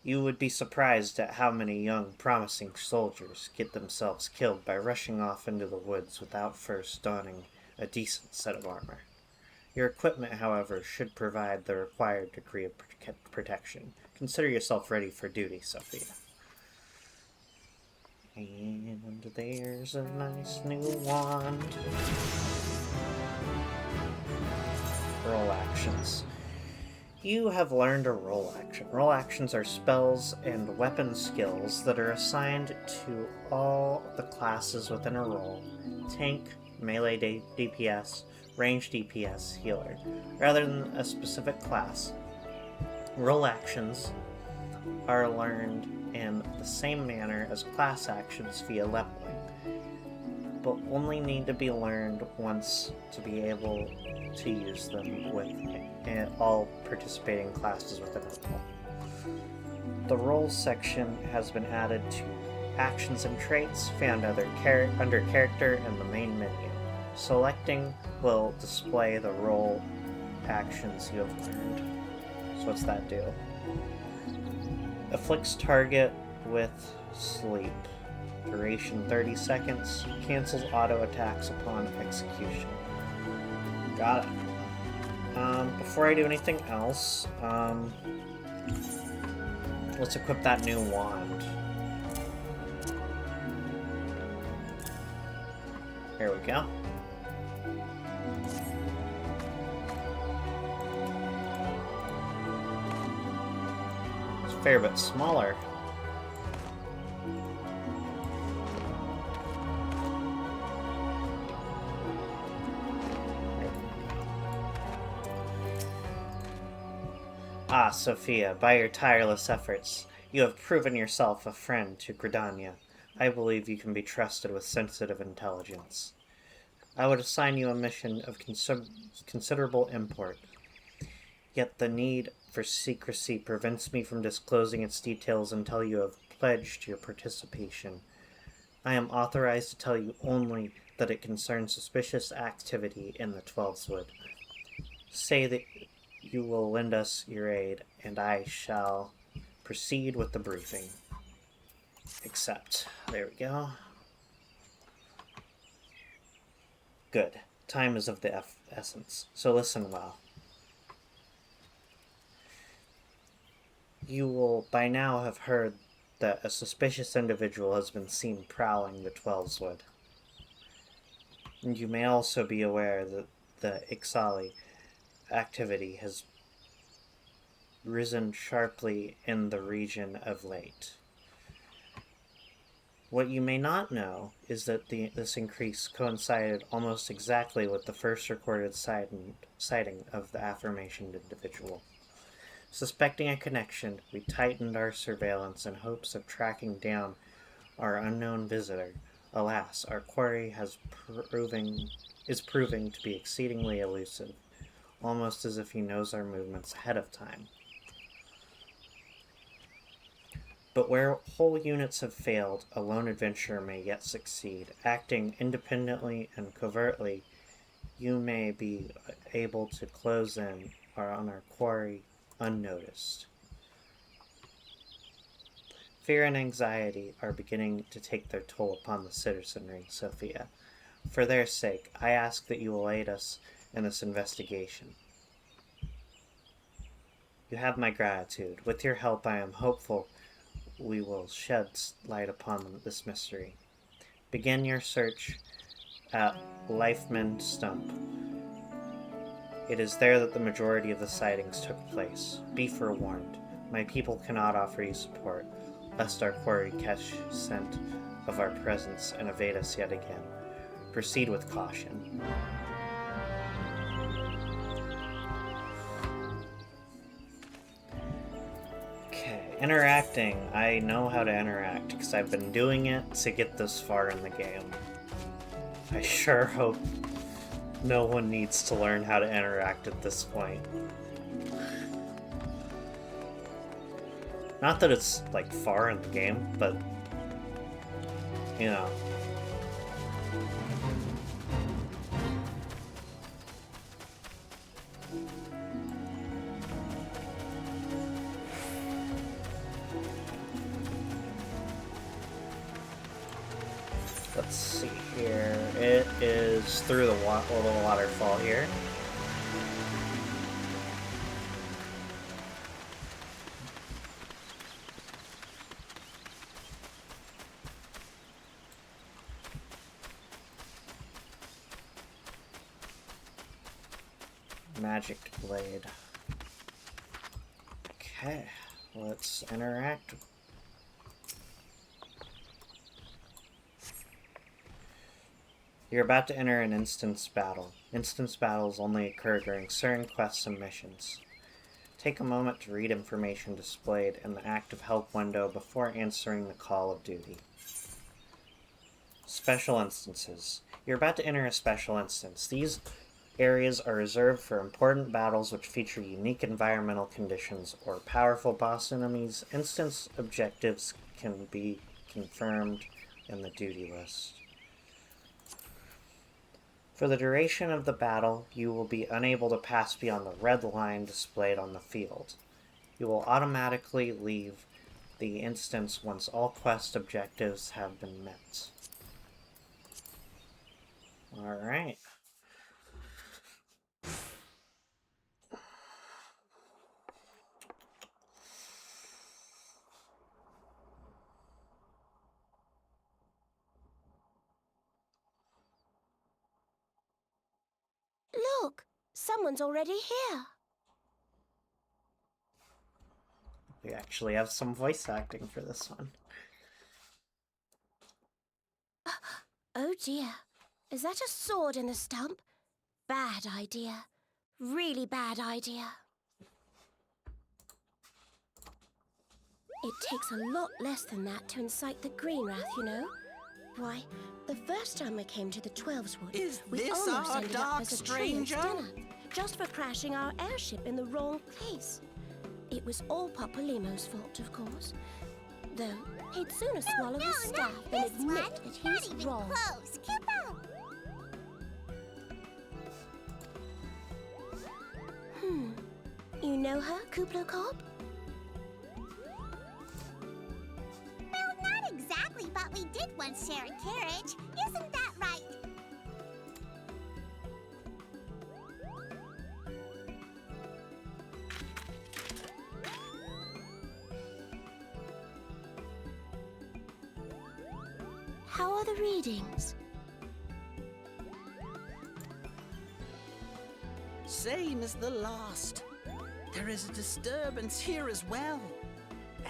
You would be surprised at how many young, promising soldiers get themselves killed by rushing off into the woods without first donning a decent set of armor. Your equipment, however, should provide the required degree of protection. Consider yourself ready for duty, Sophia. And there's a nice new wand. Roll actions. You have learned a roll action. Roll actions are spells and weapon skills that are assigned to all the classes within a roll. Tank, melee DPS, ranged DPS, healer. Rather than a specific class, roll actions are learned in the same manner as class actions via leveling, but only need to be learned once to be able to use them with all participating classes within a roll. The roles section has been added to actions and traits found under character in the main menu. Selecting will display the role actions you have learned. So what's that do? Afflicts target with sleep. Duration 30 seconds. Cancels auto attacks upon execution. Got it. Before I do anything else, let's equip that new wand. Here we go. It's a fair bit smaller. Ah, Sophia, by your tireless efforts, you have proven yourself a friend to Gridania. I believe you can be trusted with sensitive intelligence. I would assign you a mission of considerable import. Yet the need for secrecy prevents me from disclosing its details until you have pledged your participation. I am authorized to tell you only that it concerns suspicious activity in the Twelveswood. Say that you will lend us your aid, and I shall proceed with the briefing. Accept. There we go. Good. Time is of the essence, so listen well. You will by now have heard that a suspicious individual has been seen prowling the Twelveswood. And you may also be aware that the Ixali activity has risen sharply in the region of late. What you may not know is that this increase coincided almost exactly with the first recorded sighting of the aforementioned individual. Suspecting a connection, we tightened our surveillance in hopes of tracking down our unknown visitor. Alas, our quarry is proving to be exceedingly elusive, almost as if he knows our movements ahead of time. But where whole units have failed, a lone adventurer may yet succeed. Acting independently and covertly, you may be able to close in on our quarry unnoticed. Fear and anxiety are beginning to take their toll upon the citizenry, Sophia. For their sake, I ask that you will aid us in this investigation. You have my gratitude. With your help, I am hopeful we will shed light upon this mystery. Begin your search at Lifeman Stump. It is there that the majority of the sightings took place. Be forewarned. My people cannot offer you support, lest our quarry catch scent of our presence and evade us yet again. Proceed with caution. Interacting. I know how to interact because I've been doing it to get this far in the game. I sure hope no one needs to learn how to interact at this point. Not that it's, like, far in the game, but, you know. Let's see here. It is through the little waterfall here. Magic blade. Okay, let's interact. You're about to enter an instance battle. Instance battles only occur during certain quests and missions. Take a moment to read information displayed in the active help window before answering the call of duty. Special instances. You're about to enter a special instance. These areas are reserved for important battles which feature unique environmental conditions or powerful boss enemies. Instance objectives can be confirmed in the duty list. For the duration of the battle, you will be unable to pass beyond the red line displayed on the field. You will automatically leave the instance once all quest objectives have been met. Alright. Look, someone's already here. We actually have some voice acting for this one. Oh dear, is that a sword in the stump? Bad idea. Really bad idea. It takes a lot less than that to incite the green wrath, you know. Why, the first time we came to the 12's Wood, we this almost our ended up dark as a stranger? dinner, just for crashing our airship in the wrong place. It was all Papa Limo's fault, of course. Though, he'd sooner swallow his staff than admit that he's wrong. Close. Keep on. You know her, Kuplo Cop? Well, not exactly, but we did once share a carriage. Isn't that right? How are the readings? Same as the last. There is a disturbance here as well.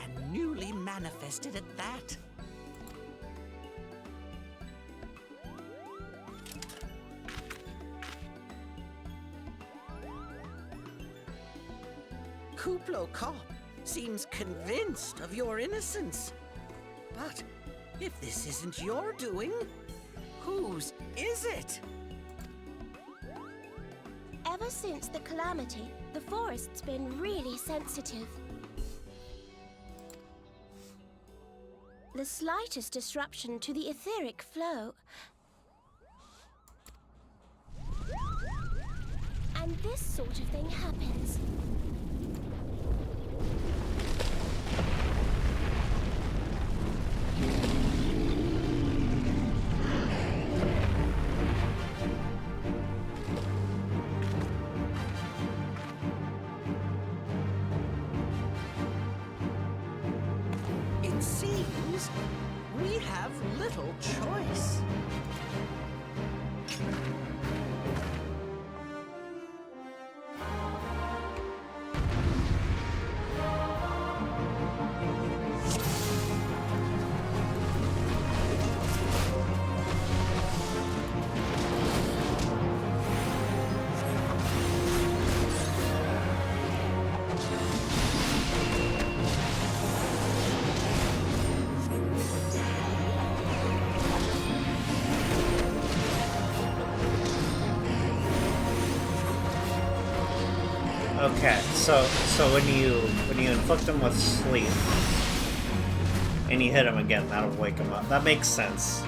And newly manifested at that. Kuplo Cop seems convinced of your innocence. But if this isn't your doing, whose is it? Ever since the calamity, the forest's been really sensitive. The slightest disruption to the etheric flow, and this sort of thing happens. It seems we have little choice. Okay, so when you inflict him with sleep and you hit him again, that'll wake him up. That makes sense.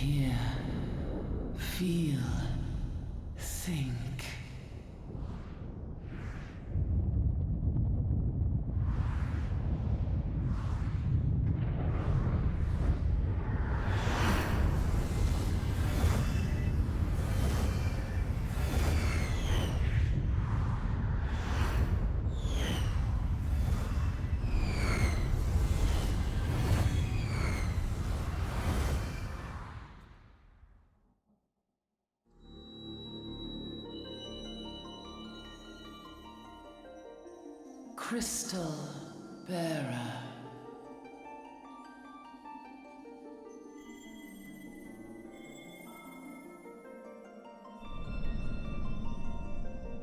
hear, feel, think. Crystal Bearer.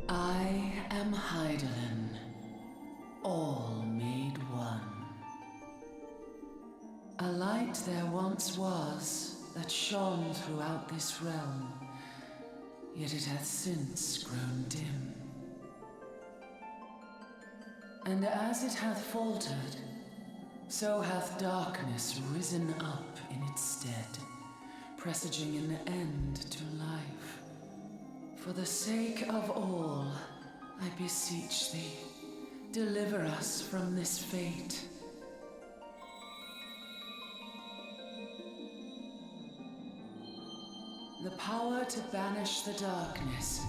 I am Hydaelyn, all made one. A light there once was that shone throughout this realm, yet it hath since grown dim. And as it hath faltered, so hath darkness risen up in its stead, presaging an end to life. For the sake of all, I beseech thee, deliver us from this fate. The power to banish the darkness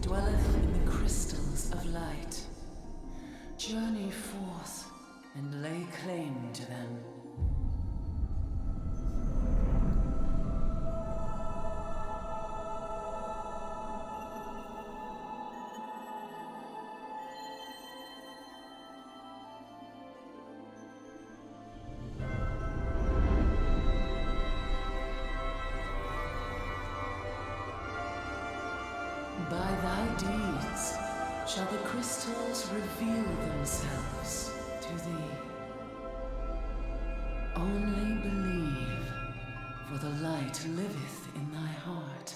dwelleth in the crystals of light. Journey forth and lay claim to them. By thy deeds shall the crystals reveal themselves to thee. Only believe, for the light liveth in thy heart.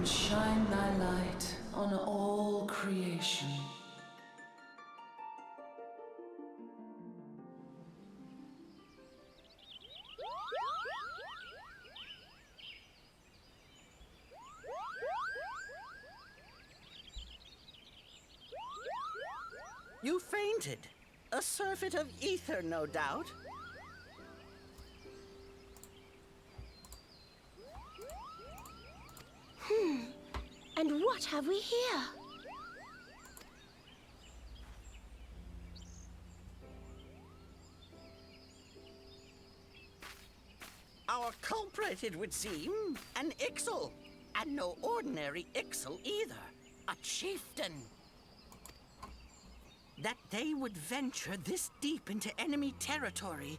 Shine thy light on all creation. You fainted. A surfeit of ether, no doubt. And what have we here? Our culprit, it would seem, an Ixal. And no ordinary Ixal either. A chieftain. That they would venture this deep into enemy territory,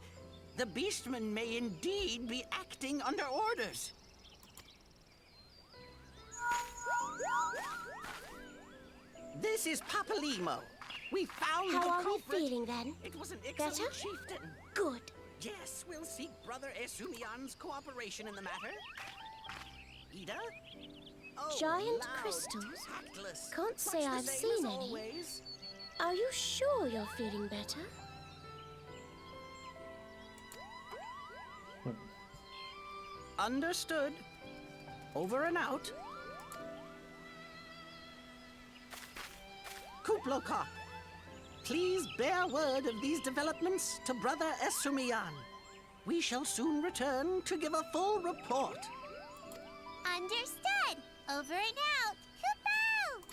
the beastmen may indeed be acting under orders. This is Papalimo. We found the How are we culprit. feeling then? It was an Ixal Better? chieftain. Good. Yes, we'll seek Brother Esumian's cooperation in the matter. Ida? Oh, Giant loud, crystals? tactless. Can't say Much the I've same seen as any. always. Are you sure you're feeling better? Understood. Over and out. Kuplokok, please bear word of these developments to Brother Esumian. We shall soon return to give a full report. Understood. Over and out. Kupo!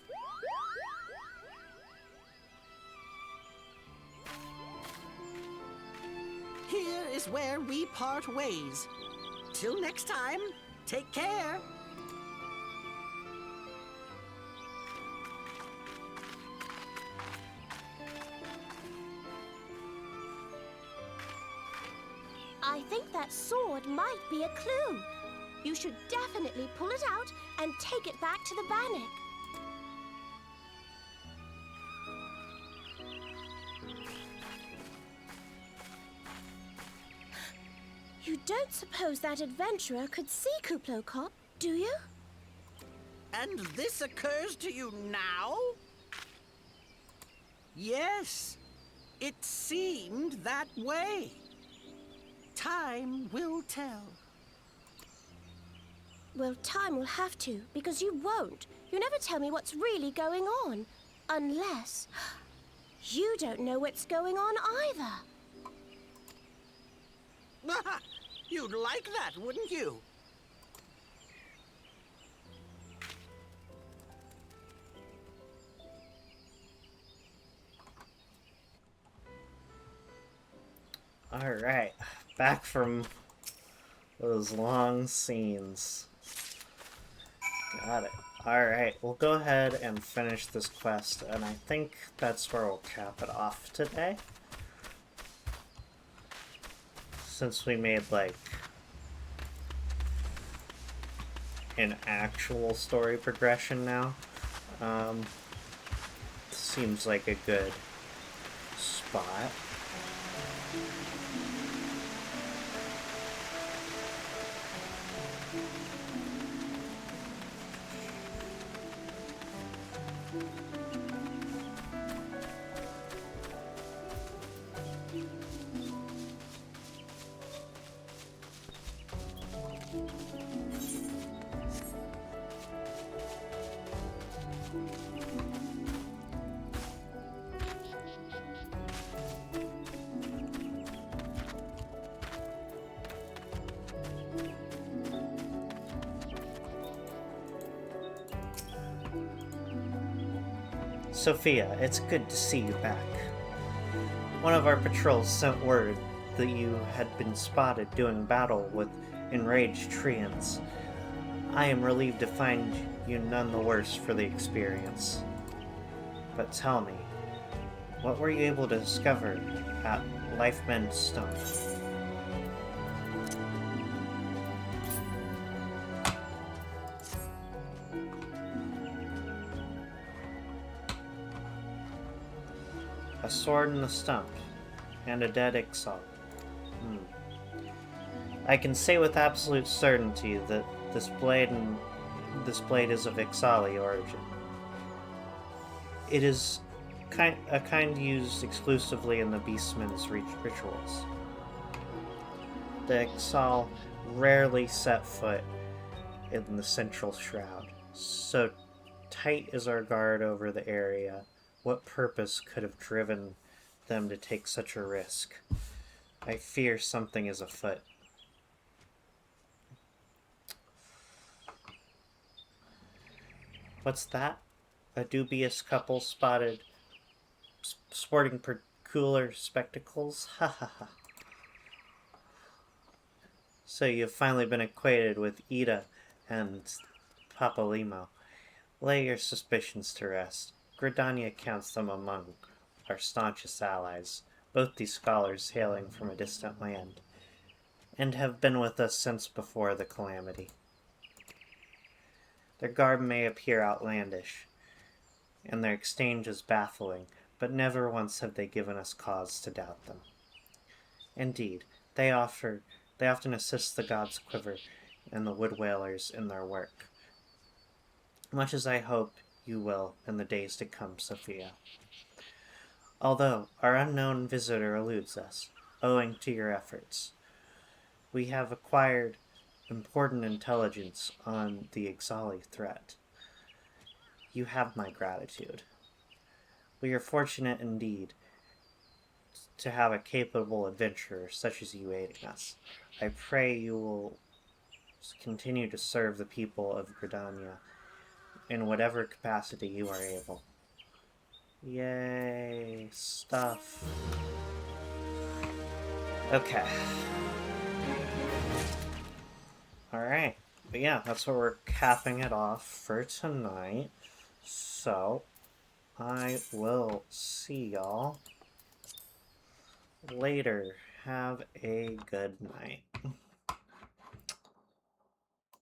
Here is where we part ways. Till next time, take care. I think that sword might be a clue. You should definitely pull it out and take it back to the Bannock. You don't suppose that adventurer could see Kuplokop, do you? And this occurs to you now? Yes, it seemed that way. Time will tell. Well, time will have to, because you won't. You never tell me what's really going on. Unless... you don't know what's going on either. You'd like that, wouldn't you? Alright, back from those long scenes. Got it. Alright, we'll go ahead and finish this quest, and I think that's where we'll cap it off today. Since we made, like, an actual story progression now, seems like a good spot. Sophia, it's good to see you back. One of our patrols sent word that you had been spotted doing battle with enraged treants. I am relieved to find you none the worse for the experience. But tell me, what were you able to discover at Lifebend Stone? A sword in the stump, and a dead Ixal. I can say with absolute certainty that this blade is of Ixali origin. It is a kind used exclusively in the Beastman's rituals. The Ixal rarely set foot in the central shroud, so tight is our guard over the area. What purpose could have driven them to take such a risk? I fear something is afoot. What's that? A dubious couple spotted sporting peculiar spectacles? Ha ha ha. So you've finally been acquainted with Ida and Papalimo. Lay your suspicions to rest. Gridania counts them among our staunchest allies, both these scholars hailing from a distant land, and have been with us since before the calamity. Their garb may appear outlandish, and their exchanges baffling, but never once have they given us cause to doubt them. Indeed, they often assist the gods' quiver and the wood whalers in their work, much as I hope you will in the days to come, Sophia. Although our unknown visitor eludes us, owing to your efforts, we have acquired important intelligence on the Ixali threat. You have my gratitude. We are fortunate indeed to have a capable adventurer such as you aiding us. I pray you will continue to serve the people of Gridania in whatever capacity you are able. Yay, stuff. Okay. Alright. But yeah, that's what we're capping it off for tonight. So, I will see y'all later. have a good night.